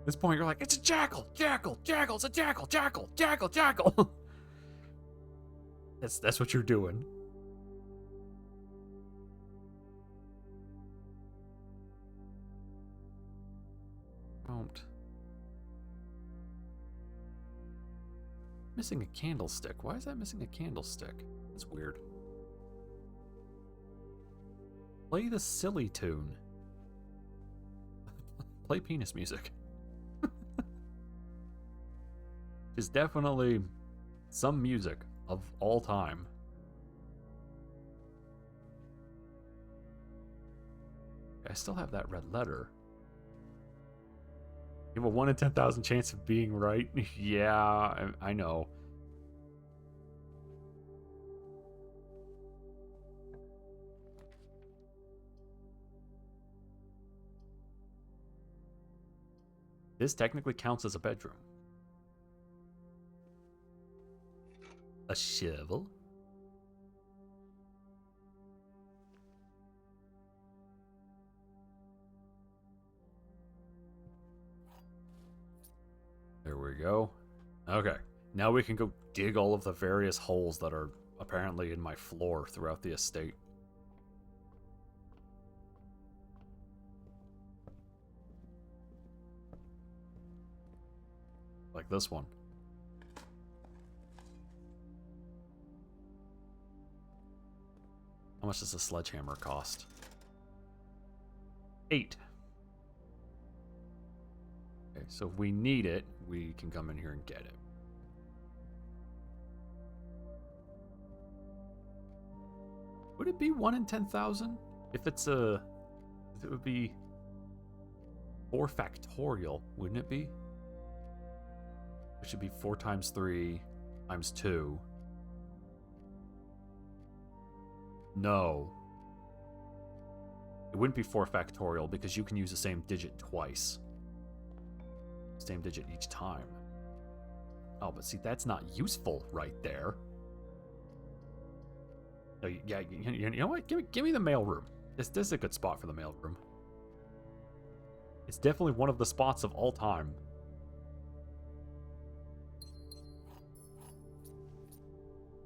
At this point, you're like, it's a jackal, jackal, jackal, it's a jackal, jackal, jackal, jackal. That's what you're doing. Don't. Missing a candlestick. Why is that missing a candlestick? That's weird. Play the silly tune. Play penis music. Is definitely some music of all time. I still have that red letter. You have a 1 in 10,000 chance of being right. Yeah, I know. This technically counts as a bedroom. A shovel? There we go. Okay, now we can go dig all of the various holes that are apparently in my floor throughout the estate. Like this one. How much does a sledgehammer cost? 8. Okay, so if we need it, we can come in here and get it. Would it be 1 in 10,000? If it would be 4 factorial, wouldn't it be? It should be 4 times 3 times 2. No. It wouldn't be 4 factorial because you can use the same digit twice. Same digit each time. Oh, but see, that's not useful right there. No, yeah, you know what? Give me the mailroom. This is a good spot for the mailroom. It's definitely one of the spots of all time.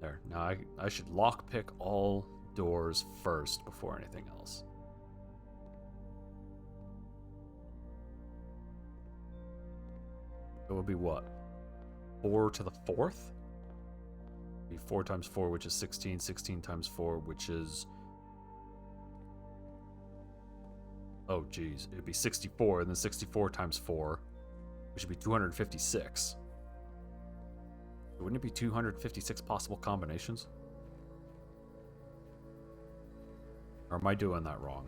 There. Now I should lockpick all doors first before anything else. It would be what? 4 to the 4th? Be 4 times 4, which is 16. 16 times 4, which is... Oh, geez. It'd be 64, and then 64 times 4, which would be 256. Wouldn't it be 256 possible combinations? Or am I doing that wrong?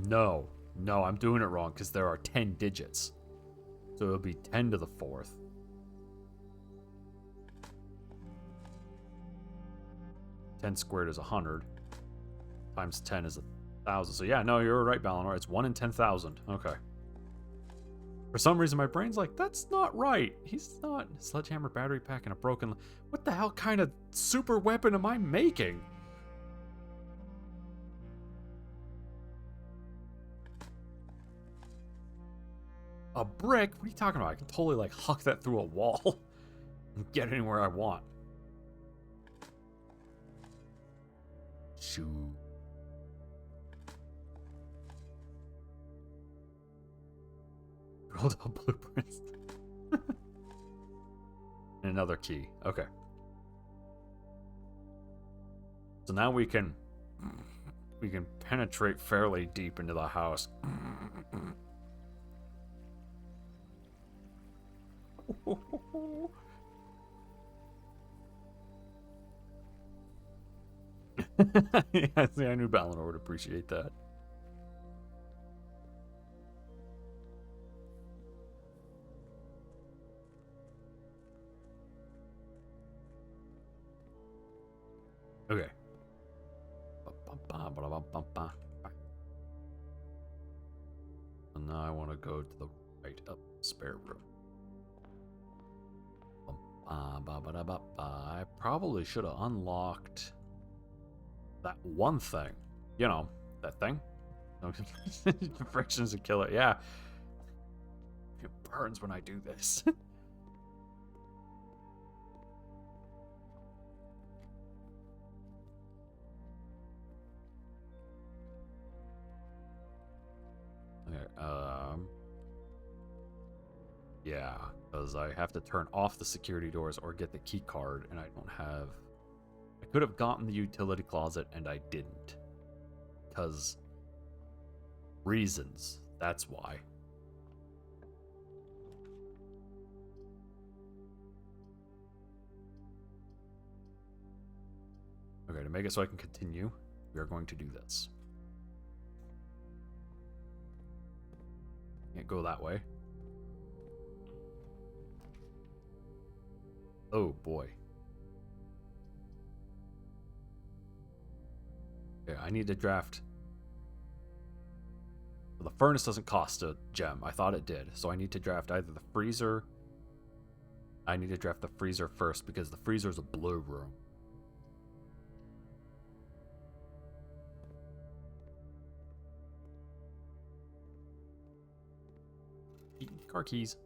No. No, I'm doing it wrong because there are 10 digits. So it'll be 10 to the 4th. Ten squared is 100. Times 10 is 1,000. So yeah, no, you're right, Balinor. It's 1 in 10,000. Okay. For some reason, my brain's like, that's not right. He's not a sledgehammer battery pack and a broken... What the hell kind of super weapon am I making? A brick? What are you talking about? I can totally, like, huck that through a wall and get anywhere I want. Shoo. Rolled up blueprints. And another key. Okay. So now we can penetrate fairly deep into the house. Yeah, see, I knew Balinor would appreciate that. Okay. And now I want to go to the right up spare room. I probably should have unlocked that one thing. You know, that thing. Friction's a killer. Yeah. It burns when I do this. Okay, yeah, because I have to turn off the security doors or get the key card, and I don't have... I could have gotten the utility closet, and I didn't. Because... reasons. That's why. Okay, to make it so I can continue, we are going to do this. Can't go that way. Oh boy. Okay, I need to draft. Well, the furnace doesn't cost a gem. I thought it did. So I need to draft either the freezer. I need to draft the freezer first because the freezer is a blue room. Car keys.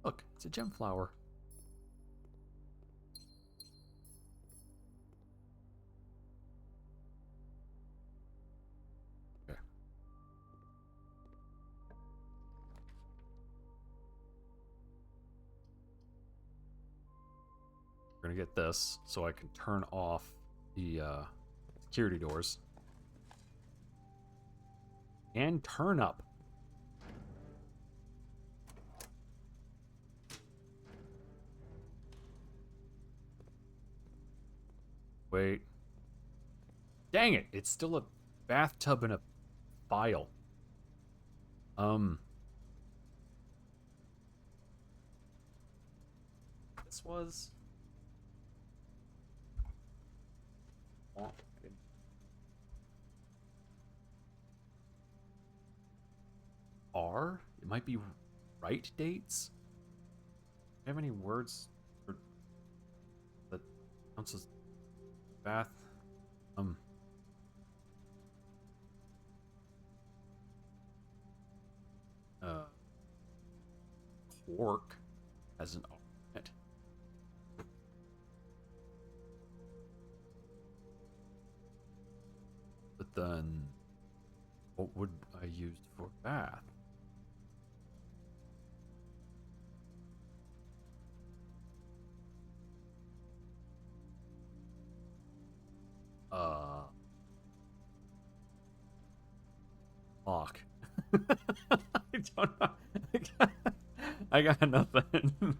Look, it's a gem flower. Okay. We're gonna get this so I can turn off the security doors. And turn up. Wait. Dang it, it's still a bathtub and a file. This was... R? It might be right dates? Do you have any words for that counts as bath? Quark has an R in it. But then, what would I use for bath? Fuck. I don't know. I got nothing. I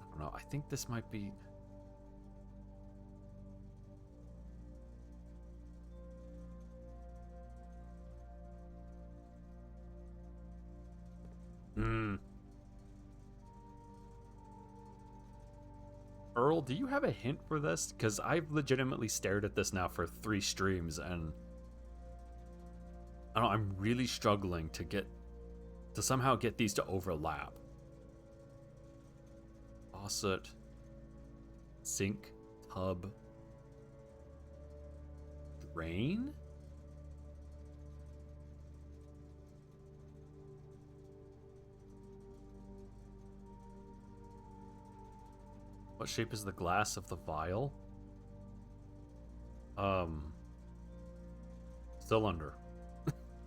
don't know. I think this might be... Earl, do you have a hint for this? Because I've legitimately stared at this now for 3 streams, and I don't know, I'm really struggling to somehow get these to overlap. Faucet, sink, tub, drain? What shape is the glass of the vial? Cylinder.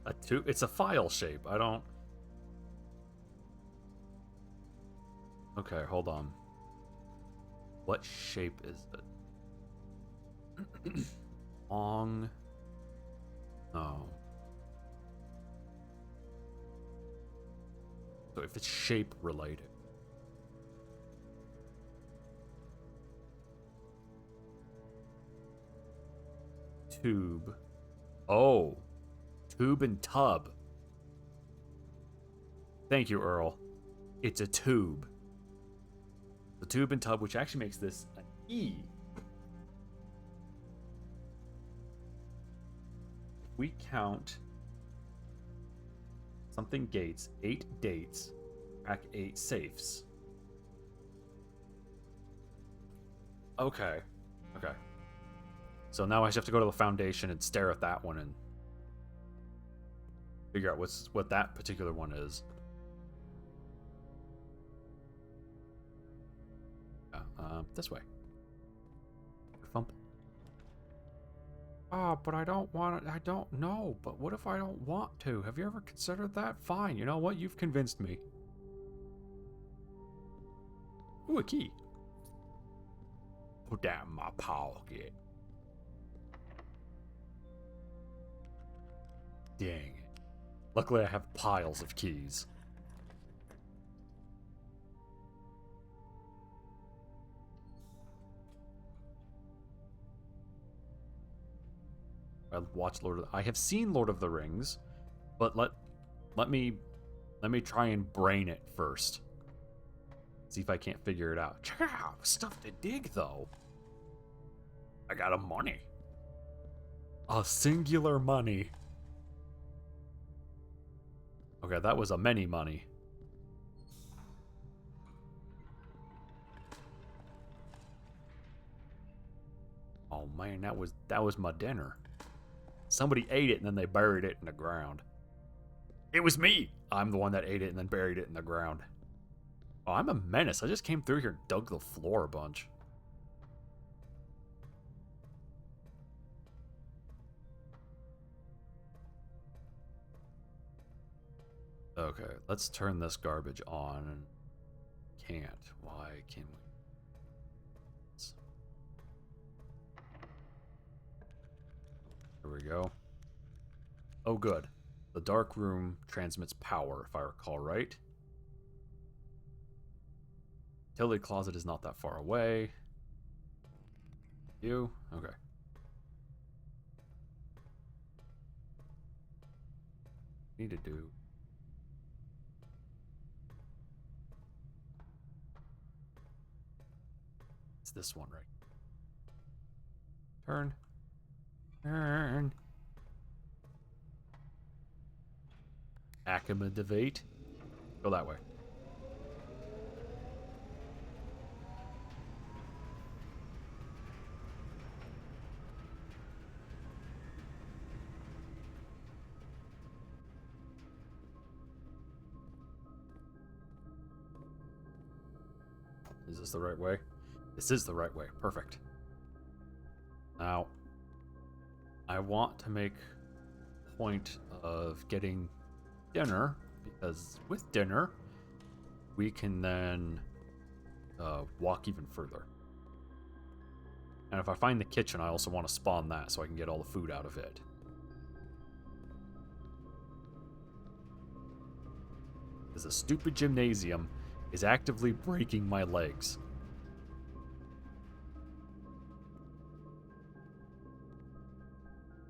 A tube? It's a file shape. I don't... Okay, hold on. What shape is it? Long... Oh. So if it's shape related. Tube. Oh. Tube and tub. Thank you, Earl. It's a tube. The tube and tub, which actually makes this an E. If we count something gates, 8 dates, crack 8 safes. Okay. Okay. So now I just have to go to the foundation and stare at that one and figure out what that particular one is. This way. Thump. Oh, but I don't want it. I don't know. But what if I don't want to? Have you ever considered that? Fine. You know what? You've convinced me. Ooh, a key. Put that in my pocket. Dang it. Luckily, I have piles of keys. I have seen Lord of the Rings, but let me try and brain it first. See if I can't figure it out. Check out stuff to dig though. I got a money. A singular money. Okay, that was a many money. Oh man, that was my dinner. Somebody ate it and then they buried it in the ground. It was me! I'm the one that ate it and then buried it in the ground. Oh, I'm a menace. I just came through here and dug the floor a bunch. Okay, let's turn this garbage on. Can't. Why can't we? There we go. Oh, good. The dark room transmits power, if I recall right. Utility closet is not that far away. You? Okay. Need to do. It's this one, right? Turn. Turn. Accommodate. Go that way. Is this the right way? This is the right way. Perfect. Now, I want to make a point of getting dinner, because with dinner, we can then walk even further. And if I find the kitchen, I also want to spawn that so I can get all the food out of it. Because the stupid gymnasium is actively breaking my legs.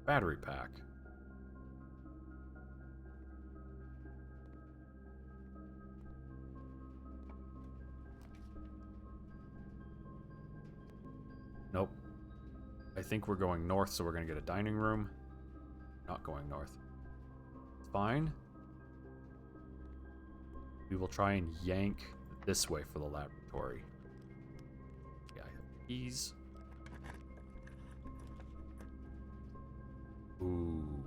Battery pack. Nope. I think we're going north, so we're going to get a dining room. Not going north. It's fine. We will try and yank this way for the laboratory. Yeah, I have keys. Ooh.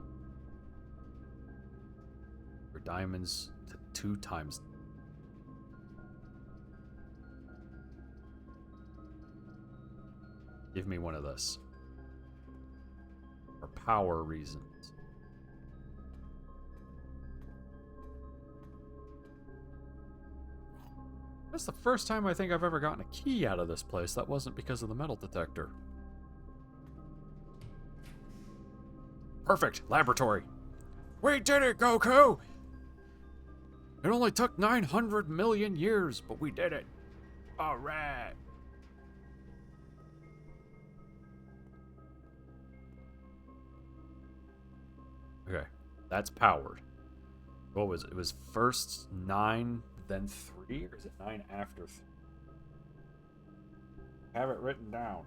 For diamonds to 2 times. Give me one of this. For power reasons. That's the first time I think I've ever gotten a key out of this place. That wasn't because of the metal detector. Perfect. Laboratory. We did it, Goku! It only took 900 million years, but we did it. Alright. Okay. That's powered. What was it? It was first 9, then 3? Or is it 9 after 3? Have it written down.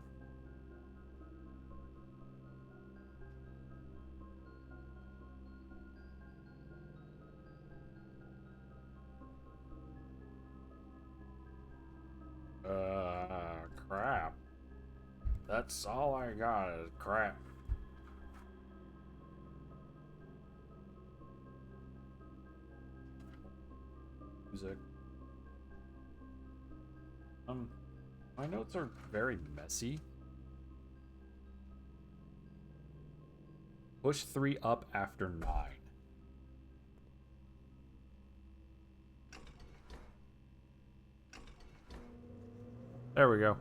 Crap. That's all I got is crap. Music. My notes are very messy. Push 3 up after 9. There we go.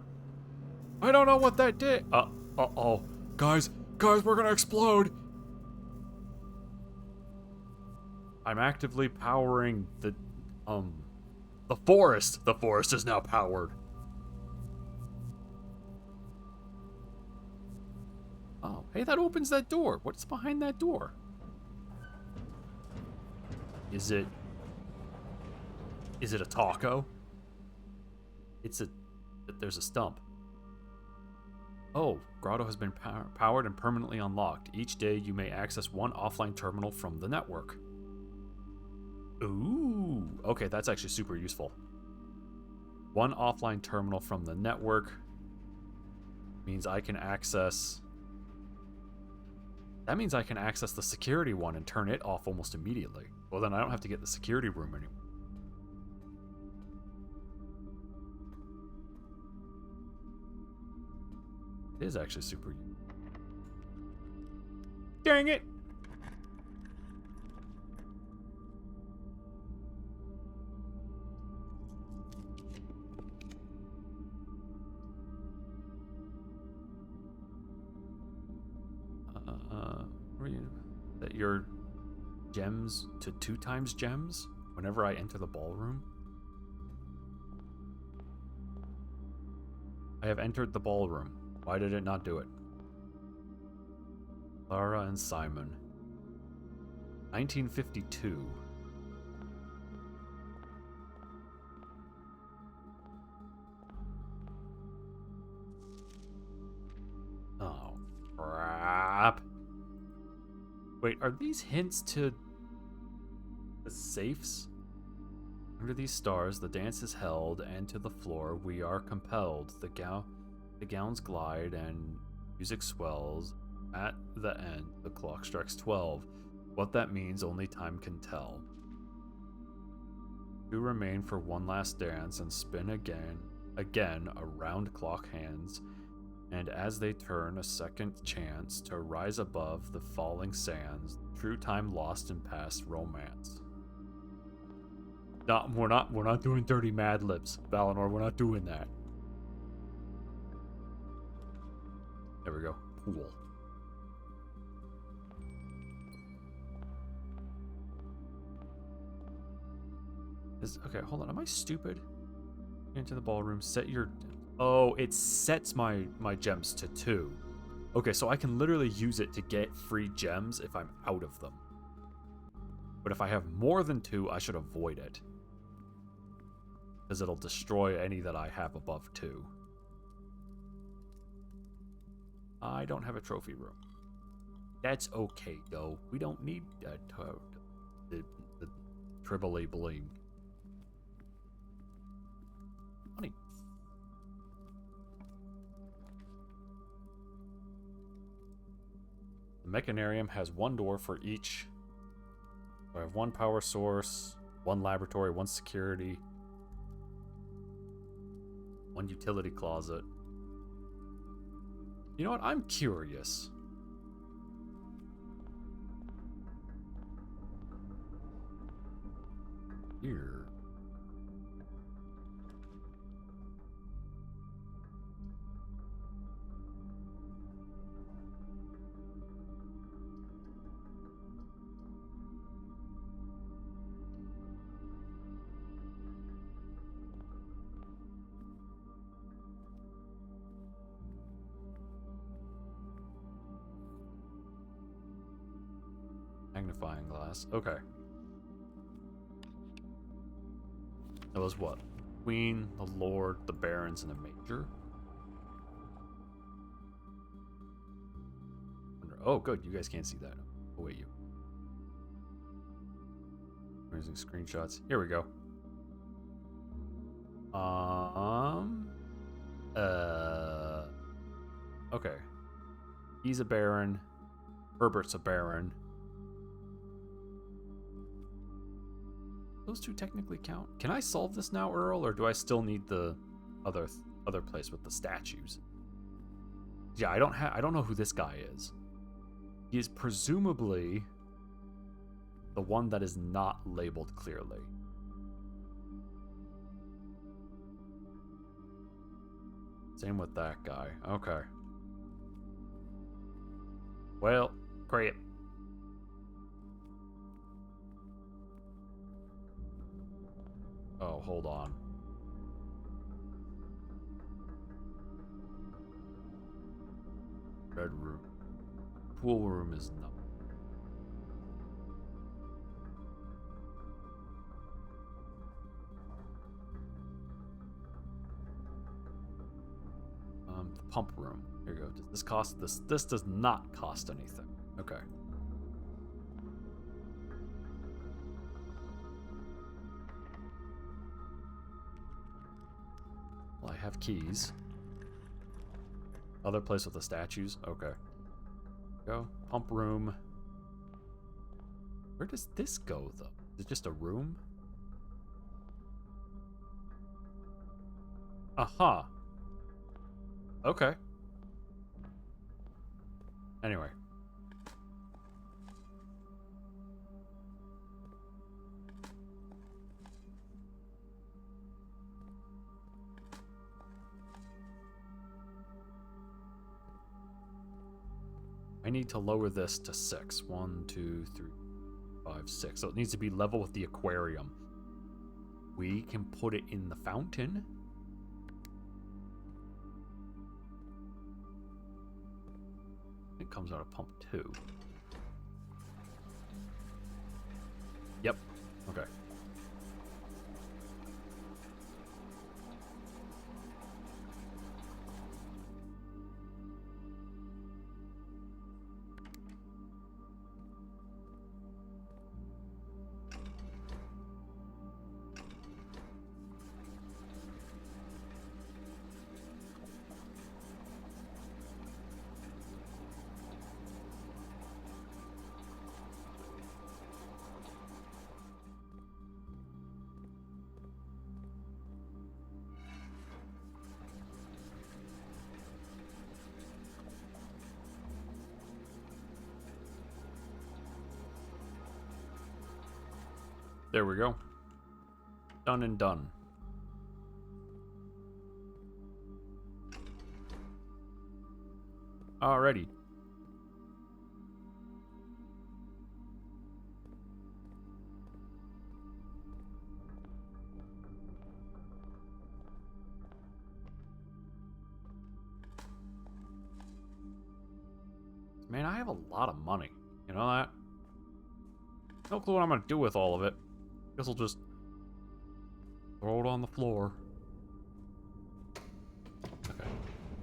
I don't know what that did. Uh-oh. Guys, we're gonna explode. I'm actively powering the forest. The forest is now powered. Oh, hey, that opens that door. What's behind that door? Is it a taco? There's a stump. Oh, Grotto has been powered and permanently unlocked. Each day you may access one offline terminal from the network. Ooh, okay, that's actually super useful. One offline terminal from the network means I can access... That means I can access the security one and turn it off almost immediately. Well, then I don't have to get the security room anymore. It is actually super useful. Dang it! That your gems to 2 times gems whenever I enter the ballroom? I have entered the ballroom. Why did it not do it? Clara and Simon. 1952. Oh, crap. Wait, are these hints to the safes? Under these stars, the dance is held, and to the floor we are compelled. The gowns glide, and music swells. At the end, the clock strikes 12. What that means, only time can tell. 2 remain for one last dance, and spin again, around clock hands. And as they turn, a second chance to rise above the falling sands, true time lost in past romance. No, we're not doing dirty Mad Libs, Valinor. We're not doing that. There we go. Pool. Okay, hold on. Am I stupid? Into the ballroom. Set your... Oh, it sets my gems to 2. Okay, so I can literally use it to get free gems if I'm out of them. But if I have more than 2, I should avoid it. Because it'll destroy any that I have above 2. I don't have a trophy room. That's okay, though. We don't need the tribble bling. Funny. The mechanarium has 1 door for each. So I have 1 power source, 1 laboratory, 1 security, 1 utility closet. You know what? I'm curious. Here. Magnifying glass. Okay. That was what? Queen, the Lord, the Barons, and a Major? Oh, good. You guys can't see that. Oh, wait, you. Using screenshots. Here we go. Okay. He's a Baron. Herbert's a Baron. Those 2 technically count. Can I solve this now, Earl, or do I still need the other place with the statues? Yeah, I don't know who this guy is. He is presumably the one that is not labeled clearly. Same with that guy. Okay. Well, great. Oh, hold on. Red room. Pool room is not. The pump room. Here you go. Does this cost this? This does not cost anything. Okay. Well, I have keys. Other place with the statues? Okay. Go. Pump room. Where does this go, though? Is it just a room? Aha. Okay. Anyway. I need to lower this to 6. 1, 2, 3, 5, 6. So it needs to be level with the aquarium. We can put it in the fountain. It comes out of pump 2. Yep. Okay. There we go. Done and done. Alrighty. Man, I have a lot of money. You know that? No clue what I'm gonna do with all of it. Guess I'll just throw it on the floor. Okay.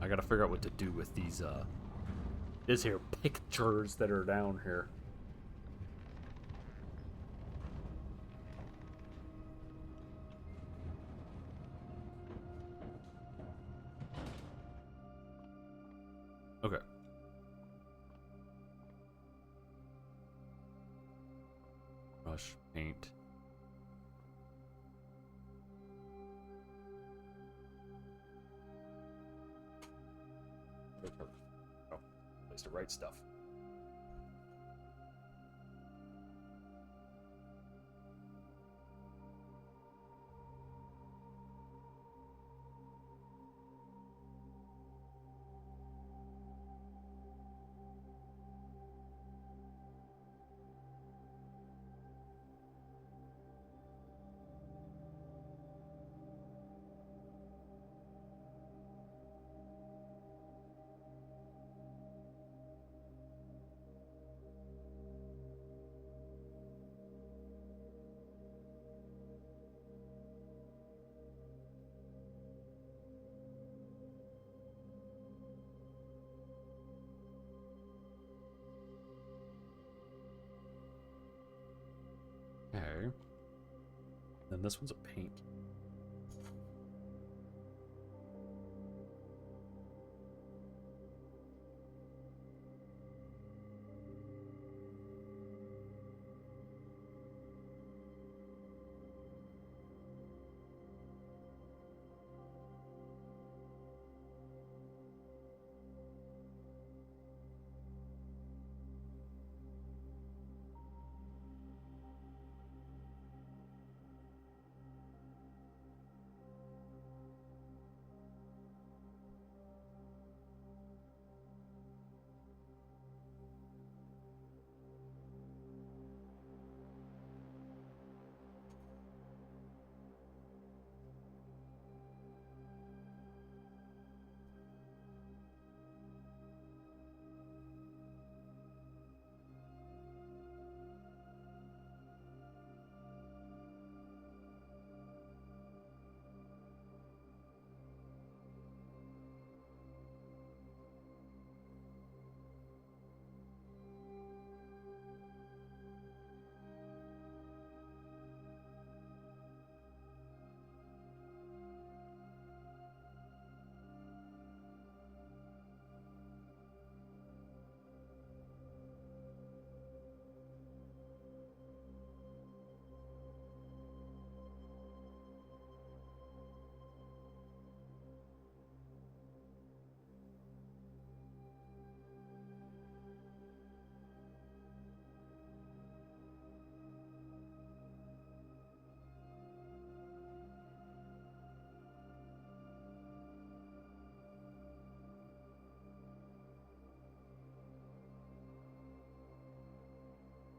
I gotta figure out what to do with these, this here pictures that are down here. Okay. Brush, paint. Oh, place to write stuff. Okay. Then this one's a paint.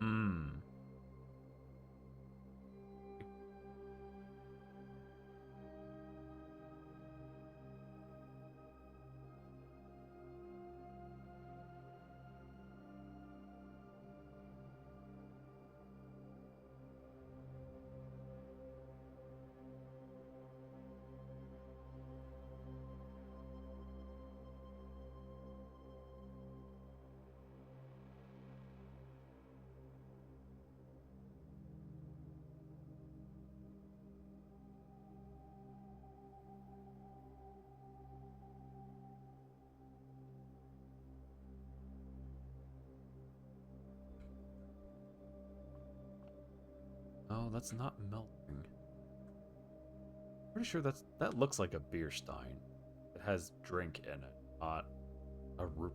Hmm. Oh, that's not melting. Pretty sure that looks like a beer stein. It has drink in it, not a root.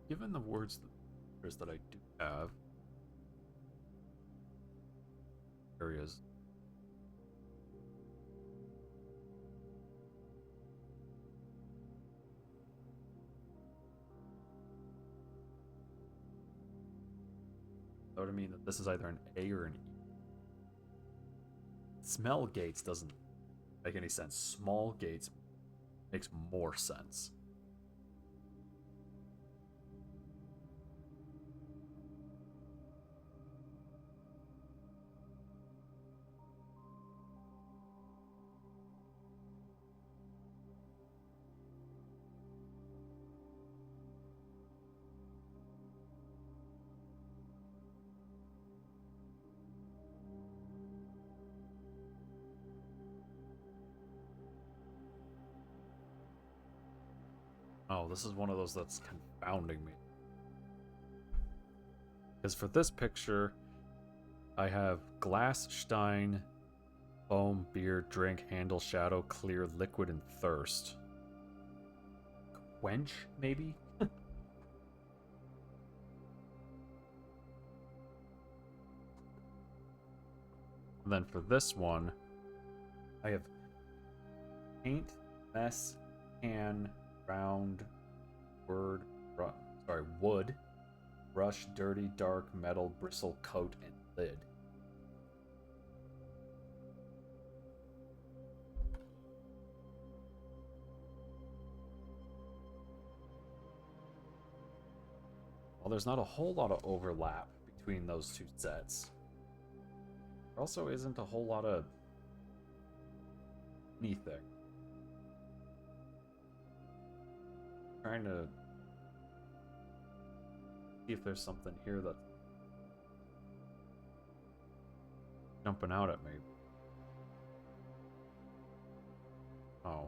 given the words that I do have, areas. That would mean that this is either an A or an E. Smell gates doesn't make any sense. Small gates makes more sense. Oh, this is one of those that's confounding me. Because for this picture, I have glass, stein, foam, beer, drink, handle, shadow, clear, liquid, and thirst. Quench, maybe? And then for this one, I have paint, mess, can, round, wood, brush, dirty, dark, metal, bristle, coat, and lid. Well, there's not a whole lot of overlap between those two sets. There also isn't a whole lot of anything. Trying to see if there's something here that's jumping out at me. Oh.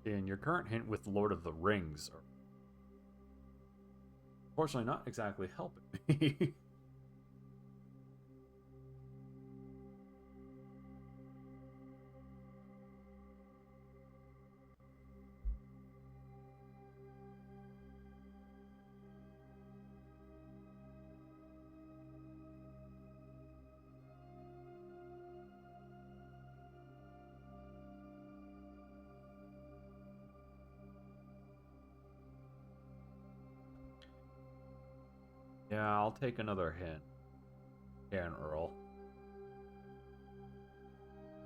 And your current hint with Lord of the Rings are unfortunately not exactly helping me. Yeah, I'll take another hint. Dan Earl.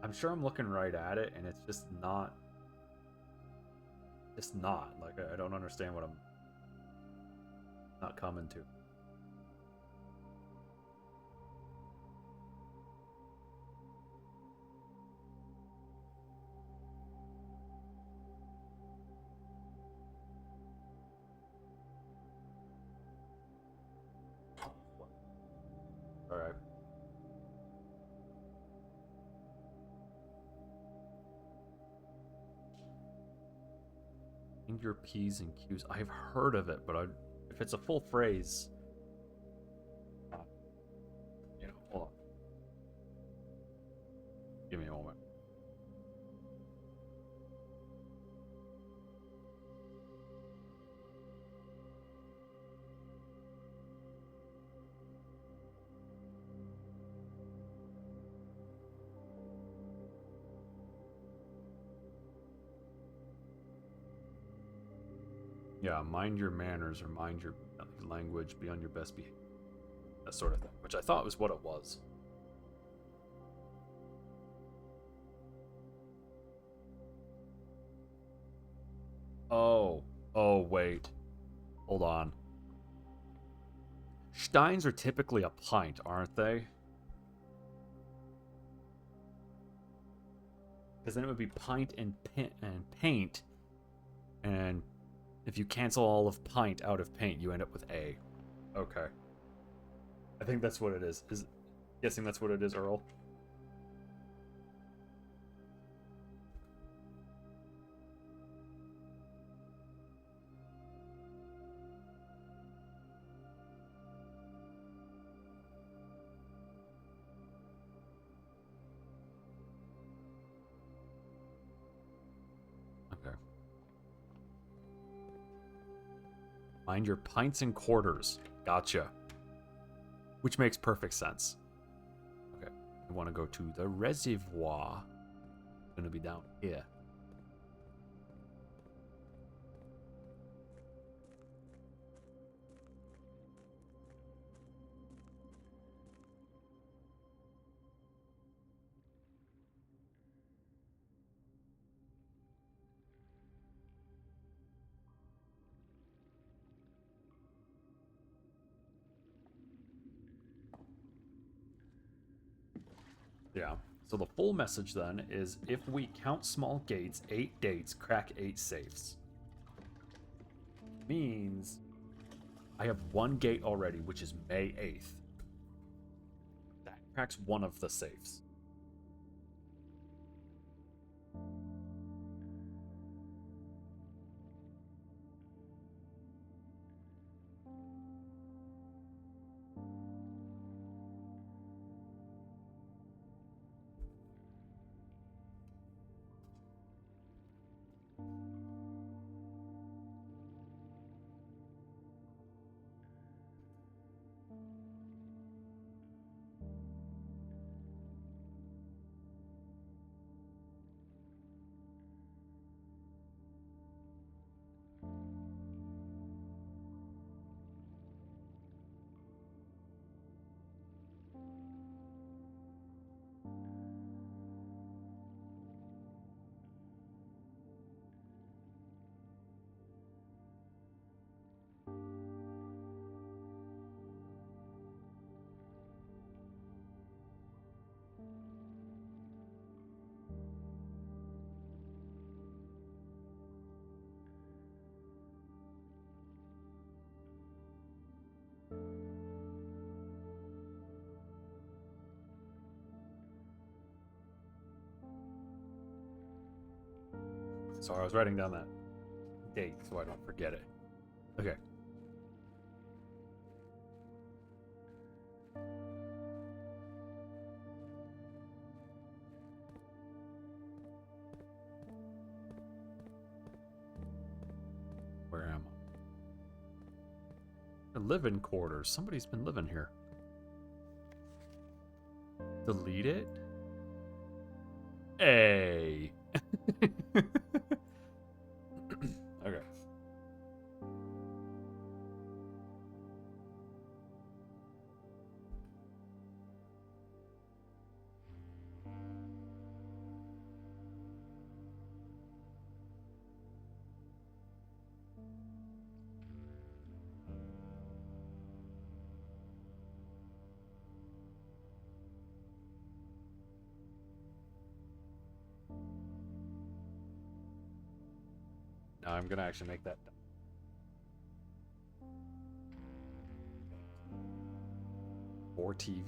I'm sure I'm looking right at it, and it's just not. It's not. Like, I don't understand what I'm not coming to. Alright. Find your P's and Q's. I've heard of it, but if it's a full phrase, hold on. Give me a moment. Yeah, mind your manners or mind your language, be on your best behavior. That sort of thing, which I thought was what it was. Oh, wait. Hold on. Steins are typically a pint, aren't they? Because then it would be pint and paint, and if you cancel all of pint out of paint, you end up with A. Okay. I think that's what it is. Guessing that's what it is, Earl. Mind your pints and quarters. Gotcha. Which makes perfect sense. Okay. I want to go to the reservoir. Gonna be down here. Yeah. So the full message then is if we count small gates, 8 dates, crack 8 safes. Means I have 1 gate already, which is May 8th. That cracks 1 of the safes. Sorry, I was writing down that date so I don't forget it. Okay. Where am I? Living quarters. Somebody's been living here. Delete it? Hey. Okay. Now I'm gonna actually make that. Four TV.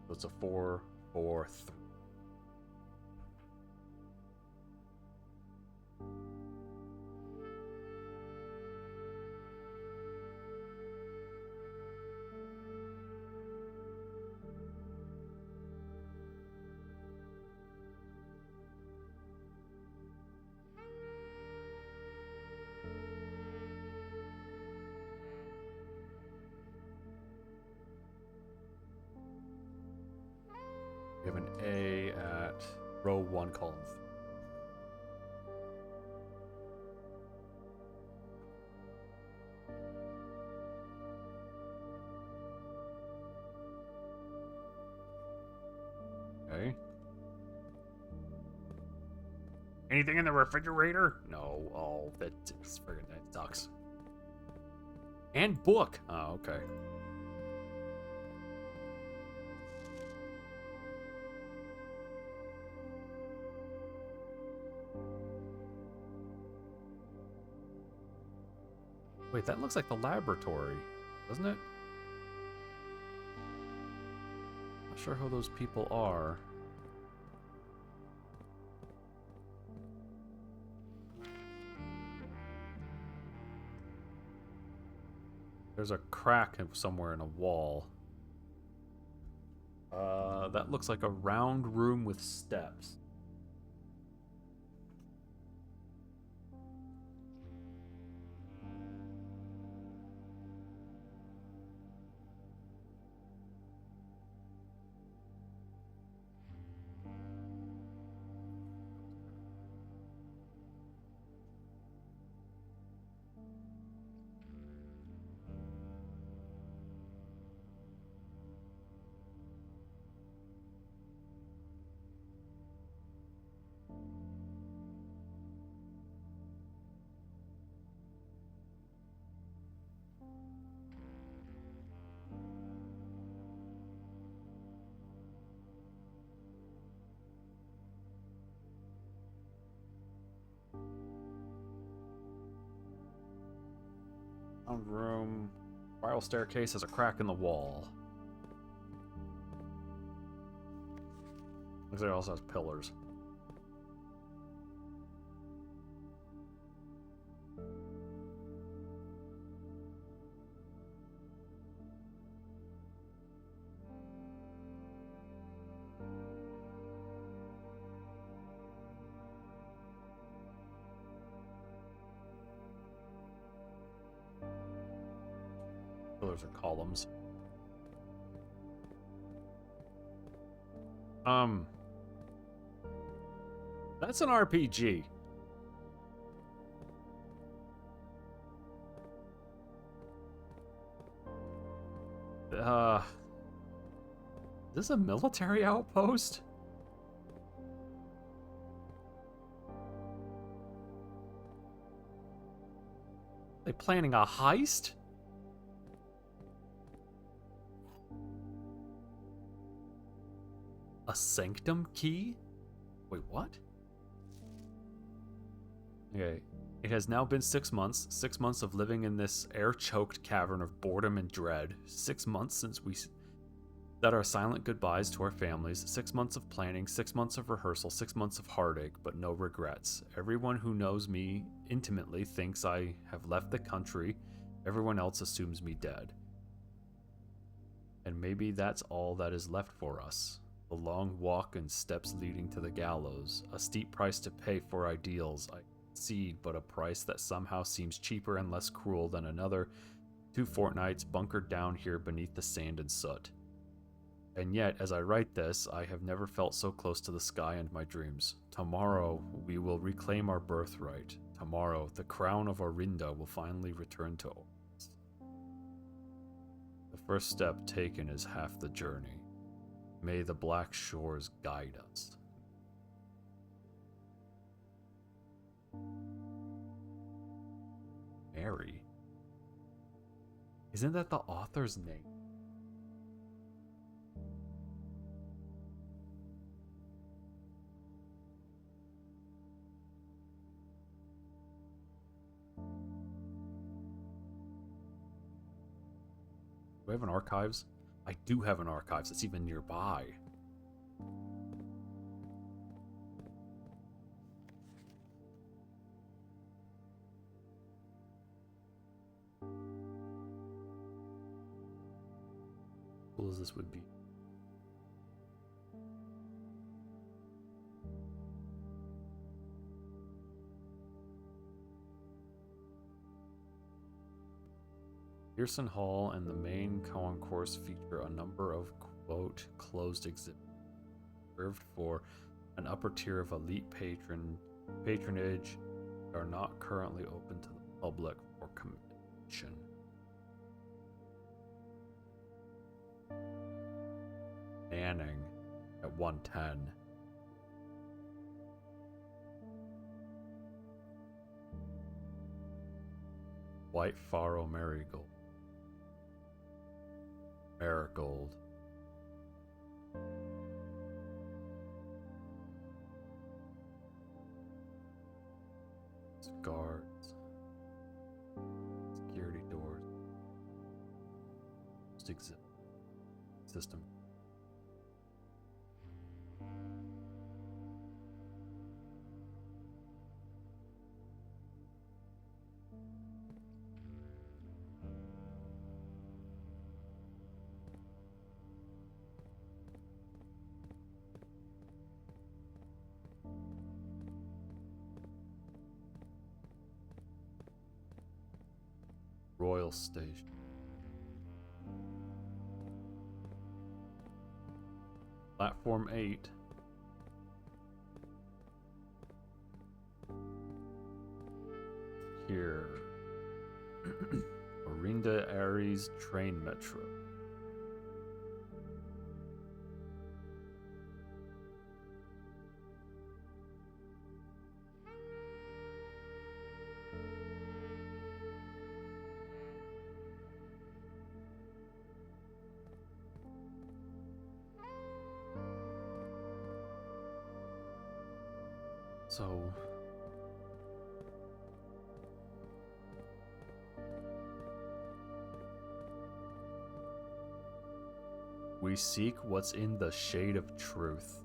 So it's a 4, 4, 3. We have an A at row 1, column 3. Okay. Anything in the refrigerator? No. Oh, that's friggin' that sucks. And book. Oh, okay. Wait, that looks like the laboratory, doesn't it? Not sure who those people are. There's a crack somewhere in a wall. That looks like a round room with steps. Sound room. Spiral staircase has a crack in the wall. Looks like it also has pillars. Pillars are columns. That's an RPG. Is this a military outpost? They planning a heist? A sanctum key? Wait, what? Okay. It has now been 6 months. 6 months of living in this air-choked cavern of boredom and dread. 6 months since we said our silent goodbyes to our families. 6 months of planning. 6 months of rehearsal. 6 months of heartache, but no regrets. Everyone who knows me intimately thinks I have left the country. Everyone else assumes me dead. And maybe that's all that is left for us. A long walk and steps leading to the gallows. A steep price to pay for ideals. I concede, but a price that somehow seems cheaper and less cruel than another 2 fortnights bunkered down here beneath the sand and soot. And yet, as I write this, I have never felt so close to the sky and my dreams. Tomorrow, we will reclaim our birthright. Tomorrow, the crown of Orinda will finally return to us. The first step taken is half the journey. May the black shores guide us. Mary? Isn't that the author's name? Do I have an archives? I do have an archives. It's even nearby. Cool as this would be. Pearson Hall and the main concourse feature a number of, quote, closed exhibits reserved for an upper tier of elite patronage that are not currently open to the public for commission. Manning at 110. White Faro Marigold. Marigold. Guards. Security doors. Exit system. Royal Station. Platform 8. Here. Orinda Aries Train Metro. So, We seek what's in the shade of truth.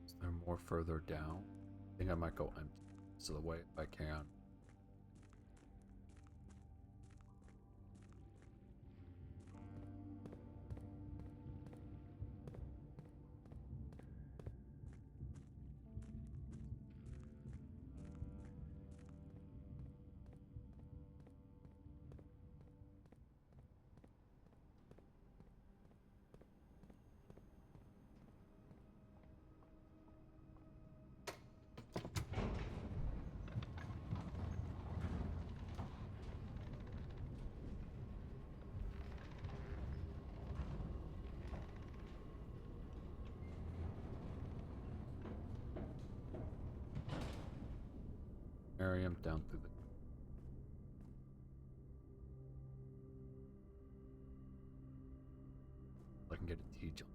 Is there more further down? I think I might go empty. So the way if I can. Miriam down through the. I can get a T jump.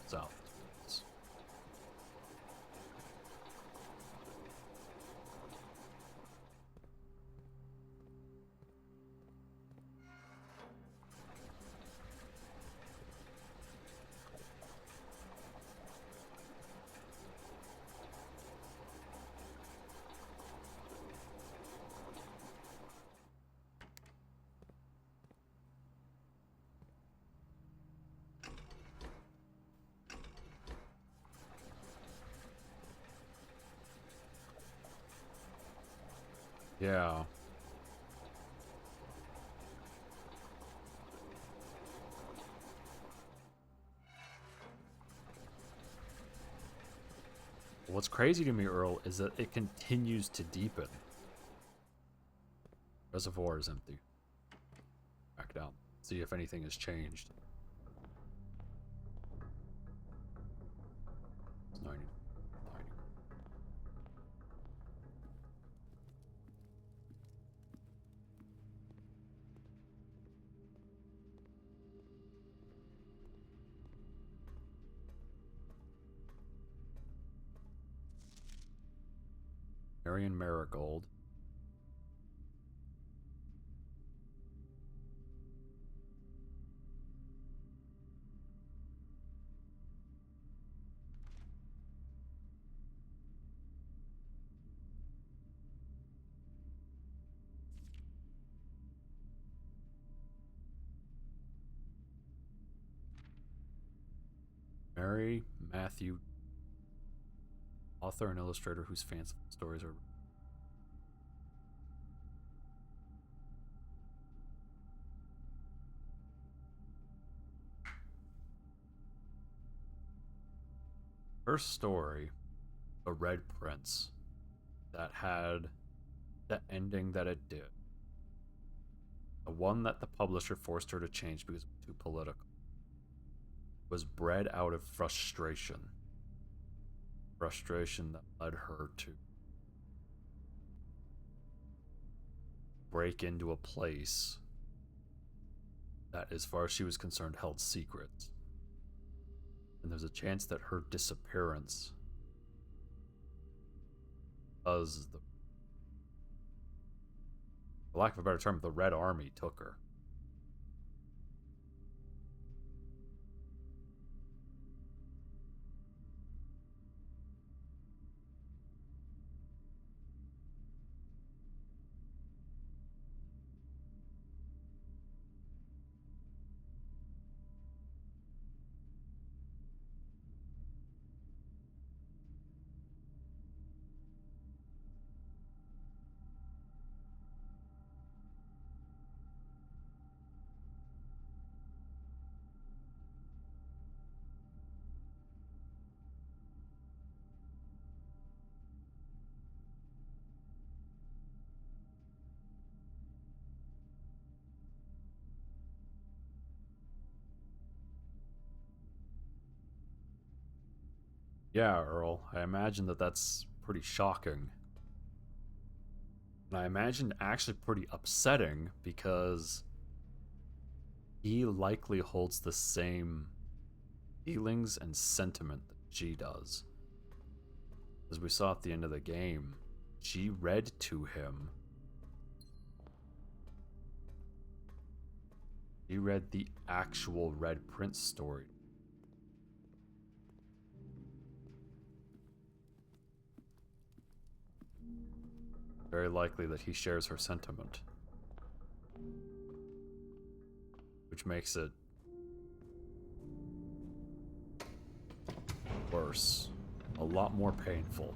South. Yeah. What's crazy to me, Earl, is that it continues to deepen. Reservoir is empty. Back down. See if anything has changed. It's 90. Marion Marigold. Mary Matthew, author and illustrator whose fanciful stories are. First story, The Red Prince. that had the ending that it did, the one that the publisher forced her to change because it was too political, was bred out of frustration. Frustration that led her to break into a place that, as far as she was concerned, held secrets. And there's a chance that her disappearance, because for lack of a better term, the Red Army took her. Yeah, Earl, I imagine that that's pretty shocking. And I imagine actually pretty upsetting because he likely holds the same feelings and sentiment that she does. As we saw at the end of the game, she read to him. He read the actual Red Prince story. Very likely that he shares her sentiment. Which makes it worse. A lot more painful.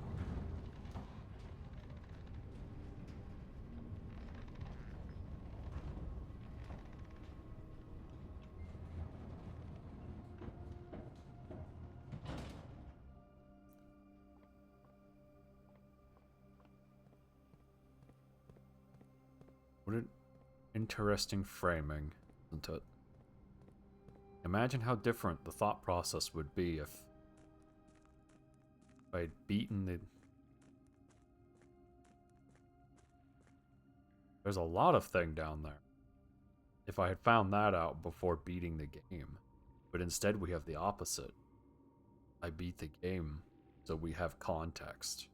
What an interesting framing, isn't it? Imagine how different the thought process would be if I'd beaten the... There's a lot of thing down there. If I had found that out before beating the game. But instead we have the opposite. I beat the game, so we have context.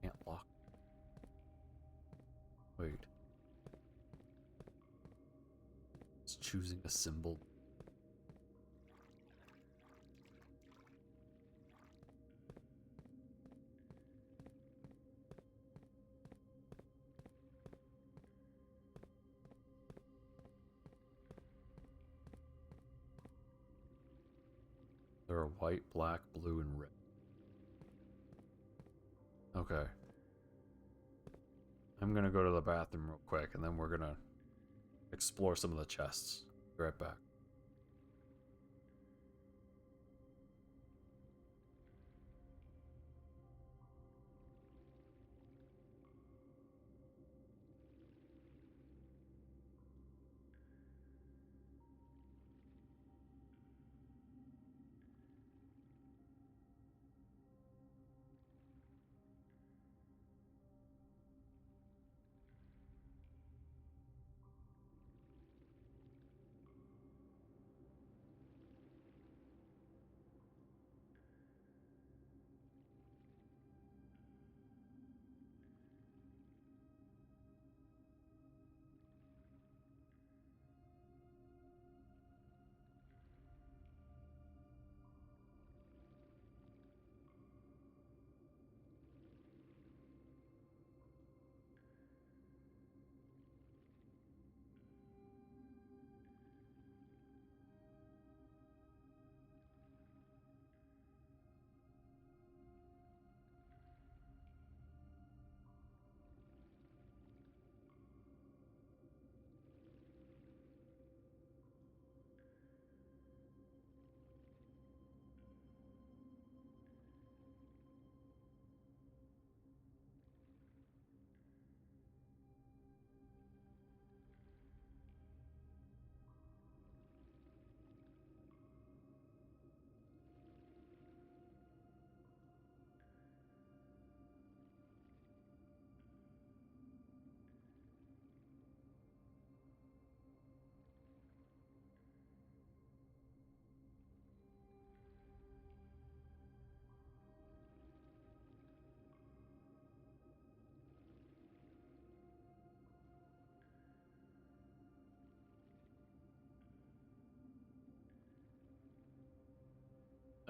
Can't lock. Wait. It's choosing a symbol. There are white, black, blue, and red. Okay. I'm gonna go to the bathroom real quick, and then we're gonna explore some of the chests. Be right back.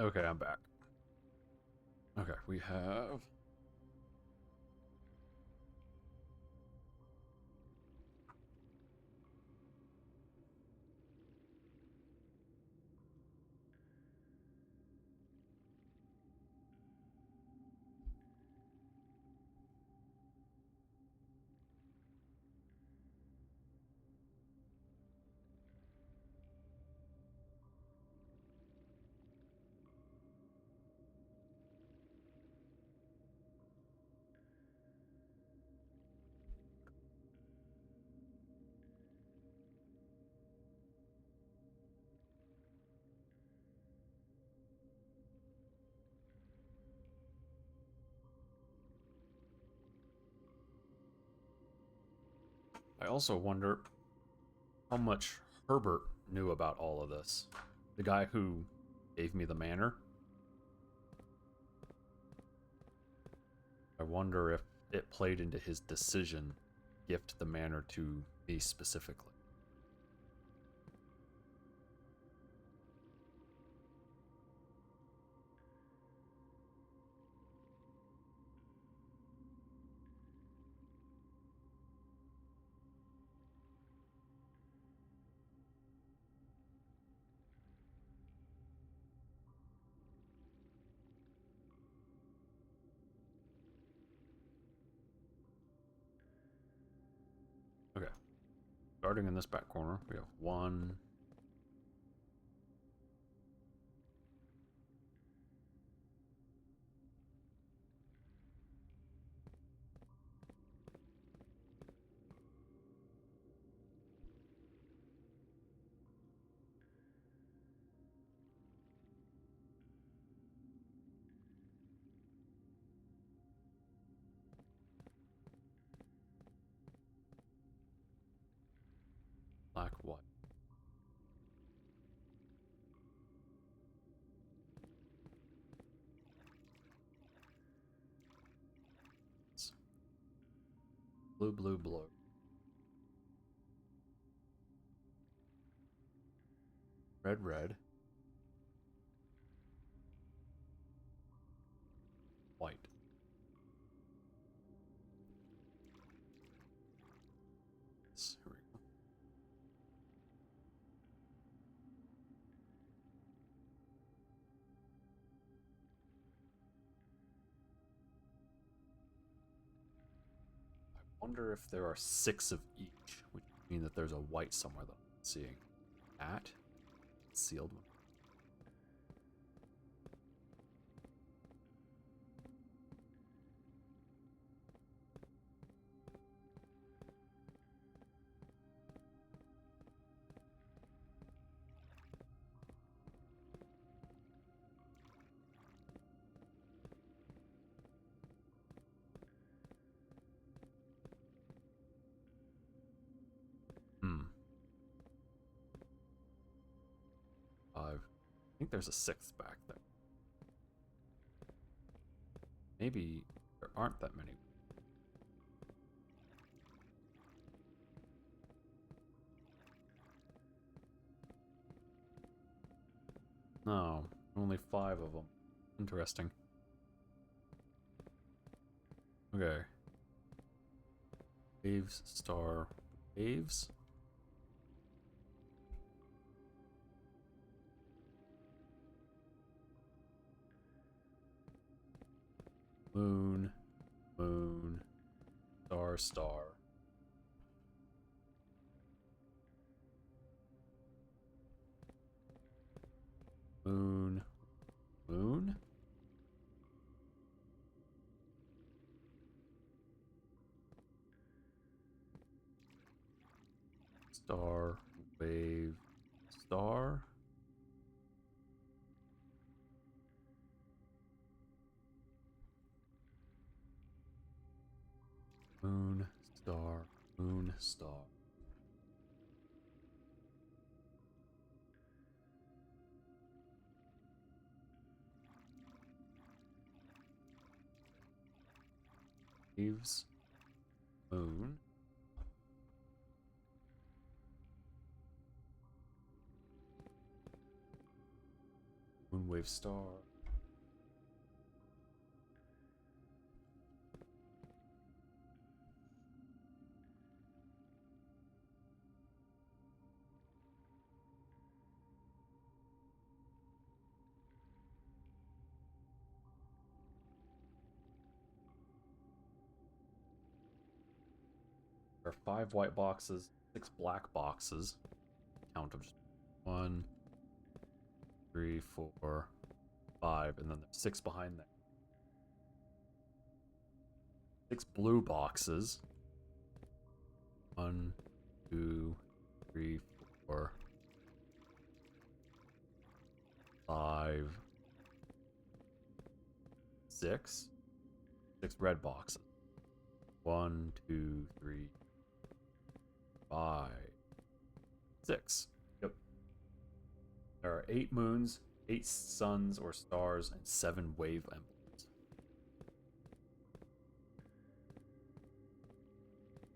Okay, I'm back. Okay, we have... I also wonder how much Herbert knew about all of this. The guy who gave me the manor. I wonder if it played into his decision to gift the manor to me specifically. Okay. Starting in this back corner, we have one... black, white. Blue, blue, blue. Red, red. White. Yes, here we go. I wonder if there are 6 of each, which would mean that there's a white somewhere that I'm seeing. That? Sealed one. I think there's a 6th back there. Maybe there aren't that many. No, only 5 of them. Interesting. Okay. Waves, star, waves. Moon, moon, star, star. Moon, moon? Star, wave, star. Moon, star, moon, star. Waves, moon. Moonwave Star. There are 5 white boxes, 6 black boxes. Count them. 1, 3, 4, 5, and then there's 6 behind that. 6 blue boxes. 1, 2, 3, 4, 5, 6. 6 red boxes. 1, 2, 3, 5, 6. Yep. There are 8 moons, 8 suns or stars, and 7 wave emblems.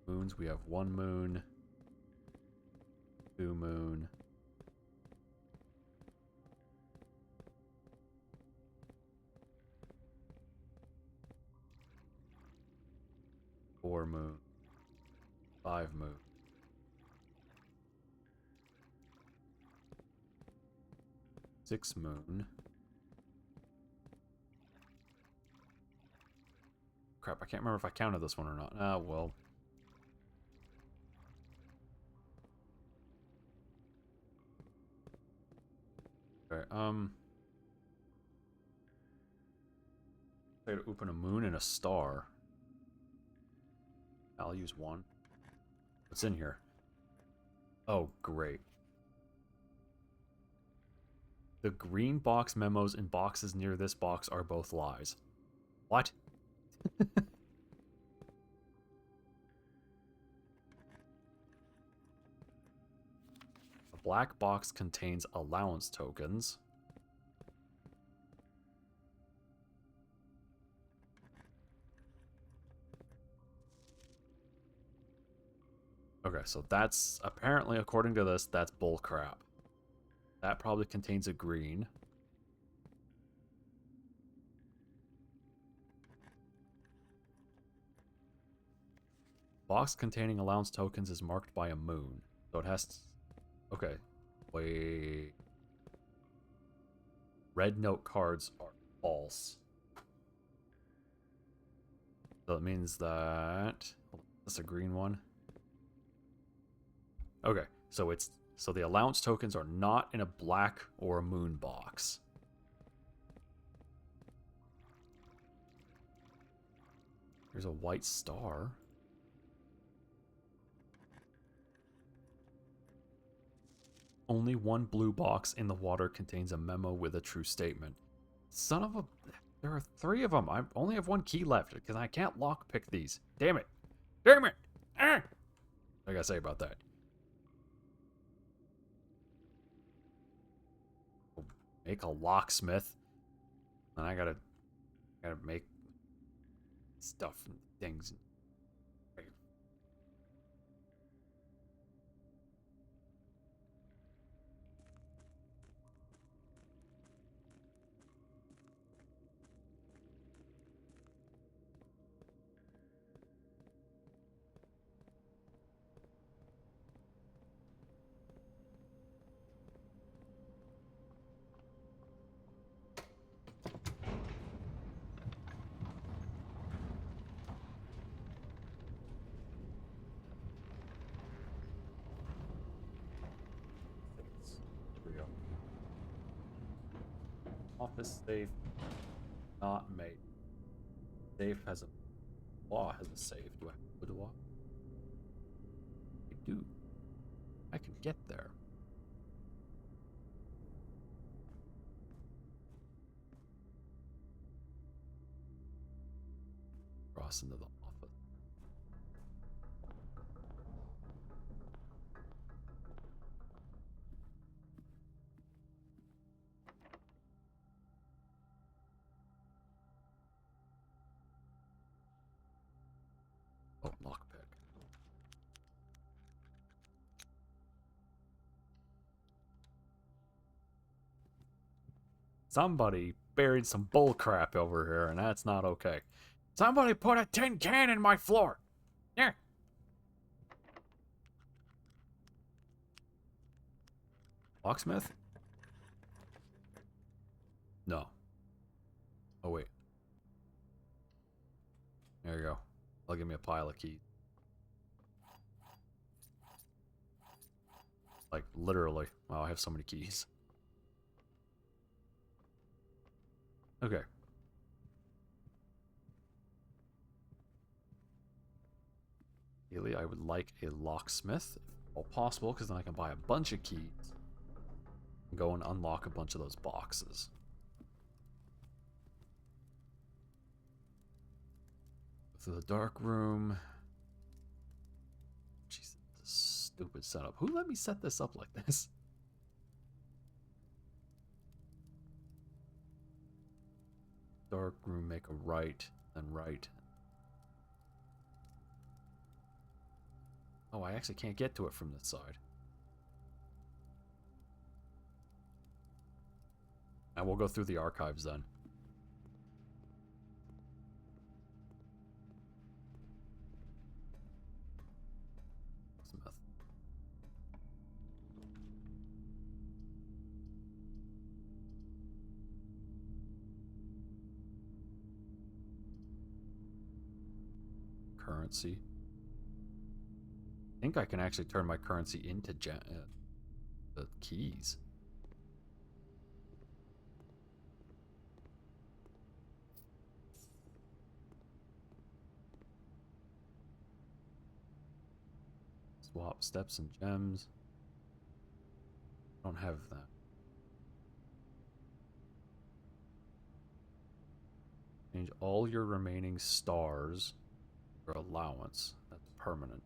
Moons, we have 1 moon, 2 moon, 4 moon, 5 moon, 6 moon. Crap, I can't remember if I counted this one or not. Ah, well. Okay, I gotta open a moon and a star. I'll use 1. What's in here? Oh, great. The green box memos in boxes near this box are both lies. What? A black box contains allowance tokens. Okay, so that's apparently, according to this, that's bull crap. That probably contains a green. Box containing allowance tokens is marked by a moon. So it has to... Okay. Wait. Red note cards are false. So it means that... That's a green one. Okay, so it's... So the allowance tokens are not in a black or a moon box. There's a white star. Only 1 blue box in the water contains a memo with a true statement. Son of a... There are 3 of them. I only have 1 key left because I can't lockpick these. Damn it. Damn it! Ah! What I gotta say about that? Make a locksmith. And I gotta make stuff and things. Office safe not made. Safe has a... Law has a safe. Do I have to law? I do. I can get there. Cross into the office. Oh, lockpick. Somebody buried some bull crap over here, and that's not okay. Somebody put a tin can in my floor. Yeah. Locksmith? No. Oh, wait. There you go. They'll give me a pile of keys. Like, literally. Wow, I have so many keys. Okay. Ideally, I would like a locksmith, if all possible, because then I can buy a bunch of keys and go and unlock a bunch of those boxes. To the dark room. Jeez, this is a stupid setup. Who let me set this up like this? Dark room, make a right, then right. Oh, I actually can't get to it from this side. And we'll go through the archives then. Smith. Currency. I think I can actually turn my currency into the keys. Swap steps and gems. I don't have that. Change all your remaining stars for allowance. That's permanent.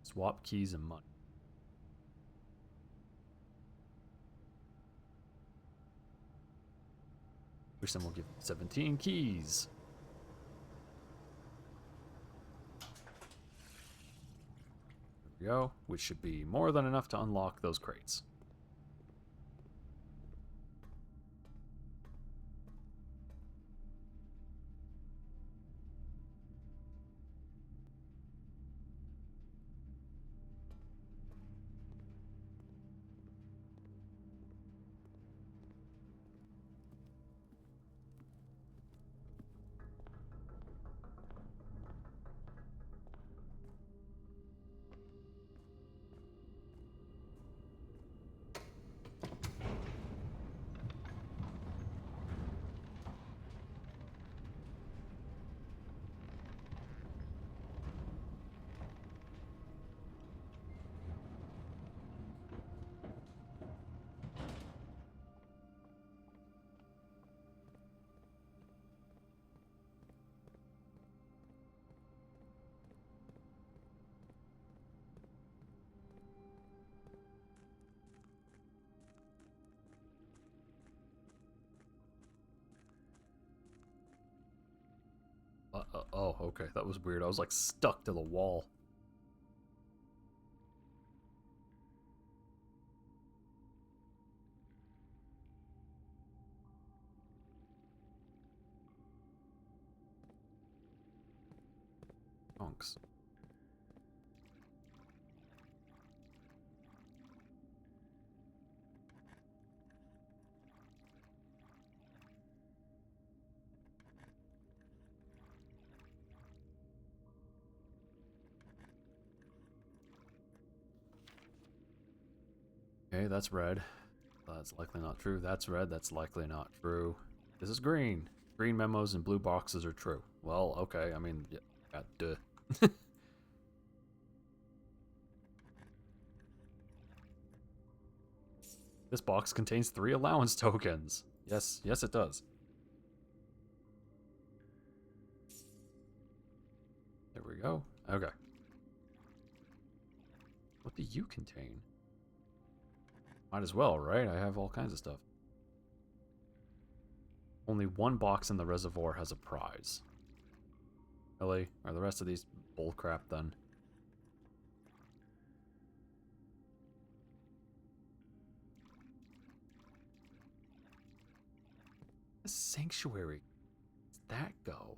Swap keys and money. Wish someone will give me 17 keys. There we go. Which should be more than enough to unlock those crates. Oh, okay. That was weird. I was like stuck to the wall. Chunks. Okay, that's red. That's likely not true. That's red. That's likely not true. This is green. Green memos and blue boxes are true. Well, okay. I mean, yeah, duh. This box contains 3 allowance tokens. Yes, yes it does. There we go. Okay. What do you contain? Might as well, right? I have all kinds of stuff. Only 1 box in the reservoir has a prize. Really? Are the rest of these bullcrap then? A sanctuary. Where's that go?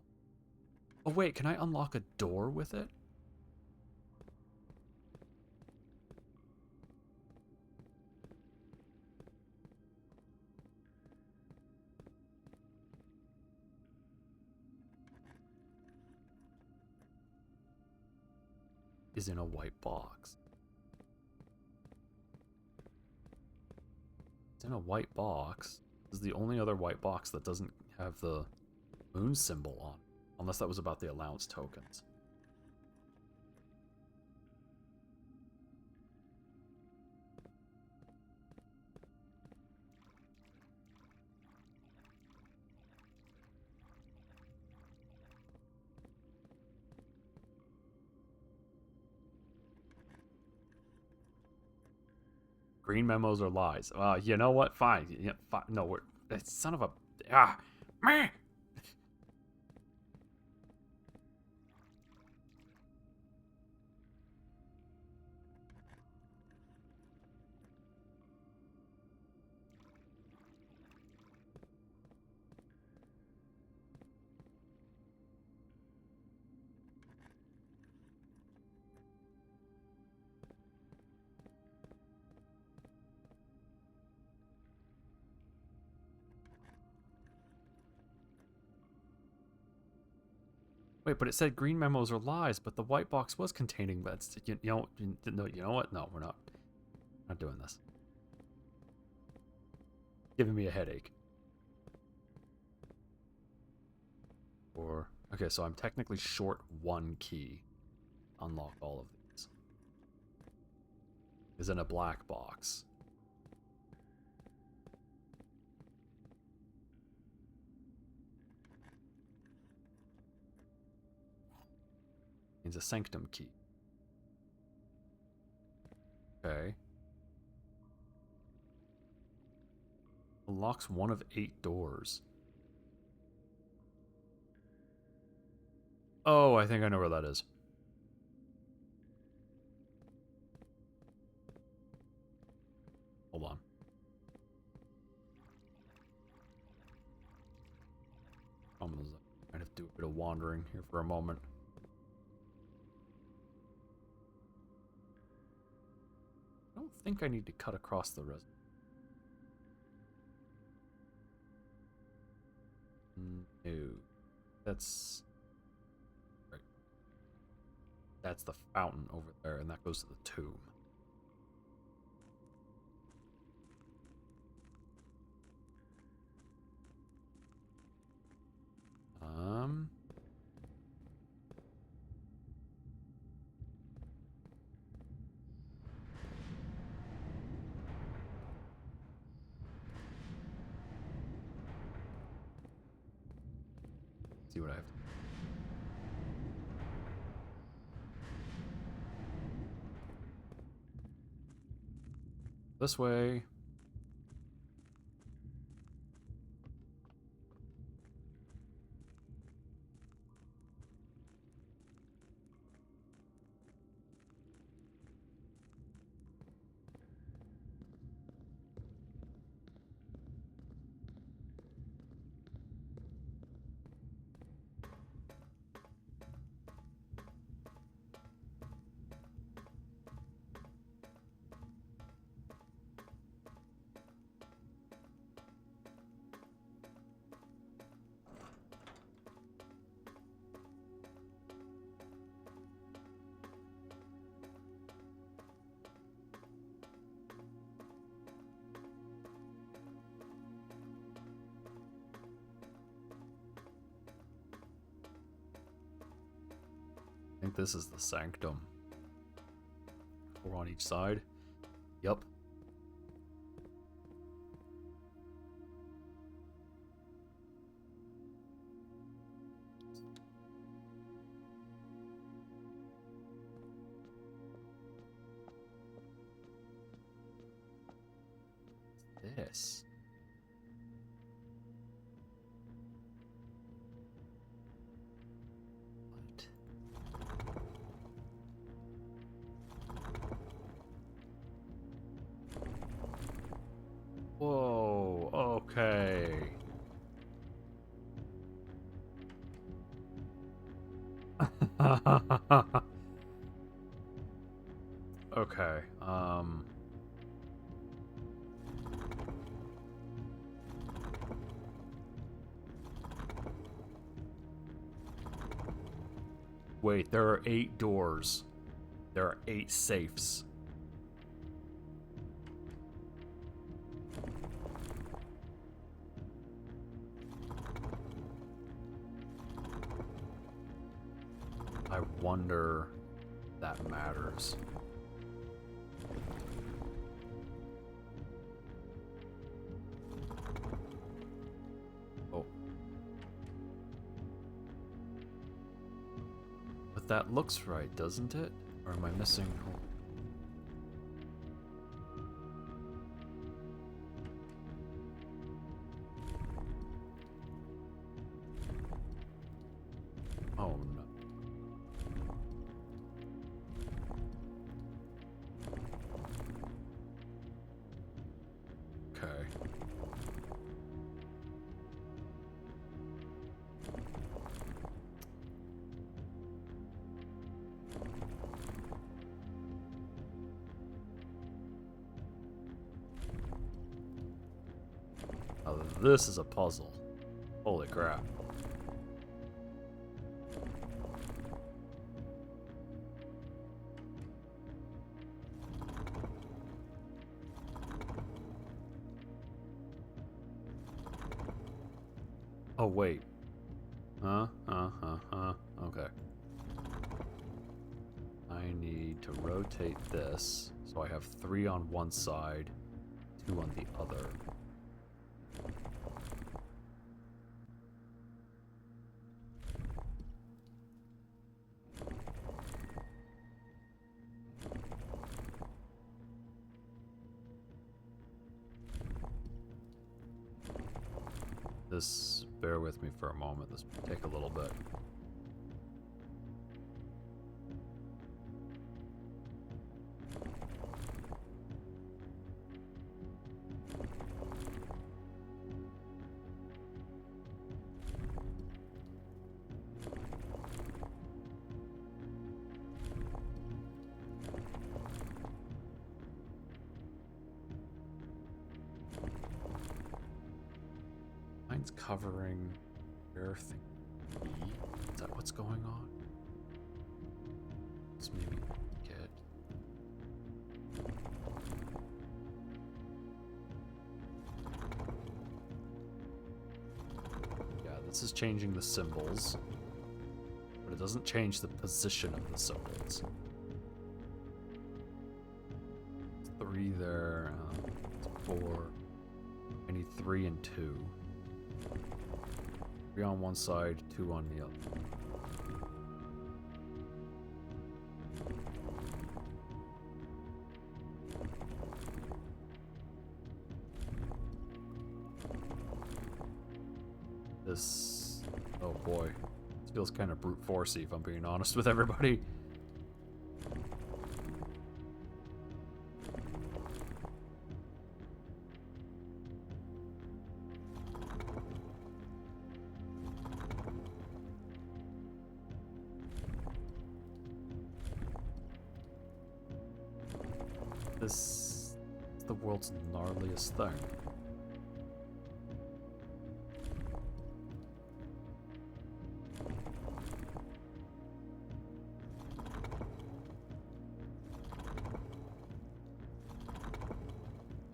Oh wait, can I unlock a door with it? Is in a white box. It's in a white box. This is the only other white box that doesn't have the moon symbol on. Unless that was about the allowance tokens. Green memos are lies. You know what? Fine. Yeah, fine. No, we're... Son of a... Meh! Wait, but it said green memos are lies, but the white box was containing... You know what? No, we're not. Not doing this. Giving me a headache. Okay, so I'm technically short one key. Unlock all of these. Is in a black box. Needs a sanctum key. Okay. Unlocks one of 8 doors. Oh, I think I know where that is. Hold on. I'm gonna kind of do a bit of wandering here for a moment. I don't think I need to cut across the resin. No. That's... Right. That's the fountain over there, and that goes to the tomb. See what I have. This way. I think this is the sanctum. 4 on each side. Yup. What's this? Whoa, okay. Okay. Wait, there are 8 doors. There are 8 safes. I wonder if that matters. Oh. But that looks right, doesn't it? Or am I missing? Oh no. Okay. Oh, this is a puzzle. Holy crap. Oh, wait. Okay. I need to rotate this so I have 3 on one side, 2 on the other. This, bear with me for a moment, this will take a little bit. Mine's covering earth. Is that what's going on? Let's maybe get. Yeah, this is changing the symbols, but it doesn't change the position of the symbols. 3 there, 4. I need 3 and 2. 3 on one side, 2 on the other. This... oh boy. This feels kind of brute forcey if I'm being honest with everybody. This is the world's gnarliest thing.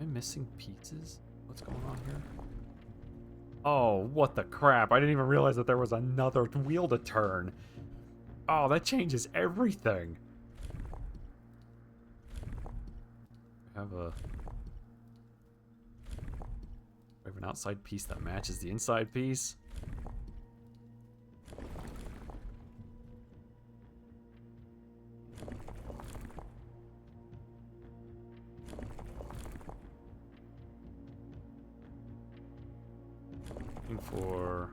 Am I missing pieces? What's going on here? Oh, what the crap. I didn't even realize that there was another wheel to turn. Oh, that changes everything. I have an outside piece that matches the inside piece. Looking for...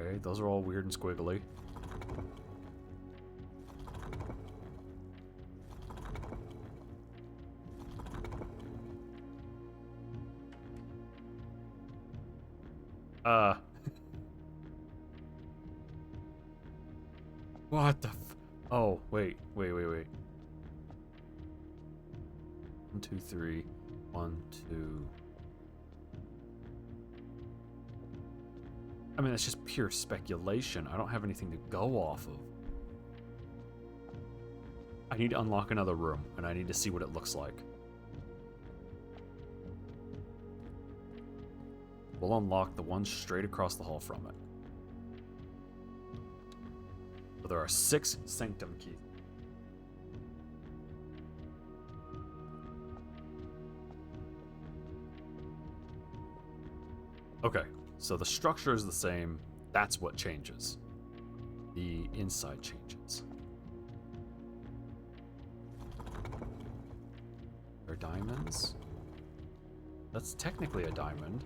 okay, those are all weird and squiggly. What the f... Oh, wait. 1, 2, 3. 1, 2. I mean, it's just pure speculation. I don't have anything to go off of. I need to unlock another room, and I need to see what it looks like. We'll unlock the one straight across the hall from it. So there are 6 sanctum keys. Okay, so the structure is the same. That's what changes. The inside changes. They're diamonds. That's technically a diamond.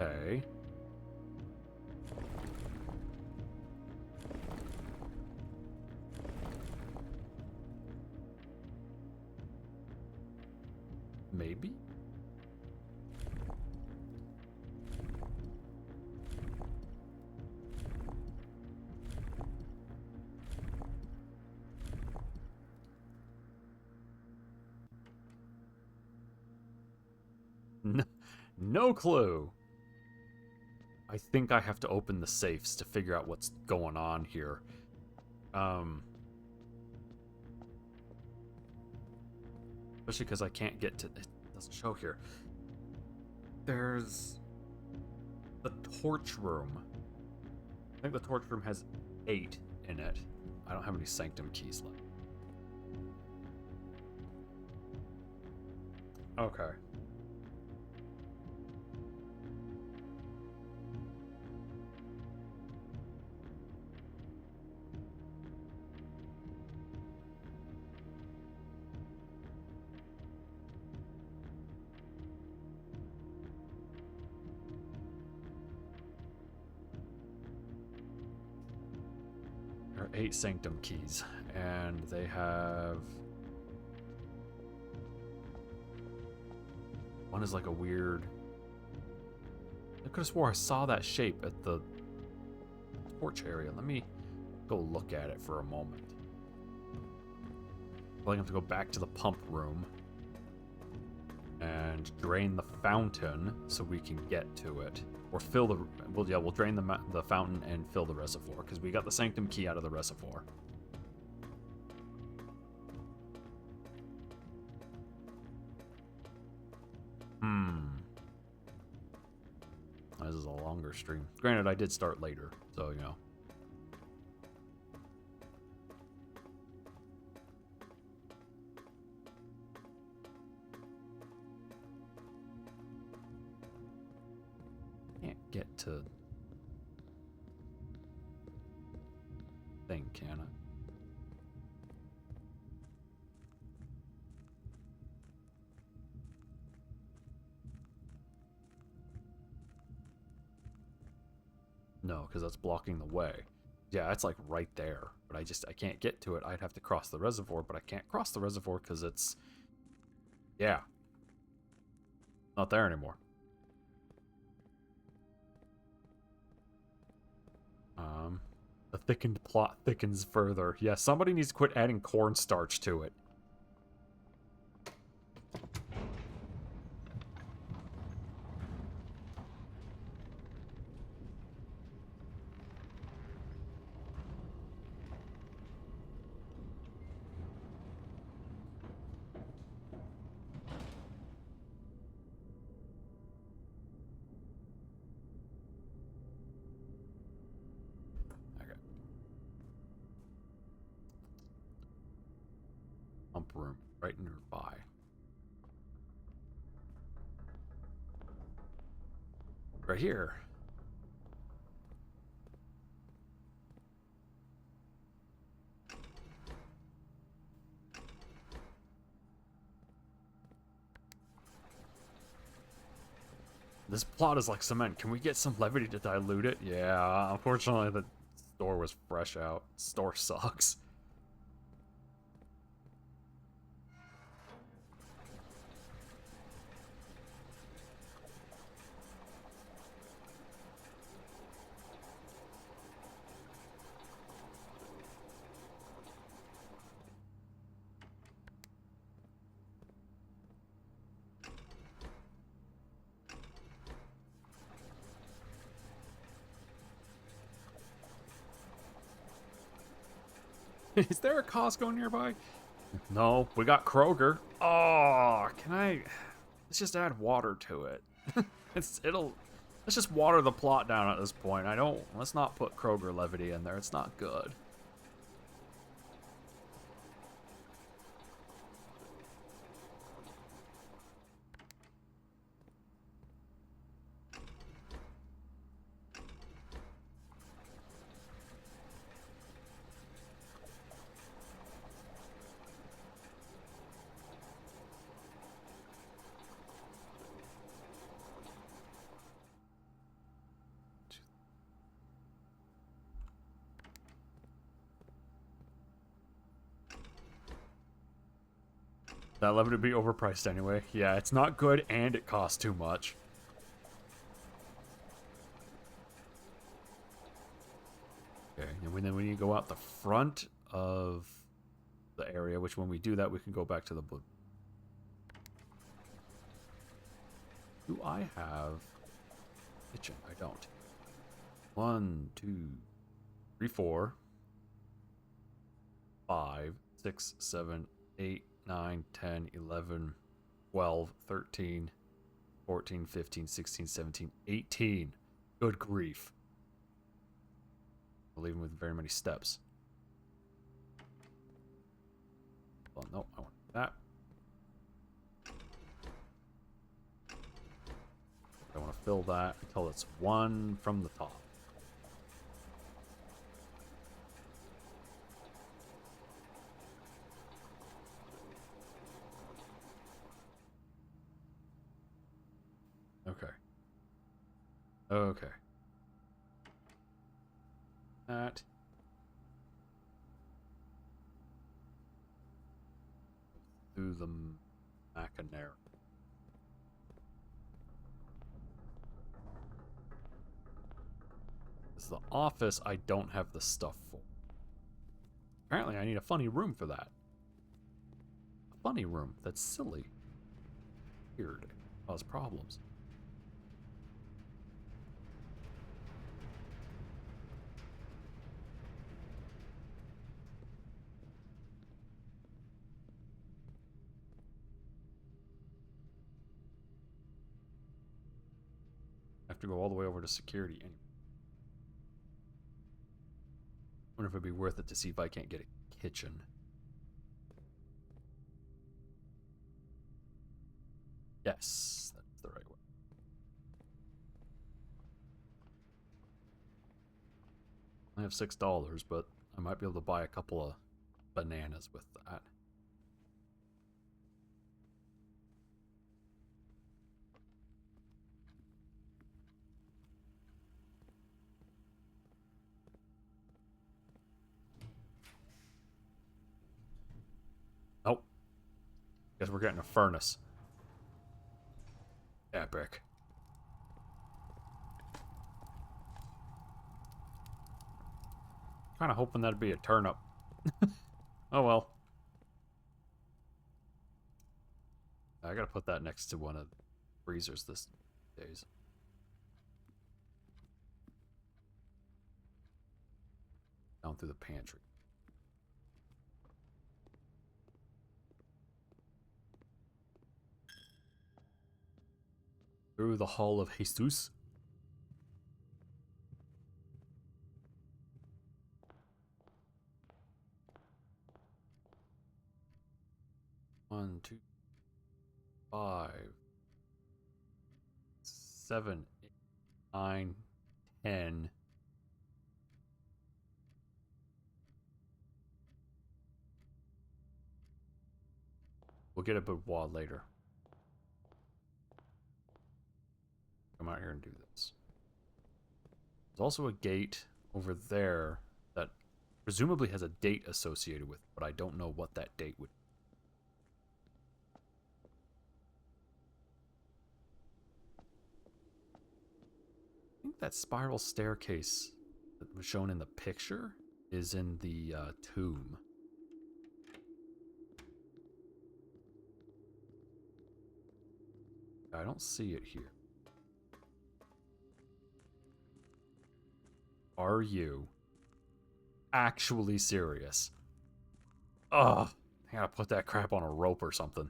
Okay. Maybe? No clue. I think I have to open the safes to figure out what's going on here. Especially because I can't get to... It doesn't show here. There's... the torch room. I think the torch room has 8 in it. I don't have any sanctum keys left. Okay. There are 8 sanctum keys, and they have... One is like a weird... I could have swore I saw that shape at the torch area. Let me go look at it for a moment. I have to go back to the pump room and drain the fountain so we can get to it. Or fill the... Well, yeah, we'll drain the fountain and fill the reservoir, because we got the sanctum key out of the reservoir. This is a longer stream. Granted, I did start later, so, you know. Can't get to... thing, can I? No, because that's blocking the way. Yeah, it's like right there. But I can't get to it. I'd have to cross the reservoir, but I can't cross the reservoir because it's... Yeah. Not there anymore. The thickened plot thickens further. Yeah, somebody needs to quit adding cornstarch to it. Pump room right nearby. Right here. This plot is like cement. Can we get some levity to dilute it? Yeah, unfortunately the store was fresh out. Store sucks. Is there a Costco nearby? No, we got Kroger. Oh, can I... Let's just add water to it. Let's just water the plot down at this point. Let's not put Kroger levity in there. It's not good. That levity would be overpriced anyway. Yeah, it's not good and it costs too much. Okay, and then we need to go out the front of the area, which when we do that, we can go back to the blue. Do I have kitchen? I don't. 1, 2, 3, 4, 5, 6, 7, 8, 9, 10, 11, 12, 13, 14, 15, 16, 17, 18. Good grief. I'll leave him with very many steps. Well, no, I want that. I want to fill that until it's 1 from the top. Okay. Okay. That. Through the Macanera. This is the office I don't have the stuff for. Apparently I need a funny room for that. A funny room that's silly. Weird. Cause problems. I have to go all the way over to security anyway. Wonder if it'd be worth it to see if I can't get a kitchen. Yes, that's the right way. I have $6, but I might be able to buy a couple of bananas with that. Nope. Guess we're getting a furnace. Epic. Kind of hoping that'd be a turnip. Oh well. I gotta put that next to one of the freezers this days. Down through the pantry. Through the Hall of Jesus. One, 2, 5, 7, 8, 9, 10. We'll get a boudoir later. Come out here and do this. There's also a gate over there that presumably has a date associated with it, but I don't know what that date would be. I think that spiral staircase that was shown in the picture is in the tomb. I don't see it here. Are you actually serious? Ugh. I gotta put that crap on a rope or something.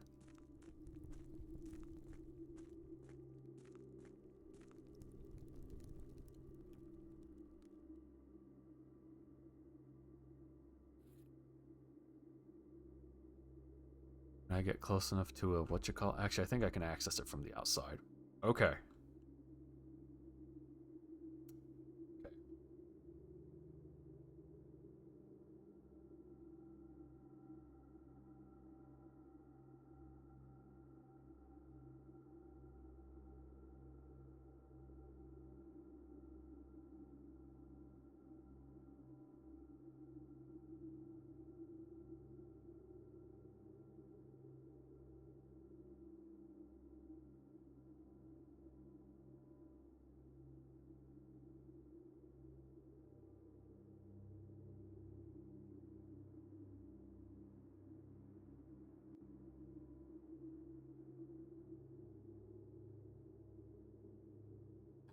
Can I get close enough to a what you call? Actually, I think I can access it from the outside. Okay.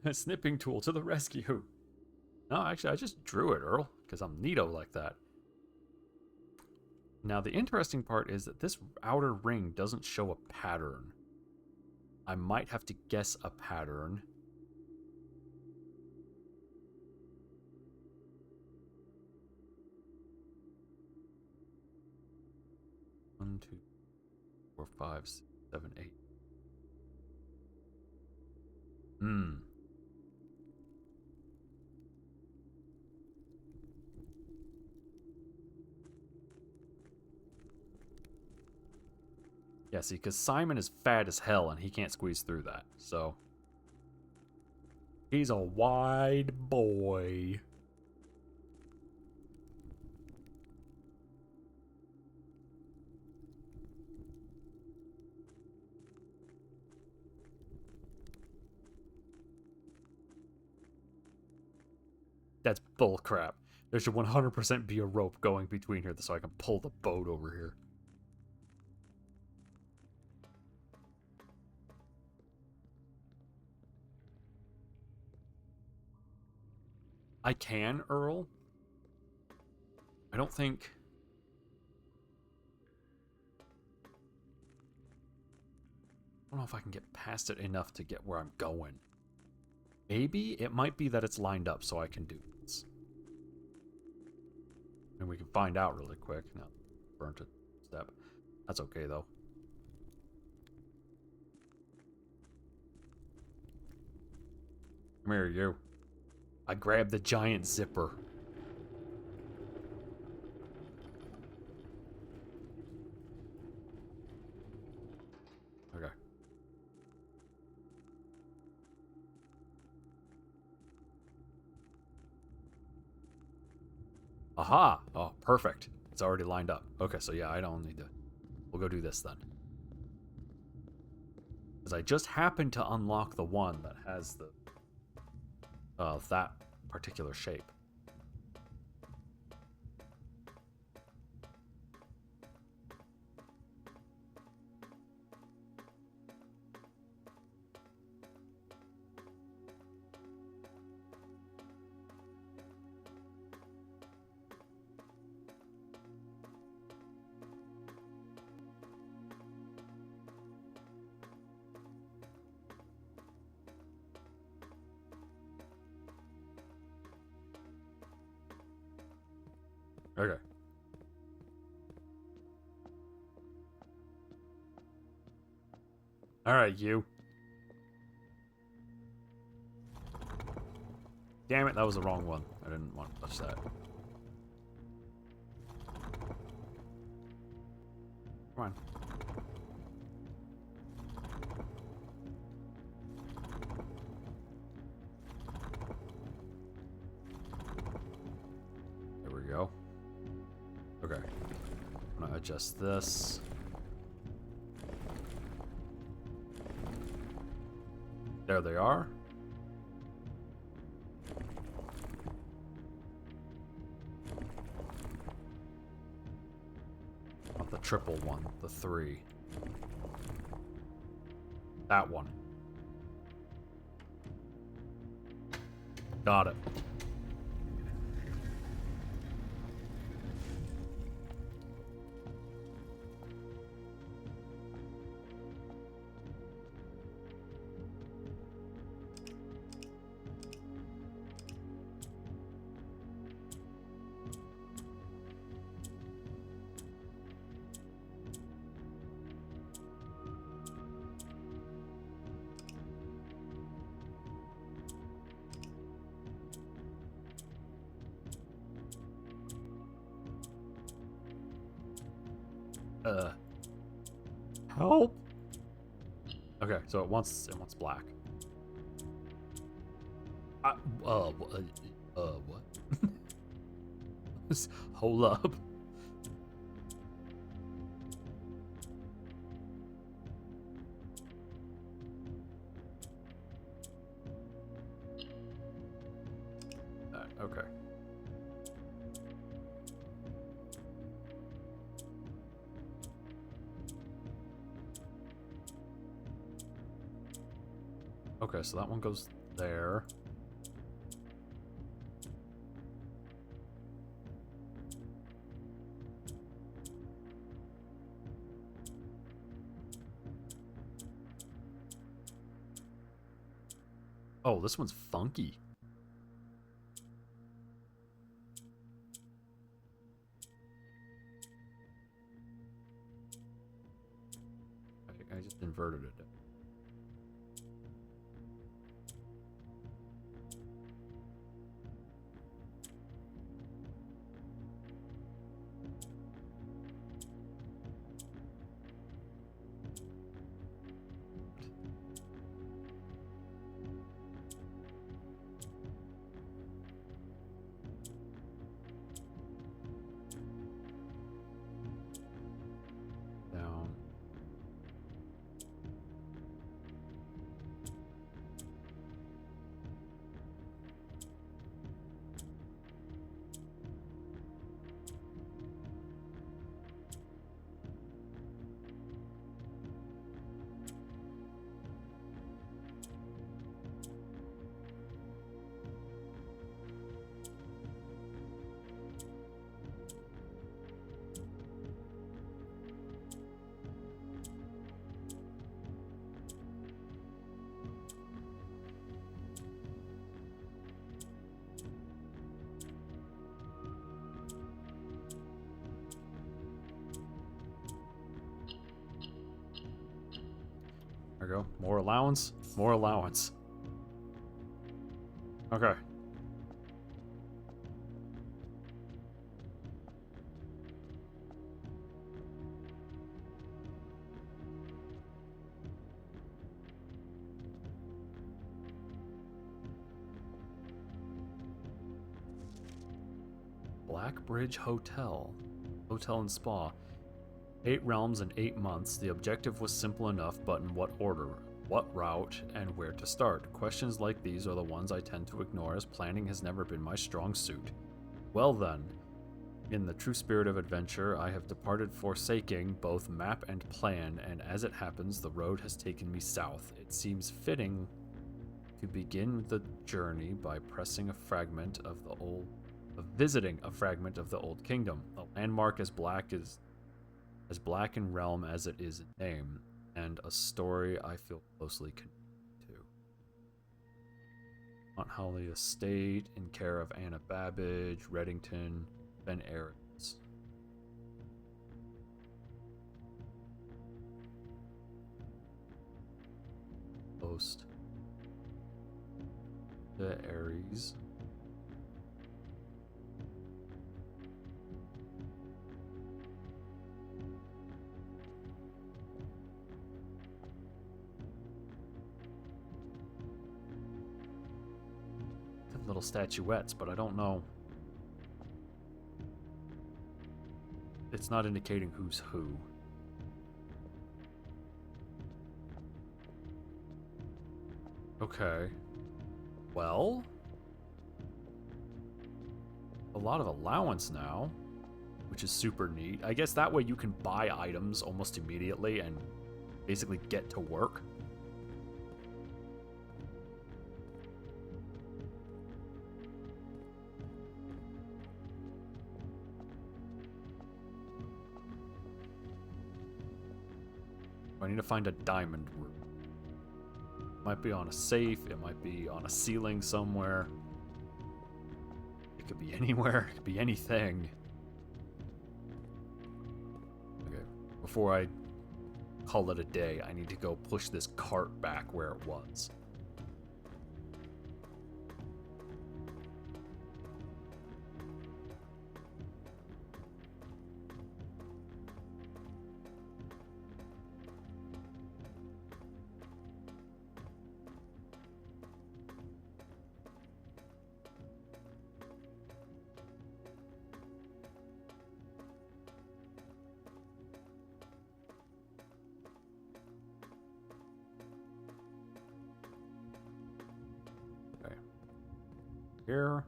A snipping tool to the rescue. No, actually, I just drew it, Earl, because I'm neato like that. Now, the interesting part is that this outer ring doesn't show a pattern. I might have to guess a pattern. One, two, 4, 5, 6, 7, 8. Yeah, see, because Simon is fat as hell and he can't squeeze through that, so. He's a wide boy. That's bullcrap. There should 100% be a rope going between here so I can pull the boat over here. I can, Earl. I don't think... I don't know if I can get past it enough to get where I'm going. Maybe it might be that it's lined up so I can do this. And we can find out really quick. No, burnt a step. That's okay, though. Come here, you. I grabbed the giant zipper. Okay. Aha! Oh, perfect. It's already lined up. Okay, so yeah, I don't need to... We'll go do this then. Because I just happened to unlock the one that has the... that particular shape. Okay. Alright, you. Damn it, that was the wrong one. I didn't want to touch that. Come on. just this. There they are. Not the triple one, the 3. That one. Got it. Help. Okay, so it wants black. What? Hold up. Okay. Okay, so that one goes there. Oh, this one's funky. I just inverted it. Down. There we go. More allowance. More allowance. Okay. Blackbridge Hotel. Hotel and Spa. 8 realms in 8 months. The objective was simple enough, but in what order? What route? And where to start? Questions like these are the ones I tend to ignore, as planning has never been my strong suit. Well then, in the true spirit of adventure, I have departed, forsaking both map and plan, and as it happens, the road has taken me south. It seems fitting to begin the journey by pressing a fragment of the old, visiting a fragment of the old kingdom, a landmark as black in realm as it is in name, and a story I feel closely connected to. Mount Holly Estate, in care of Anna Babbage, Reddington, Ben Aarons. Post to Aries. Little statuettes, but I don't know it's not indicating who's who. Okay. Well, a lot of allowance now, which is super neat. I guess that way you can buy items almost immediately and basically get to work. I need to find a diamond room. Might be on a safe, it might be on a ceiling somewhere. It could be anywhere, it could be anything. Okay, before I call it a day, I need to go push this cart back where it was. Here.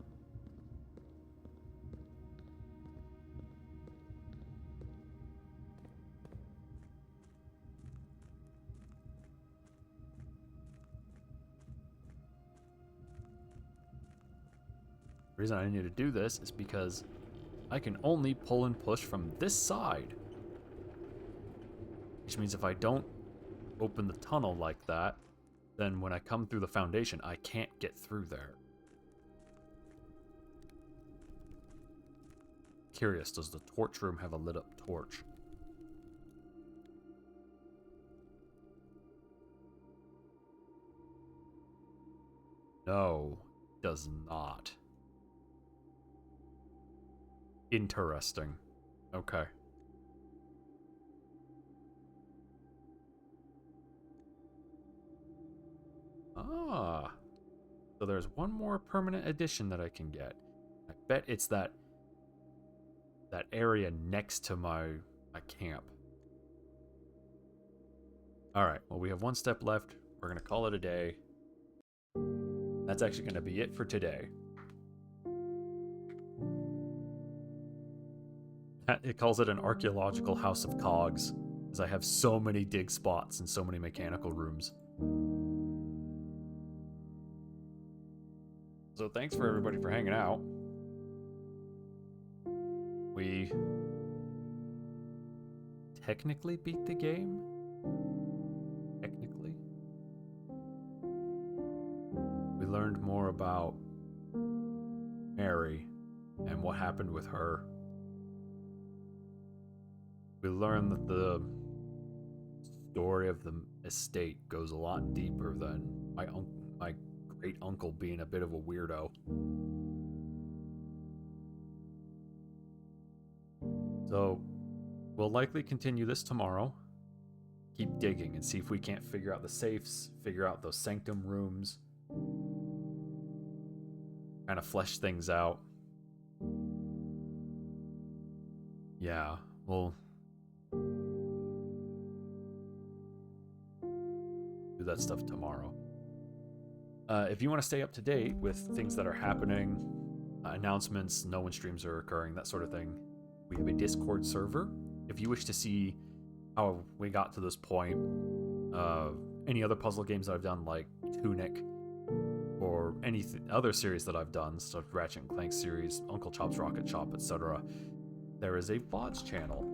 The reason I need to do this is because I can only pull and push from this side. Which means if I don't open the tunnel like that, then when I come through the foundation, I can't get through there. Curious, does the torch room have a lit up torch? No, does not. Interesting. Okay. Ah. So there's one more permanent addition that I can get. I bet it's that area next to my camp. Alright, well we have one step left. We're going to call it a day. That's actually going to be it for today. It calls it an archaeological house of cogs, because I have so many dig spots and so many mechanical rooms. So thanks for everybody for hanging out. We technically beat the game. Technically. We learned more about Mary and what happened with her. We learned that the story of the estate goes a lot deeper than my great uncle being a bit of a weirdo. So, we'll likely continue this tomorrow. Keep digging and see if we can't figure out the safes, figure out those sanctum rooms. Kind of flesh things out. Yeah, we'll do that stuff tomorrow. If you want to stay up to date with things that are happening, announcements, no when streams are occurring, that sort of thing, we have a Discord server. If you wish to see how we got to this point, any other puzzle games that I've done, like Tunic, or any other series that I've done, stuff Ratchet and Clank series, Uncle Chop's Rocket Shop, etc., there is a VODs channel.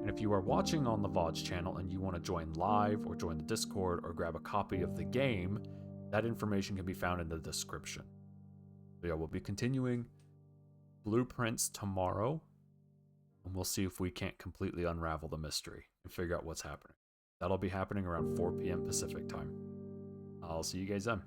And if you are watching on the VODs channel and you want to join live or join the Discord or grab a copy of the game, that information can be found in the description. So yeah, we'll be continuing Blueprints tomorrow, and we'll see if we can't completely unravel the mystery and figure out what's happening. That'll be happening around 4 p.m. Pacific time. I'll see you guys then.